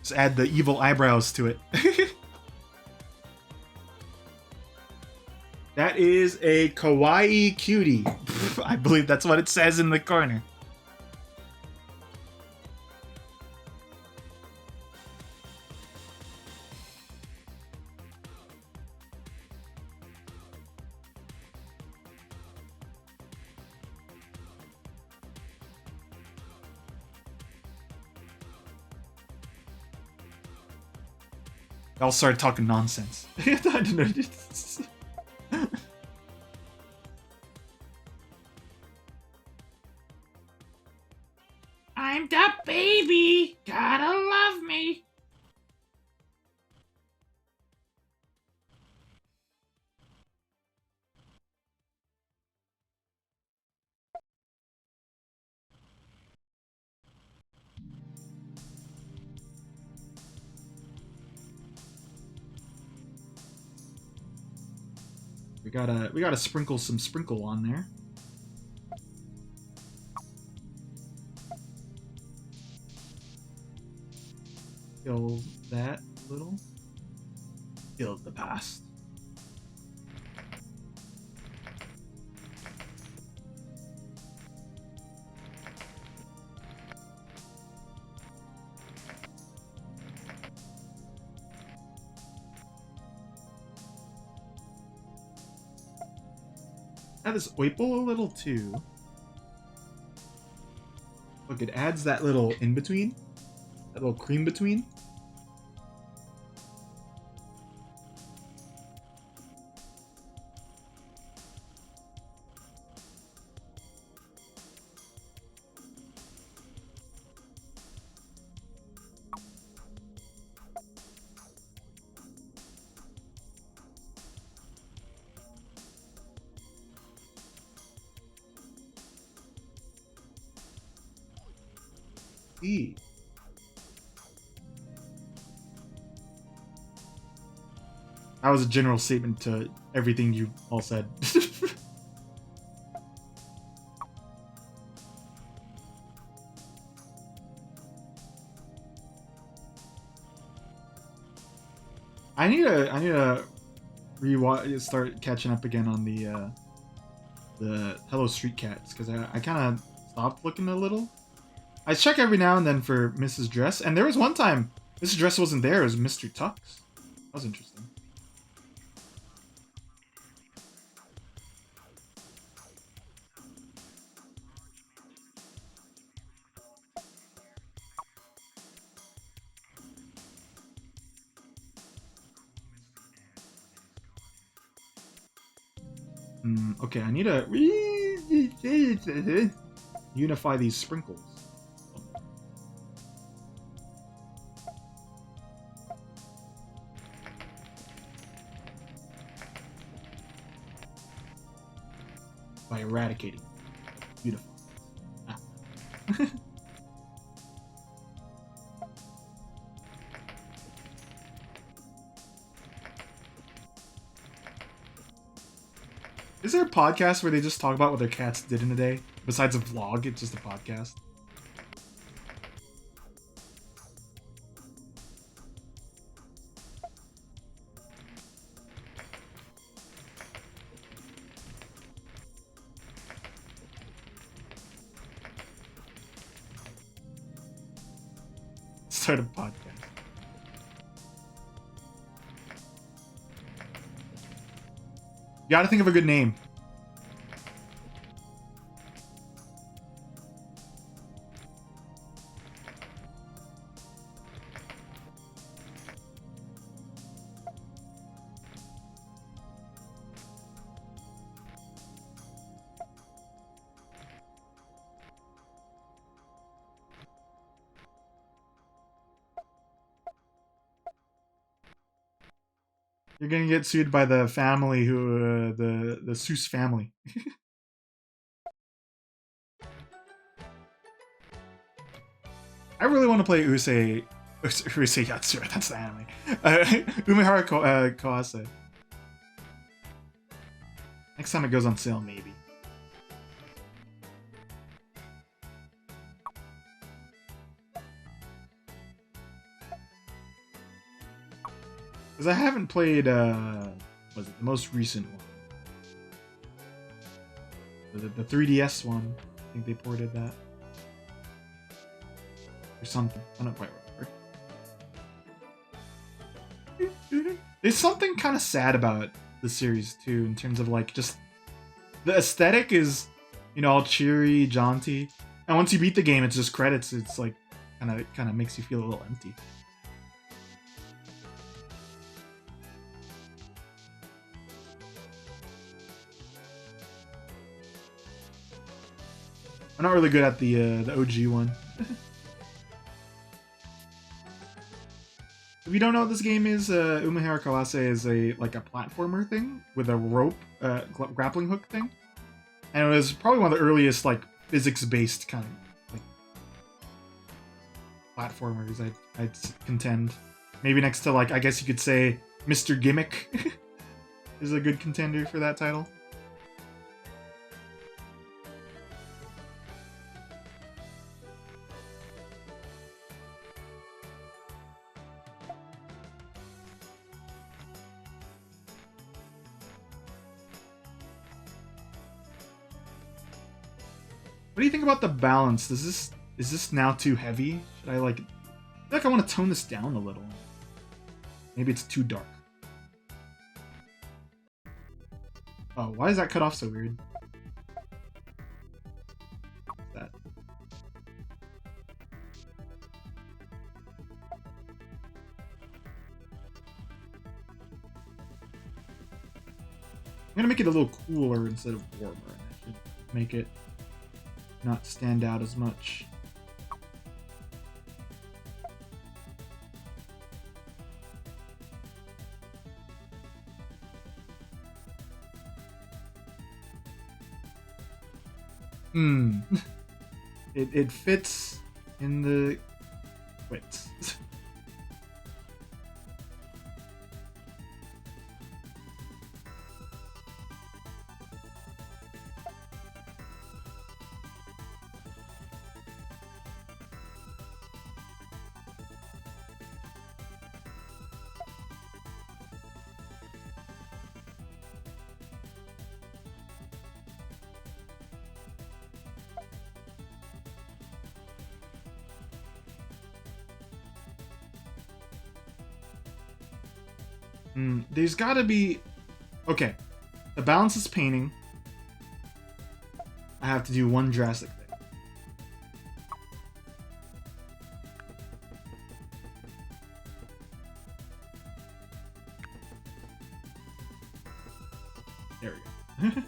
Just add the evil eyebrows to it. That is a kawaii cutie. I believe that's what it says in the corner. I'll start talking nonsense. I don't know. I'm the baby. Gotta love me. We gotta sprinkle some sprinkle on there. Kill that a little. Kill the past. Add this Oipal a little too. Look, it adds that little in between, that little cream between. see. That was a general statement to everything you all said. I need to rewatch, start catching up again on the Hello Street Cats, because I kind of stopped looking a little. I check every now and then for Mrs. Dress, and there was one time Mrs. Dress wasn't there. It was Mr. Tux. That was interesting. Okay, I need to unify these sprinkles. By eradicating. Beautiful. Ah. Is there a podcast where they just talk about what their cats did in a day? Besides a vlog, it's just a podcast. Start a podcast. You gotta think of a good name. You're gonna get sued by the family who, the Seuss family. I really want to play Usei Yatsura, that's the anime. Umehara Kawase. Next time it goes on sale, maybe. Because I haven't played, was it the most recent one? The 3DS one. I think they ported that. Or something. I don't quite remember. There's something kind of sad about the series, too, in terms of, like, just... The aesthetic is, you know, all cheery, jaunty. And once you beat the game, it's just credits. It's, like, kind of makes you feel a little empty. I'm not really good at the OG one. If you don't know what this game is, Umehara Kawase is a platformer thing with a rope grappling hook thing, and it was probably one of the earliest like physics-based kind of like platformers. I'd contend. Maybe next to like I guess you could say Mr. Gimmick is a good contender for that title. What do you think about the balance? Is this now too heavy? Should I like? I feel like I want to tone this down a little. Maybe it's too dark. Oh, why is that cut off so weird? What's that? I'm gonna make it a little cooler instead of warmer. I should make it not stand out as much. It fits in the... Wait. There's gotta be... Okay. To balance this painting, I have to do one drastic thing. There we go.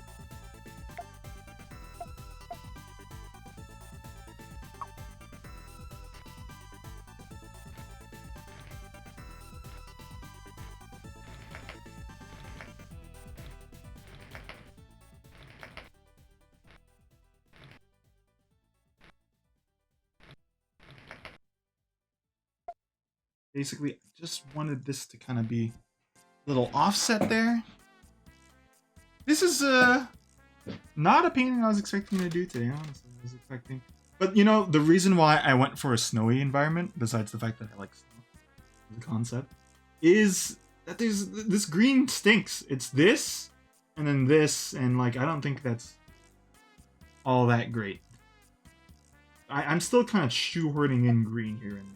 Basically, I just wanted this to kind of be a little offset there. This is not a painting I was expecting to do today, honestly. I was expecting... But, you know, the reason why I went for a snowy environment, besides the fact that I like snow, the concept, is that there's... This green stinks. It's this, and then this, and, like, I don't think that's all that great. I'm still kind of shoehorning in green here and there.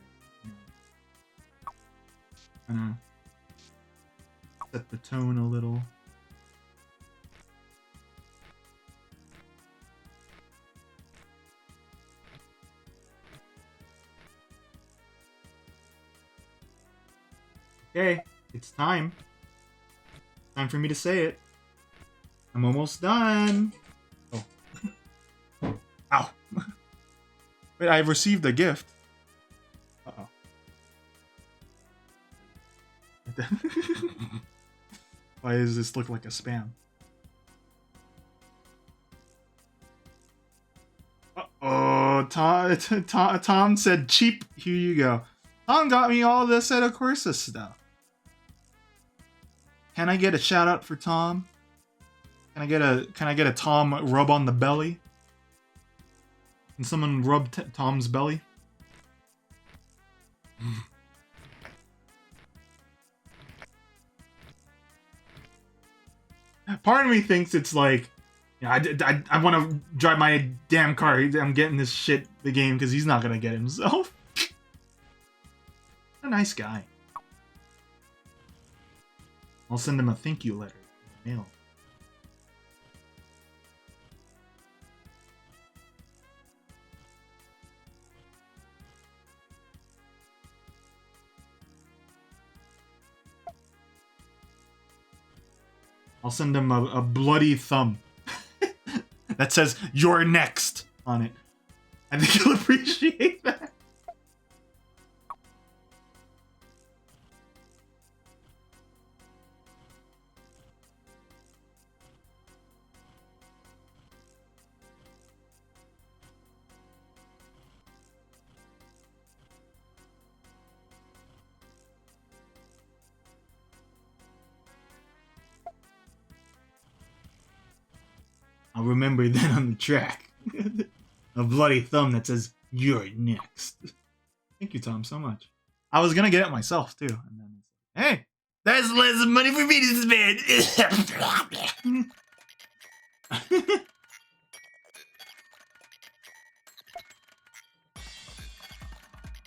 Kind of set the tone a little. Okay, it's time. Time for me to say it. I'm almost done. Oh. Ow. Wait, I've received a gift. Uh-oh. Why does this look like a spam? Uh-oh, Tom said cheap. Here you go. Tom got me all this Assetto Corsa stuff. Can I get a shout out for Tom? Can I get a Tom rub on the belly? Can someone rub Tom's belly? Part of me thinks it's like, yeah, I want to drive my damn car. I'm getting this shit the game because he's not gonna get himself. A nice guy. I'll send him a thank you letter in the mail. I'll send him a bloody thumb that says, "You're next" on it. I think he'll appreciate that. I'll remember that on the track. A bloody thumb that says, "You're next." Thank you, Tom, so much. I was gonna get it myself, too. And then it's like, hey, that's less money for me to spend.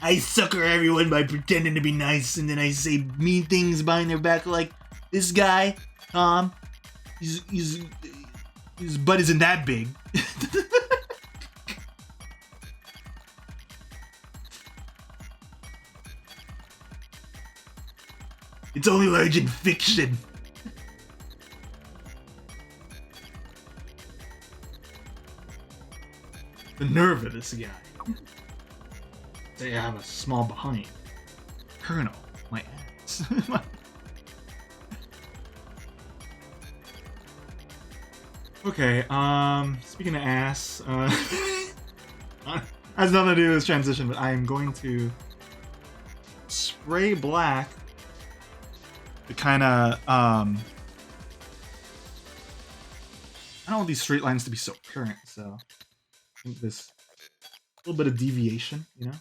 I sucker everyone by pretending to be nice, and then I say mean things behind their back like, this guy, Tom, his butt isn't that big. It's only large in fiction. The nerve of this guy. Say I have a small behind. Colonel, my ass. Okay, speaking of ass, Has nothing to do with this transition, but I am going to spray black to kind of I don't want these straight lines to be so apparent, so I think this little bit of deviation, you know.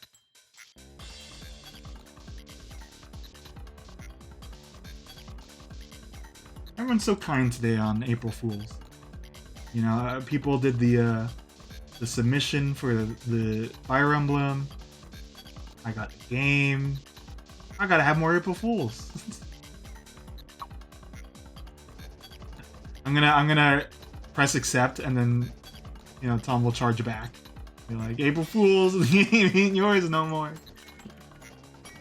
Everyone's so kind today on April Fools. You know, people did the submission for the Fire Emblem. I got the game. I gotta have more April Fools. I'm gonna press accept and then, you know, Tom will charge back. You're like, April Fools, the game ain't yours no more.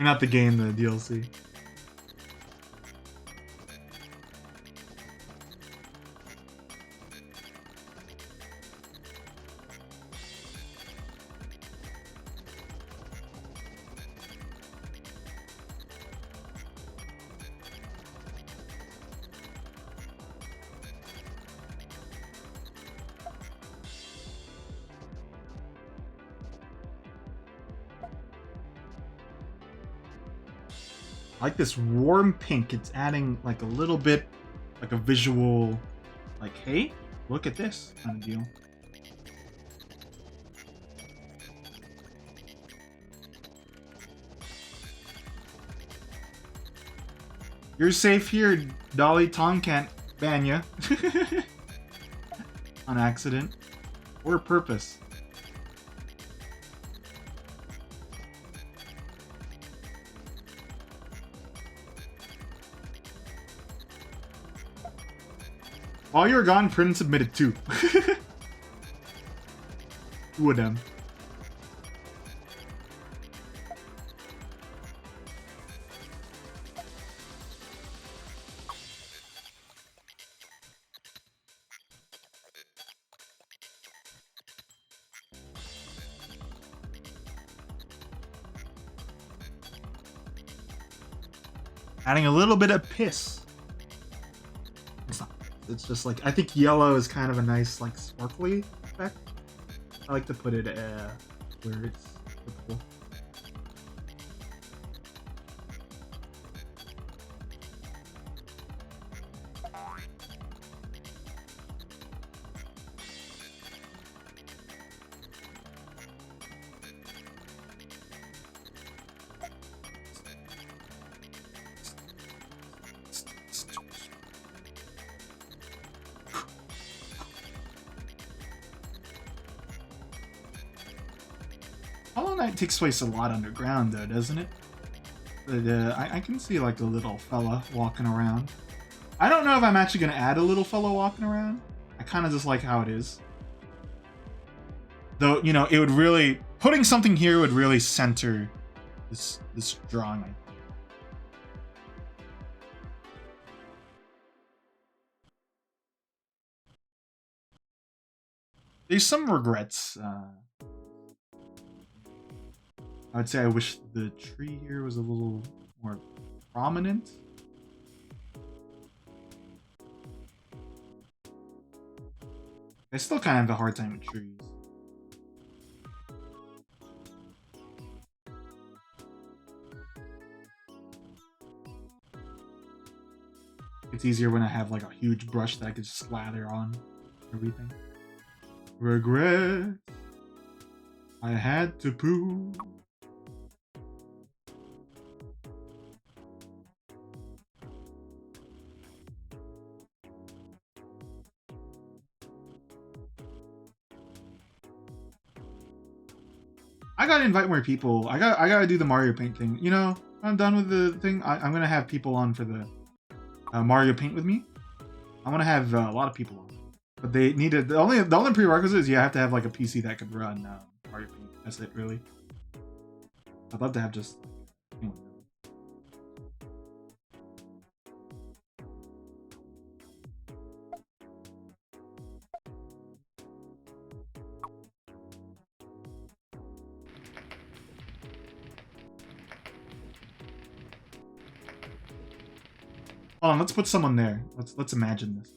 Or not the game, the DLC. I like this warm pink. It's adding like a little bit, like a visual, like, hey, look at this kind of deal. You're safe here, Dolly. Tom can't ban ya. On accident. Or purpose. While you were gone, Prince submitted 2. 2 of them. Adding a little bit of piss. It's not. It's just like, I think yellow is kind of a nice, like, sparkly effect. I like to put it where it's typical. Hollow Knight takes place a lot underground, though, doesn't it? But, I can see, like, a little fella walking around. I don't know if I'm actually going to add a little fella walking around. I kind of just like how it is. Though, you know, it would really... Putting something here would really center this drawing, I think. There's some regrets. I would say I wish the tree here was a little more prominent. I still kind of have a hard time with trees. It's easier when I have like a huge brush that I could slather on everything. Regret. I had to poo. I gotta invite more people. I gotta do the Mario Paint thing. You know, when I'm done with the thing, I'm gonna have people on for the Mario Paint with me. I want to have a lot of people on, but they needed the only prerequisite is you have to have like a PC that could run Mario Paint. That's it, really. I'd love to have just anyone. Hold on, let's put someone there. Let's imagine this.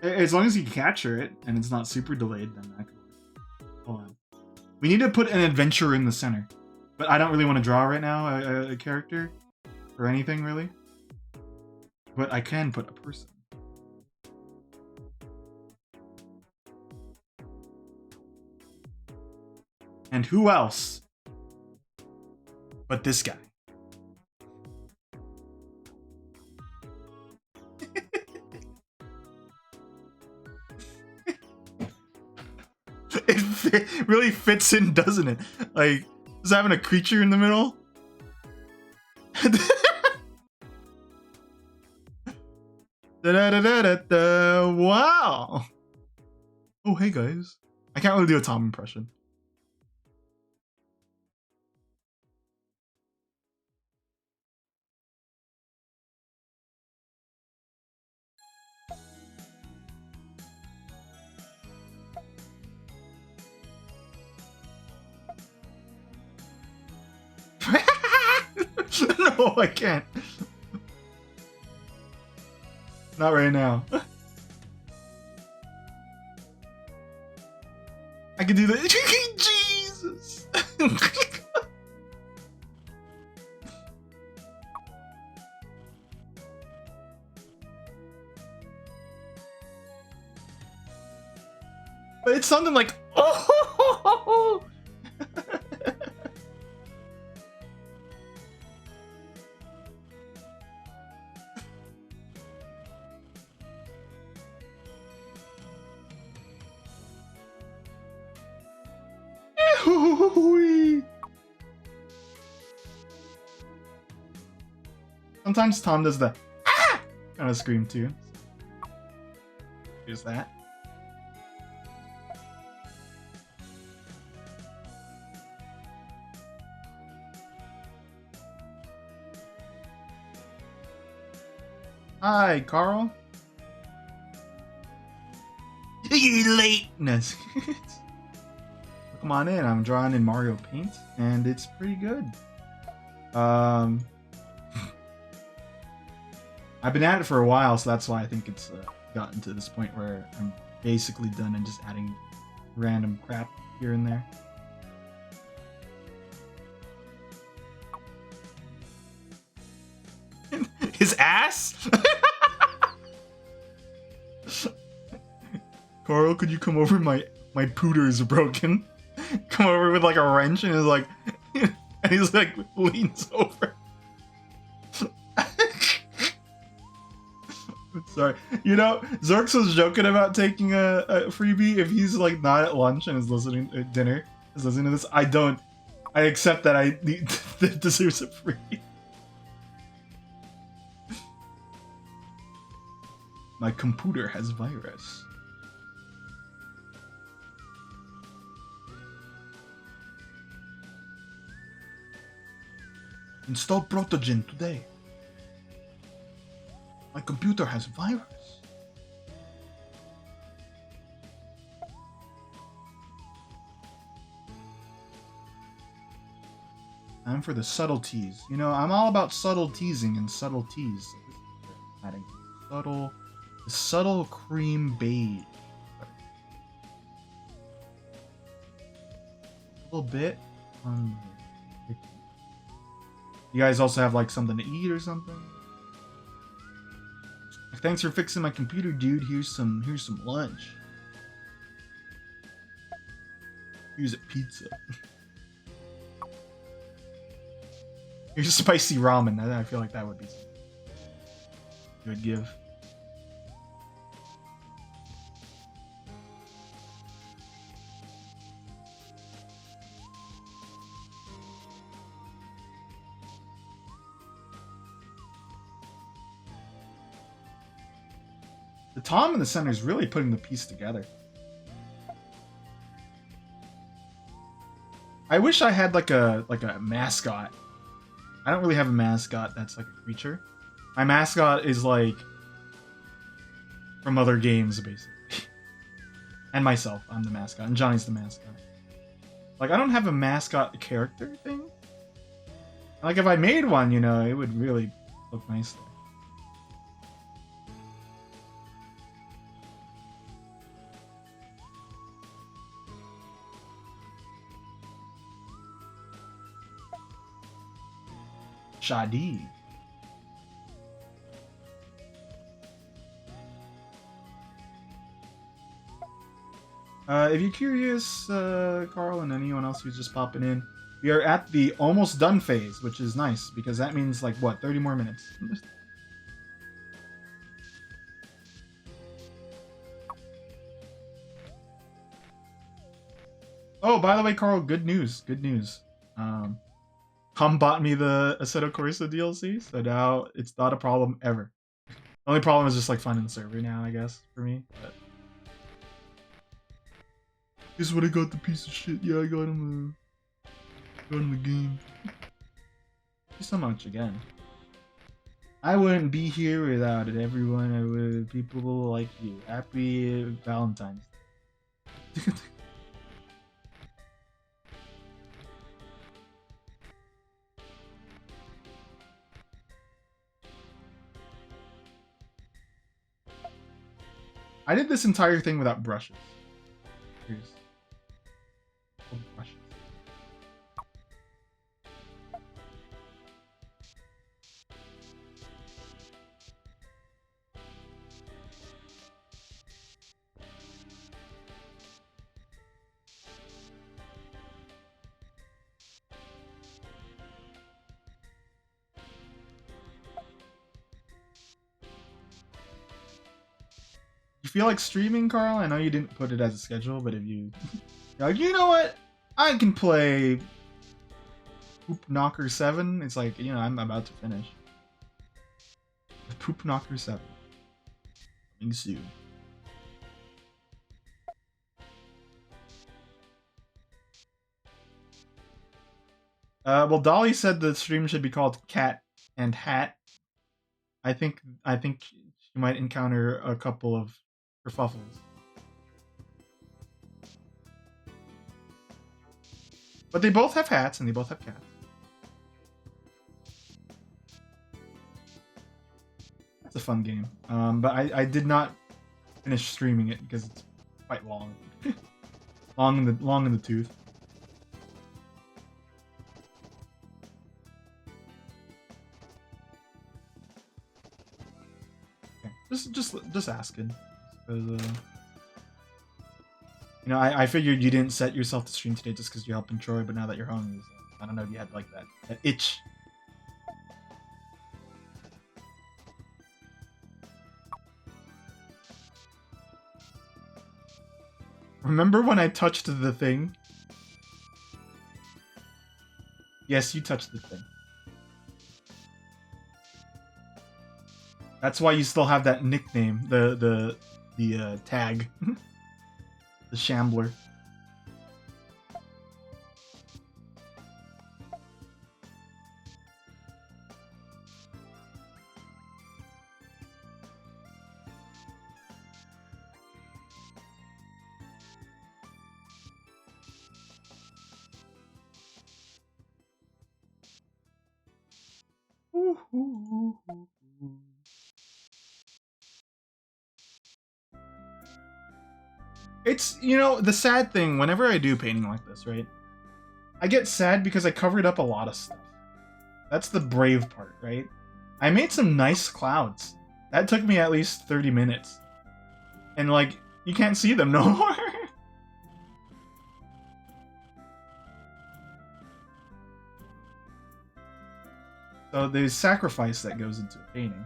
As long as you capture it and it's not super delayed, then that could work. Hold on. We need to put an adventure in the center. But I don't really want to draw right now a character or anything really. But I can put a person. And who else but this guy? It really fits in, doesn't it? Like, just having a creature in the middle. Da-da-da-da-da-da. Wow. Oh, hey guys. I can't really do a Tom impression. No, I can't. Not right now. I can do that. Jesus. But it's something like, oh. Sometimes Tom does the ah! kind of scream too. Here's that. Hi, Carl. Lateness. Come on in. I'm drawing in Mario Paint, and it's pretty good. I've been at it for a while, so that's why I think it's gotten to this point where I'm basically done and just adding random crap here and there. His ass? Carl, could you come over? My pooter is broken. Come over with like a wrench and is like, and he's like leans over. Sorry, you know, Zorks was joking about taking a freebie if he's like not at lunch and is listening at dinner, is listening to this. I accept that I need that deserves a freebie. My computer has virus. Install Protogen today. My computer has virus. Time for the subtleties. You know, I'm all about subtle teasing and subtleties. Adding the subtle cream beige. A little bit on. You guys also have like something to eat or something? Thanks for fixing my computer, dude. Here's some lunch. Here's a pizza. Here's spicy ramen. I feel like that would be good give. The Tom in the center is really putting the piece together. I wish I had like a mascot. I don't really have a mascot that's like a creature. My mascot is like from other games, basically. And myself, I'm the mascot, and Johnny's the mascot. Like, I don't have a mascot character thing. Like, if I made one, you know, it would really look nice there. Shadi. If you're curious, Carl and anyone else who's just popping in, we are at the almost done phase, which is nice because that means like what, 30 more minutes. Oh, by the way, Carl, good news. Good news. Tom bought me the Assetto Corsa DLC, so now it's not a problem ever. The only problem is just like finding the server now, I guess, for me. But this is when I got the piece of shit. Yeah, I got him the game. Thank you so much again. I wouldn't be here without it, everyone. I would people like you. Happy Valentine's Day. I did this entire thing without brushes. Here's brushes. You feel like streaming, Carl? I know you didn't put it as a schedule, but if you're like, you know what? I can play Poop Knocker 7. It's like, you know, I'm about to finish. Poop Knocker 7. Coming soon. Well, Dolly said the stream should be called Cat and Hat. I think she might encounter a couple of kerfuffles. But they both have hats and they both have cats. That's a fun game. But I did not finish streaming it because it's quite long. long in the tooth. Okay. Just asking. Because, you know, I figured you didn't set yourself to stream today just because you're helping Troy, but now that you're home, I don't know if you had like that itch. Remember when I touched the thing? Yes, you touched the thing. That's why you still have that nickname, the tag. The Shambler. It's, you know, the sad thing, whenever I do painting like this, right? I get sad because I covered up a lot of stuff. That's the brave part, right? I made some nice clouds. That took me at least 30 minutes. And, like, you can't see them no more. So there's sacrifice that goes into a painting.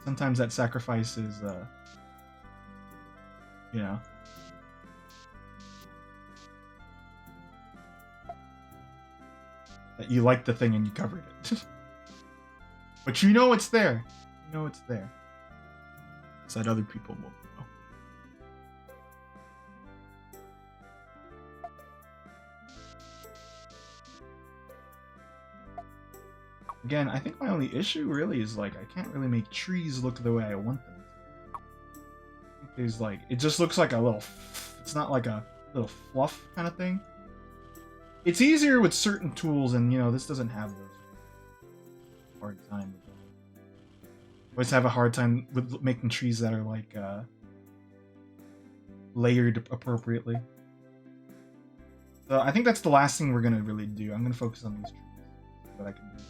Sometimes that sacrifice is, you know. That you like the thing and you covered it. But you know it's there. You know it's there. So that other people won't know. Again, I think my only issue really is like I can't really make trees look the way I want them to. I think there's like it just looks like a little. It's not like a little fluff kind of thing. It's easier with certain tools, and you know this doesn't have those. Hard time with them. Always have a hard time with making trees that are like layered appropriately. So I think that's the last thing we're gonna really do. I'm gonna focus on these trees. what I can do.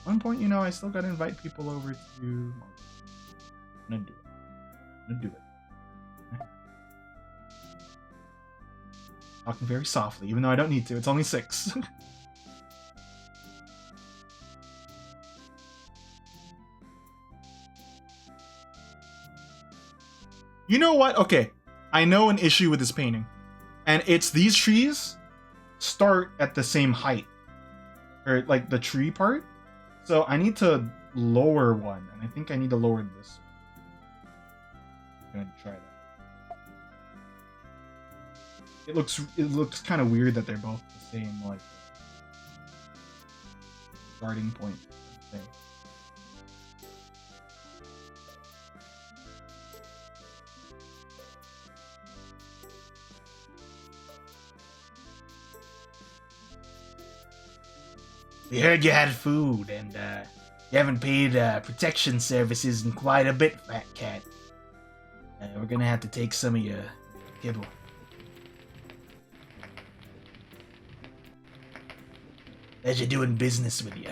At one point, you know, I still gotta invite people over to. I'm gonna do it. I'm gonna do it. Talking very softly, even though I don't need to. It's only 6. You know what? Okay, I know an issue with this painting, and it's these trees start at the same height, or like the tree part. So I need to lower one, and I think I need to lower this. I'm gonna try that. It looks kind of weird that they're both the same like starting point thing. We heard you had food, and you haven't paid protection services in quite a bit, Fat Cat. We're gonna have to take some of your kibble. Pleasure doing business with you.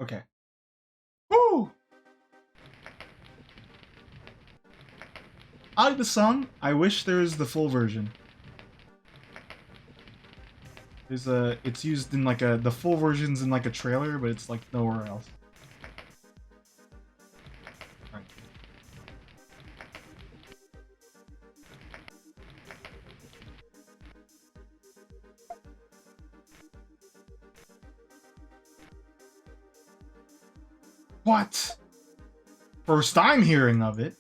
Okay. Woo! I like the song. I wish there was the full version. There's it's used in like the full version's in like a trailer, but it's like nowhere else. Right. What? First time hearing of it.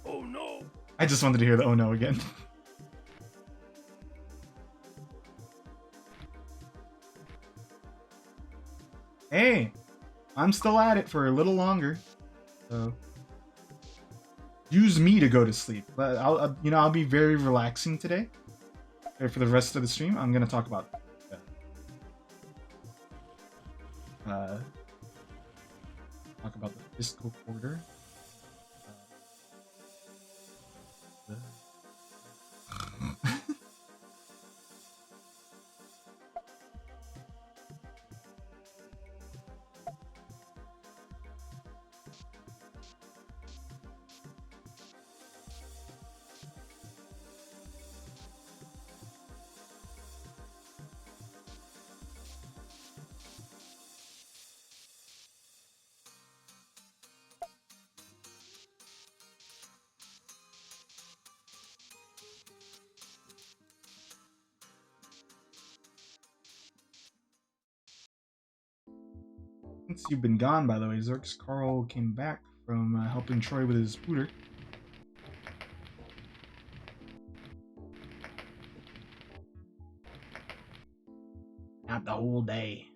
Oh no! I just wanted to hear the oh no again. Hey, I'm still at it for a little longer, so use me to go to sleep. But I'll be very relaxing today. For the rest of the stream, I'm gonna talk about the fiscal quarter. Since you've been gone, by the way, Zerx Carl came back from helping Troy with his scooter. Not the whole day.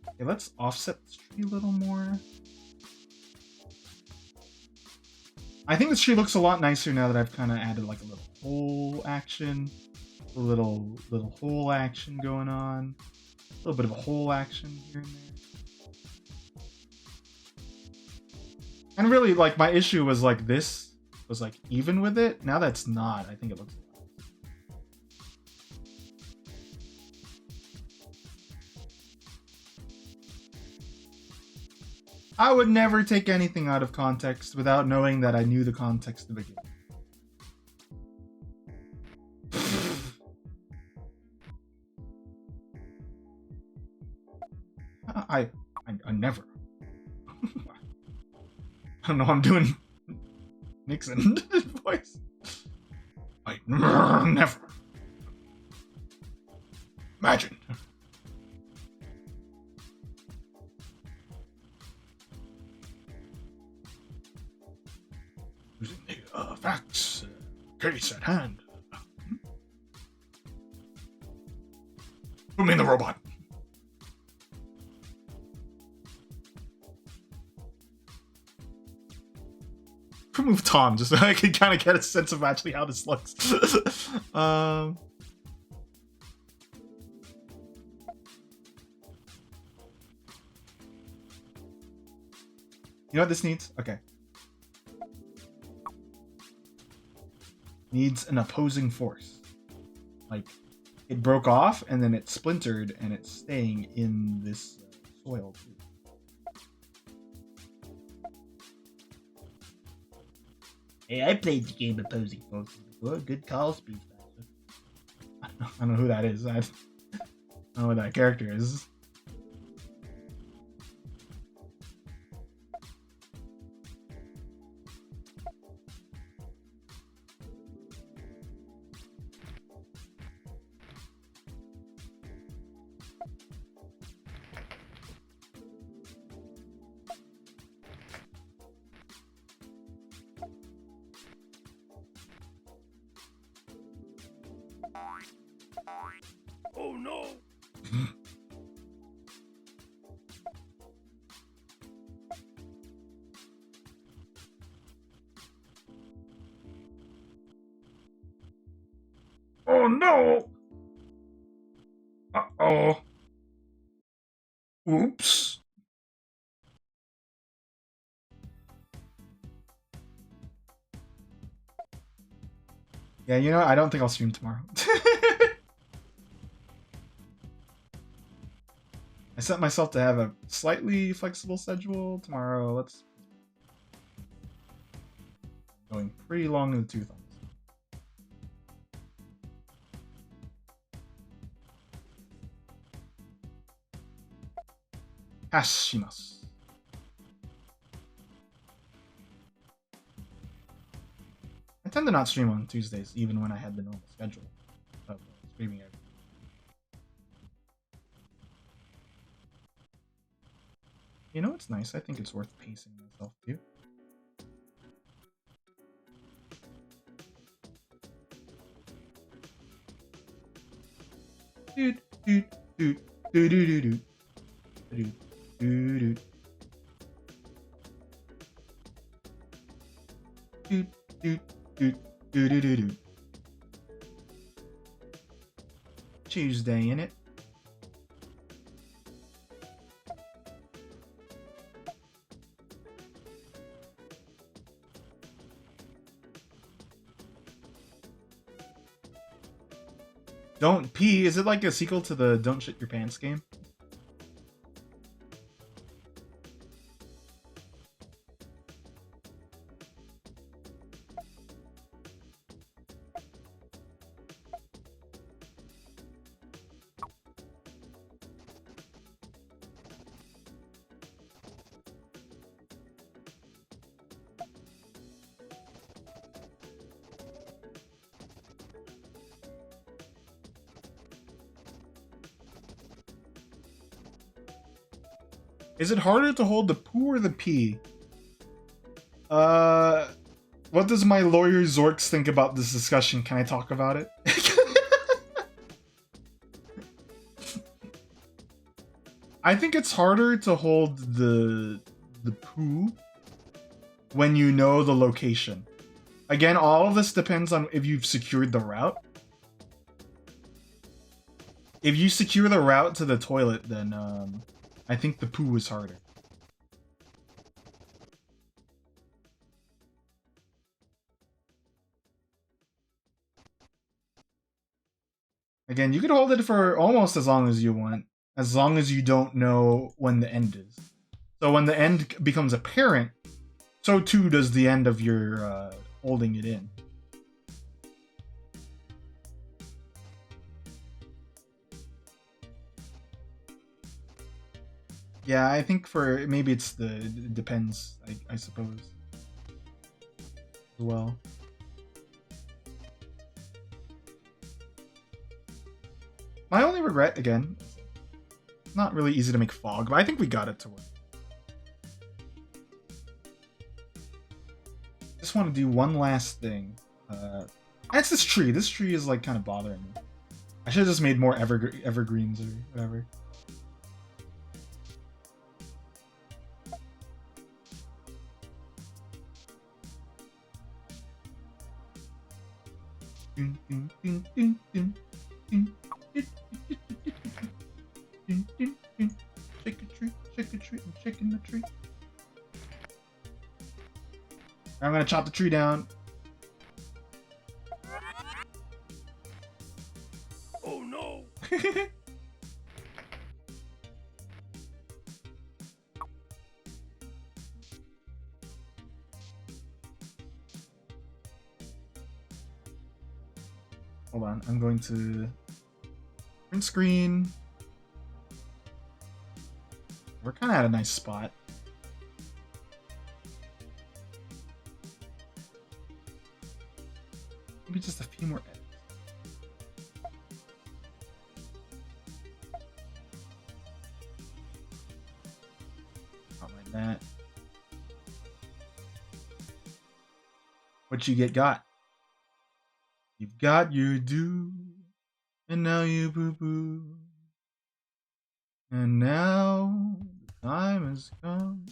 Okay, let's offset this tree a little more. I think this tree looks a lot nicer now that I've kind of added like a little hole action, a little hole action going on, a little bit of a hole action here and there. And really, like, my issue was like this was like even with it. Now that's not. I think it looks. I would never take anything out of context without knowing that I knew the context to begin. I never. I don't know. I'm doing Nixon voice. I never imagine. Using the facts case at hand. Who mean the robot? Remove Tom just so I can kind of get a sense of actually how this looks. You know what this needs? Okay. Needs an opposing force. Like, it broke off and then it splintered and it's staying in this soil too. Hey, I played the game Opposing Forces before. Good call, Speed Slasher. I don't know who that is. I don't know what that character is. Oh no! Oh no! Uh-oh. Oops. Yeah, you know, I don't think I'll stream tomorrow. I set myself to have a slightly flexible schedule tomorrow. Let's going pretty long in the tooth on this. Hashimasu. I tend to not stream on Tuesdays, even when I had the normal schedule of streaming every. You know, it's nice. I think it's worth pacing myself too. Doot doot doot doot doot doot doot doot doot doot doot doot doot doot. Tuesday in it. Don't Pee, is it like a sequel to the Don't Shit Your Pants game? Is it harder to hold the poo or the pee? What does my lawyer Zorks think about this discussion? Can I talk about it? I think it's harder to hold the poo when you know the location. Again, all of this depends on if you've secured the route. If you secure the route to the toilet, then I think the poo is harder. Again, you could hold it for almost as long as you want, as long as you don't know when the end is. So when the end becomes apparent, so too does the end of your holding it in. Yeah, I think for maybe it depends. I suppose as well. My only regret again, not really easy to make fog, but I think we got it to work. Just want to do one last thing. That's this tree. This tree is like kind of bothering me. I should have just made more evergreens or whatever. Shake a tree, shake a tree, I'm shaking the tree. I'm gonna chop the tree down. Oh no! Hold on, I'm going to print screen. We're kind of at a nice spot. Maybe just a few more edits. Not like that. What you got? You've got your due, and now you boo-boo. And now the time has come.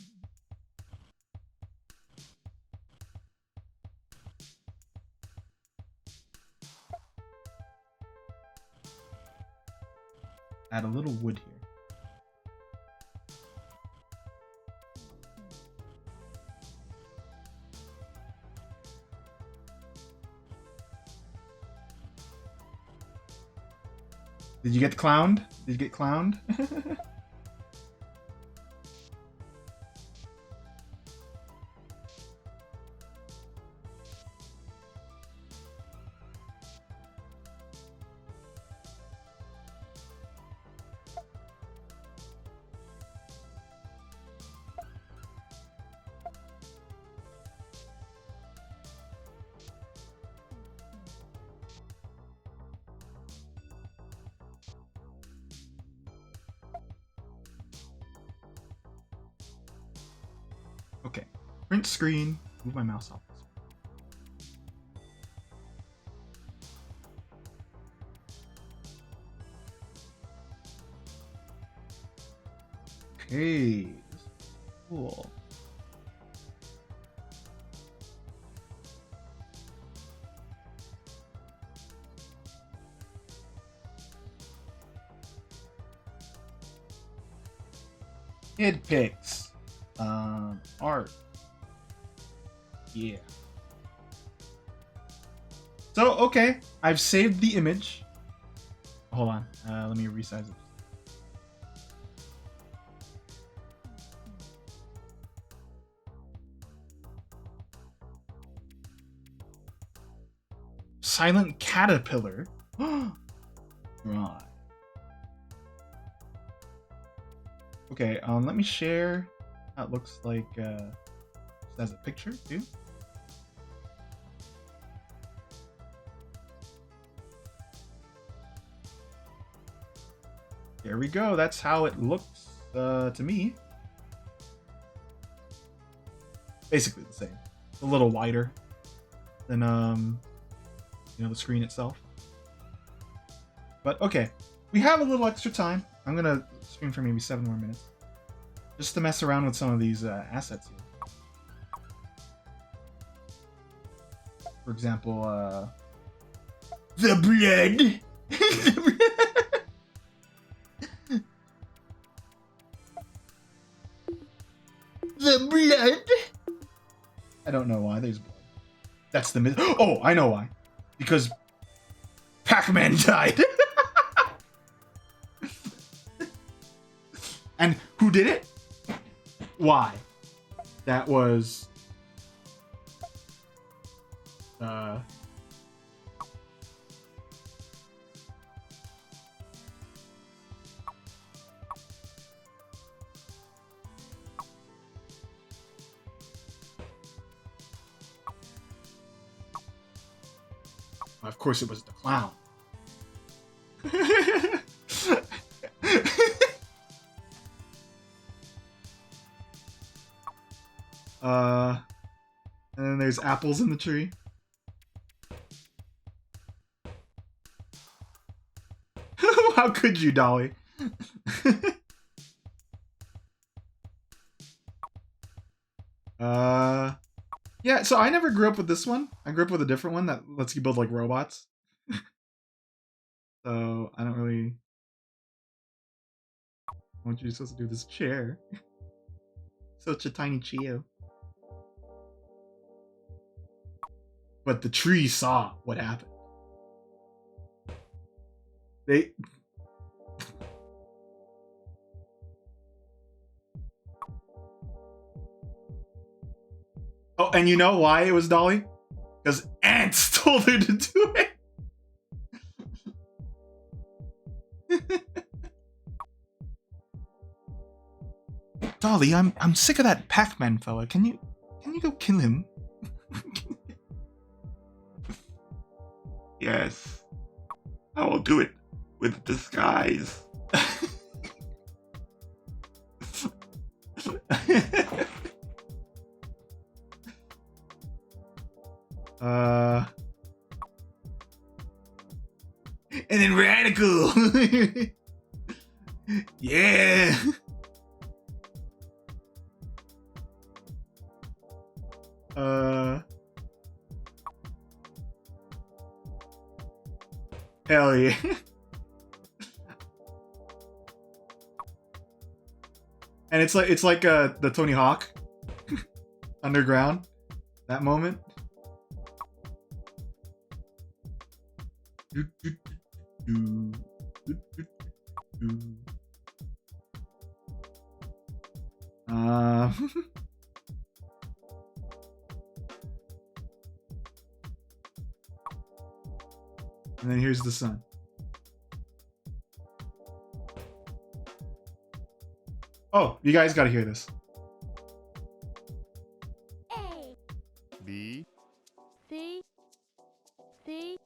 Add a little wood here. Did you get clowned? Did you get clowned? Okay. Print screen. Move my mouse off this one. Okay. Cool. Kid pics. Art. Yeah. So, okay. I've saved the image. Hold on. Let me resize it. Silent caterpillar. Right. Okay, let me share. That looks like as a picture too. There we go. That's how it looks to me. Basically the same. A little wider than the screen itself. But okay, we have a little extra time. I'm gonna stream for maybe 7 more minutes, just to mess around with some of these assets here. For example, the blood. The blood. I don't know why there's blood. That's the oh, I know why. Because Pac-Man died. And who did it? Why? That was Of course, it was the clown. And then there's apples in the tree. How could you, Dolly? Yeah, so I never grew up with this one. I grew up with a different one that lets you build like robots. So I don't really want you supposed to do this chair. Such a tiny Chio. But the tree saw what happened. They... Oh, and you know why it was Dolly? Because ants told her to do it. Dolly, I'm sick of that Pac-Man fella. Can you go kill him? Yes. I will do it with disguise. And then radical. Yeah. Hell yeah. And it's like the Tony Hawk Underground, that moment. And then here's the sun. Oh, you guys gotta hear this. A, B, C, C,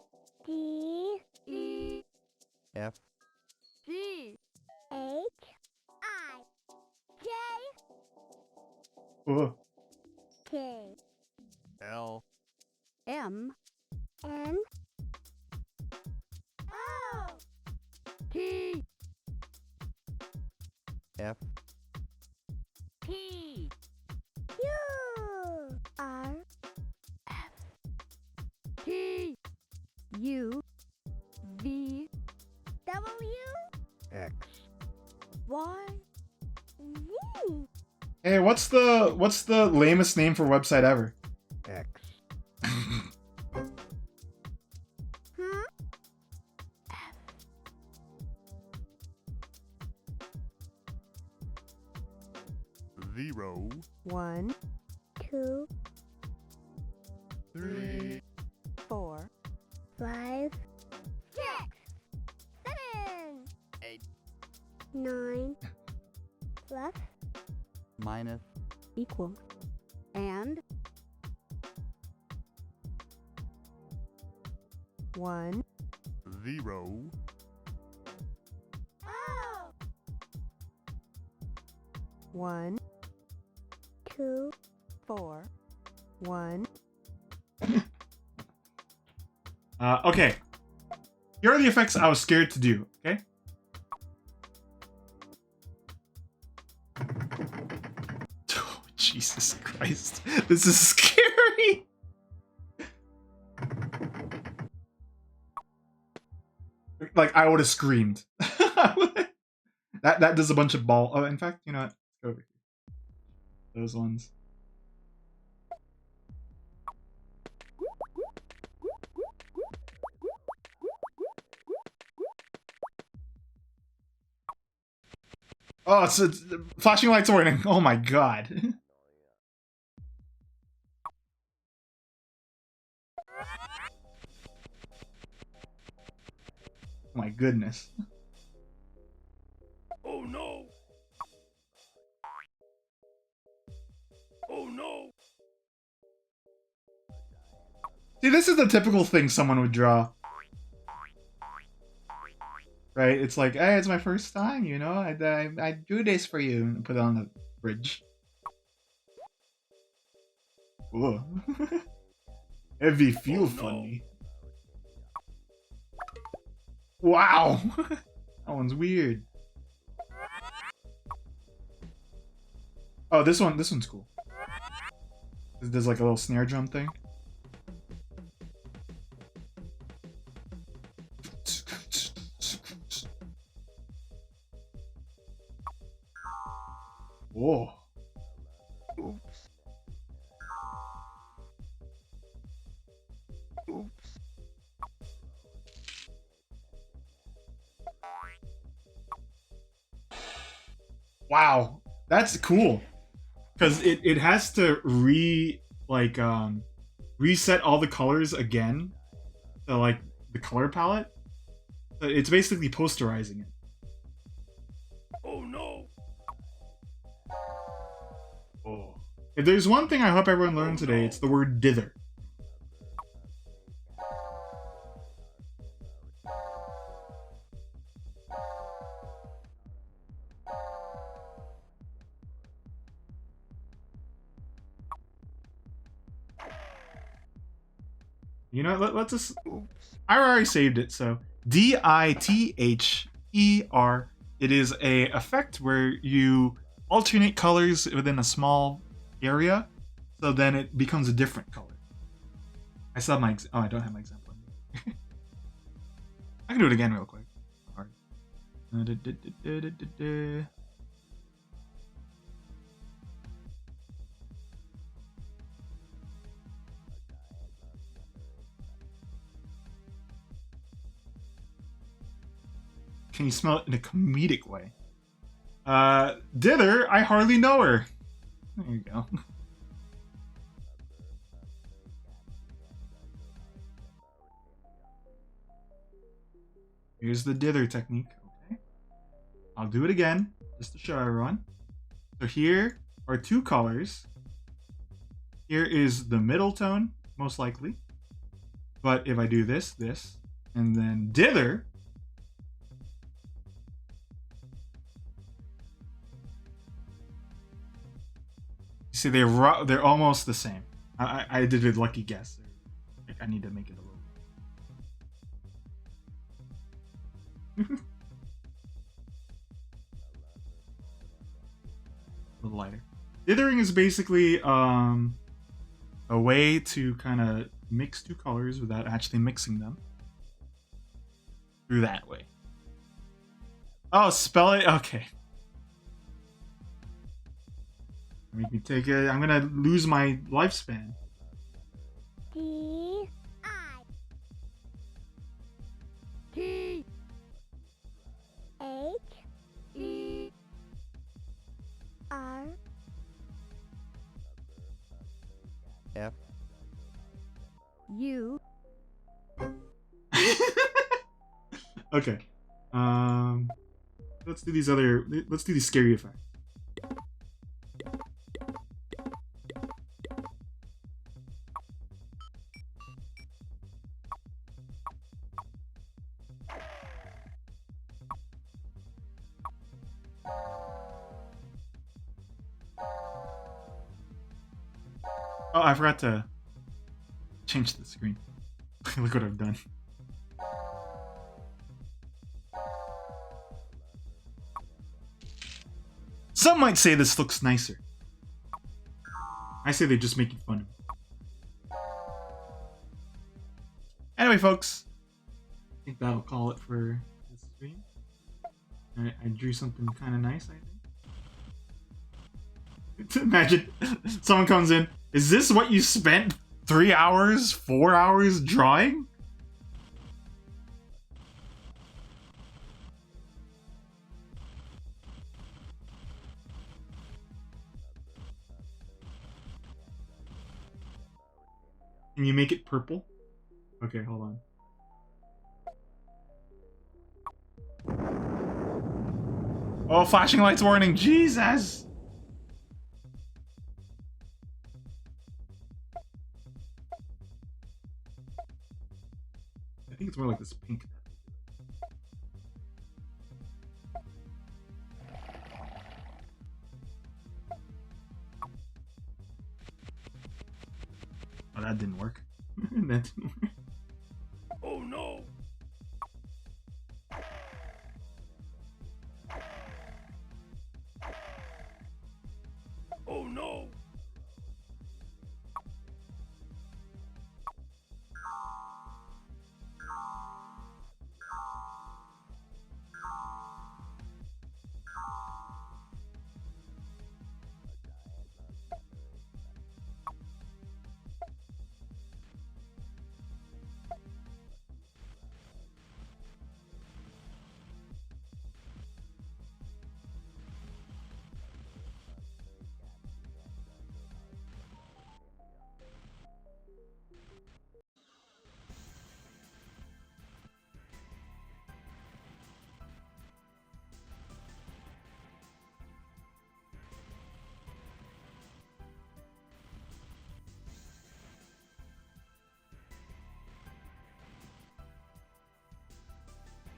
D, E, F, G, H, I, J, Oh. K, L, M, N, O, P, F, P, Q, R, F, T, U, V, W, X, Y, Z. Hey, what's the lamest name for website ever? X, Huh? 0, 1, 2, 3, 4, 5, 6, 7, 8, 9, plus, minus, equals, and 1. 0, Oh! 1, 2, 4, 1. Okay. Here are the effects I was scared to do, okay? Oh, Jesus Christ. This is scary. Like, I would have screamed. That does a bunch of ball. Oh, in fact, you know what? Go over here. Those ones. Oh, it's flashing lights warning. Oh my god. Oh my goodness. oh no, oh no, See, this is the typical thing someone would draw. Right? It's like, hey, it's my first time, you know? I drew this for you and put it on the fridge. Whoa. Heavy feel funny. Wow! That one's weird. Oh, this one's cool. There's like a little snare drum thing. Whoa. Oops. Oops. Wow. That's cool. Because it has to reset all the colors again. So like the color palette. It's basically posterizing it. Oh no. Oh. If there's one thing I hope everyone learned today, it's the word dither. You know, let's just... I already saved it, so... D-I-T-H-E-R. It is a effect where you alternate colors within a small area, so then it becomes a different color. I still have my... Oh, I don't have my example. I can do it again real quick. Hard. Can you smell it in a comedic way? Dither, I hardly know her. There you go. Here's the dither technique. Okay. I'll do it again, just to show everyone. So here are two colors. Here is the middle tone, most likely. But if I do this, and then dither, you see they're almost the same. I did a lucky guess. Like, I need to make it a little. A little lighter. Dithering is basically a way to kind of mix two colors without actually mixing them. Through that way. Oh, spell it? Okay. Make me take it. I'm gonna lose my lifespan. T I T H E R F. U. Okay. Let's do these other. Let's do these scary effects. Oh, I forgot to change the screen. Look what I've done. Some might say this looks nicer. I say they're just making fun of me. Anyway, folks, I think that'll call it for this stream. I drew something kind of nice, I think. Imagine someone comes in. Is this what you spent 3 hours, 4 hours drawing? Can you make it purple? Okay, hold on. Oh, flashing lights warning. Jesus! I think it's more like this pink. Oh, that didn't work. That didn't work. Oh no! Oh no!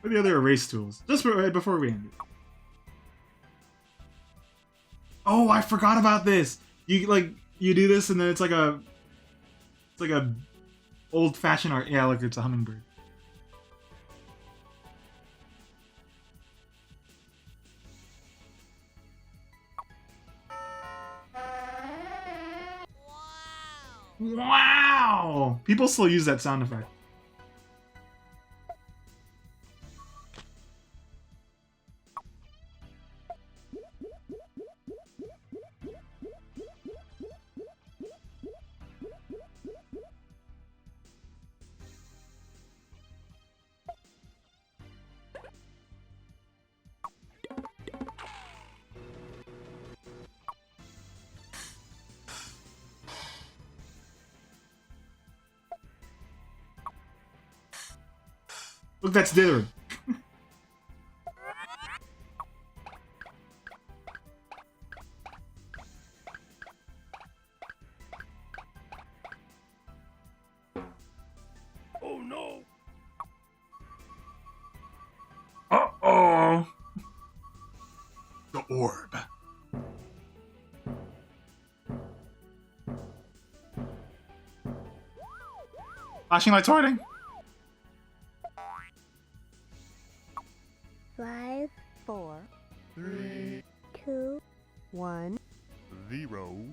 What are the other erase tools? Just right before we end it. Oh, I forgot about this. You do this and then it's like a old-fashioned art. Yeah, look, it's a hummingbird. Wow! People still use that sound effect. Look, that's Dylan. Oh no! Uh-oh. The orb. Flashing light torting. 5, 4, 3, 2, 1. 0.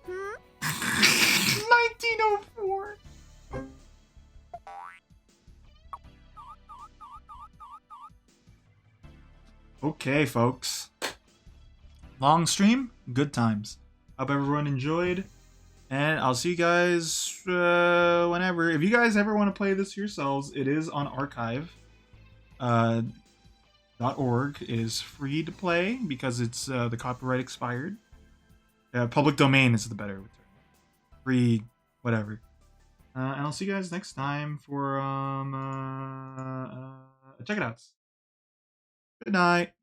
1904. Okay, folks. Long stream, good times. Hope everyone enjoyed. And I'll see you guys whenever. If you guys ever want to play this yourselves, it is on archive. .org. It is free to play because it's the copyright expired. Public domain is the better term. Free, whatever. And I'll see you guys next time for check it out. Good night.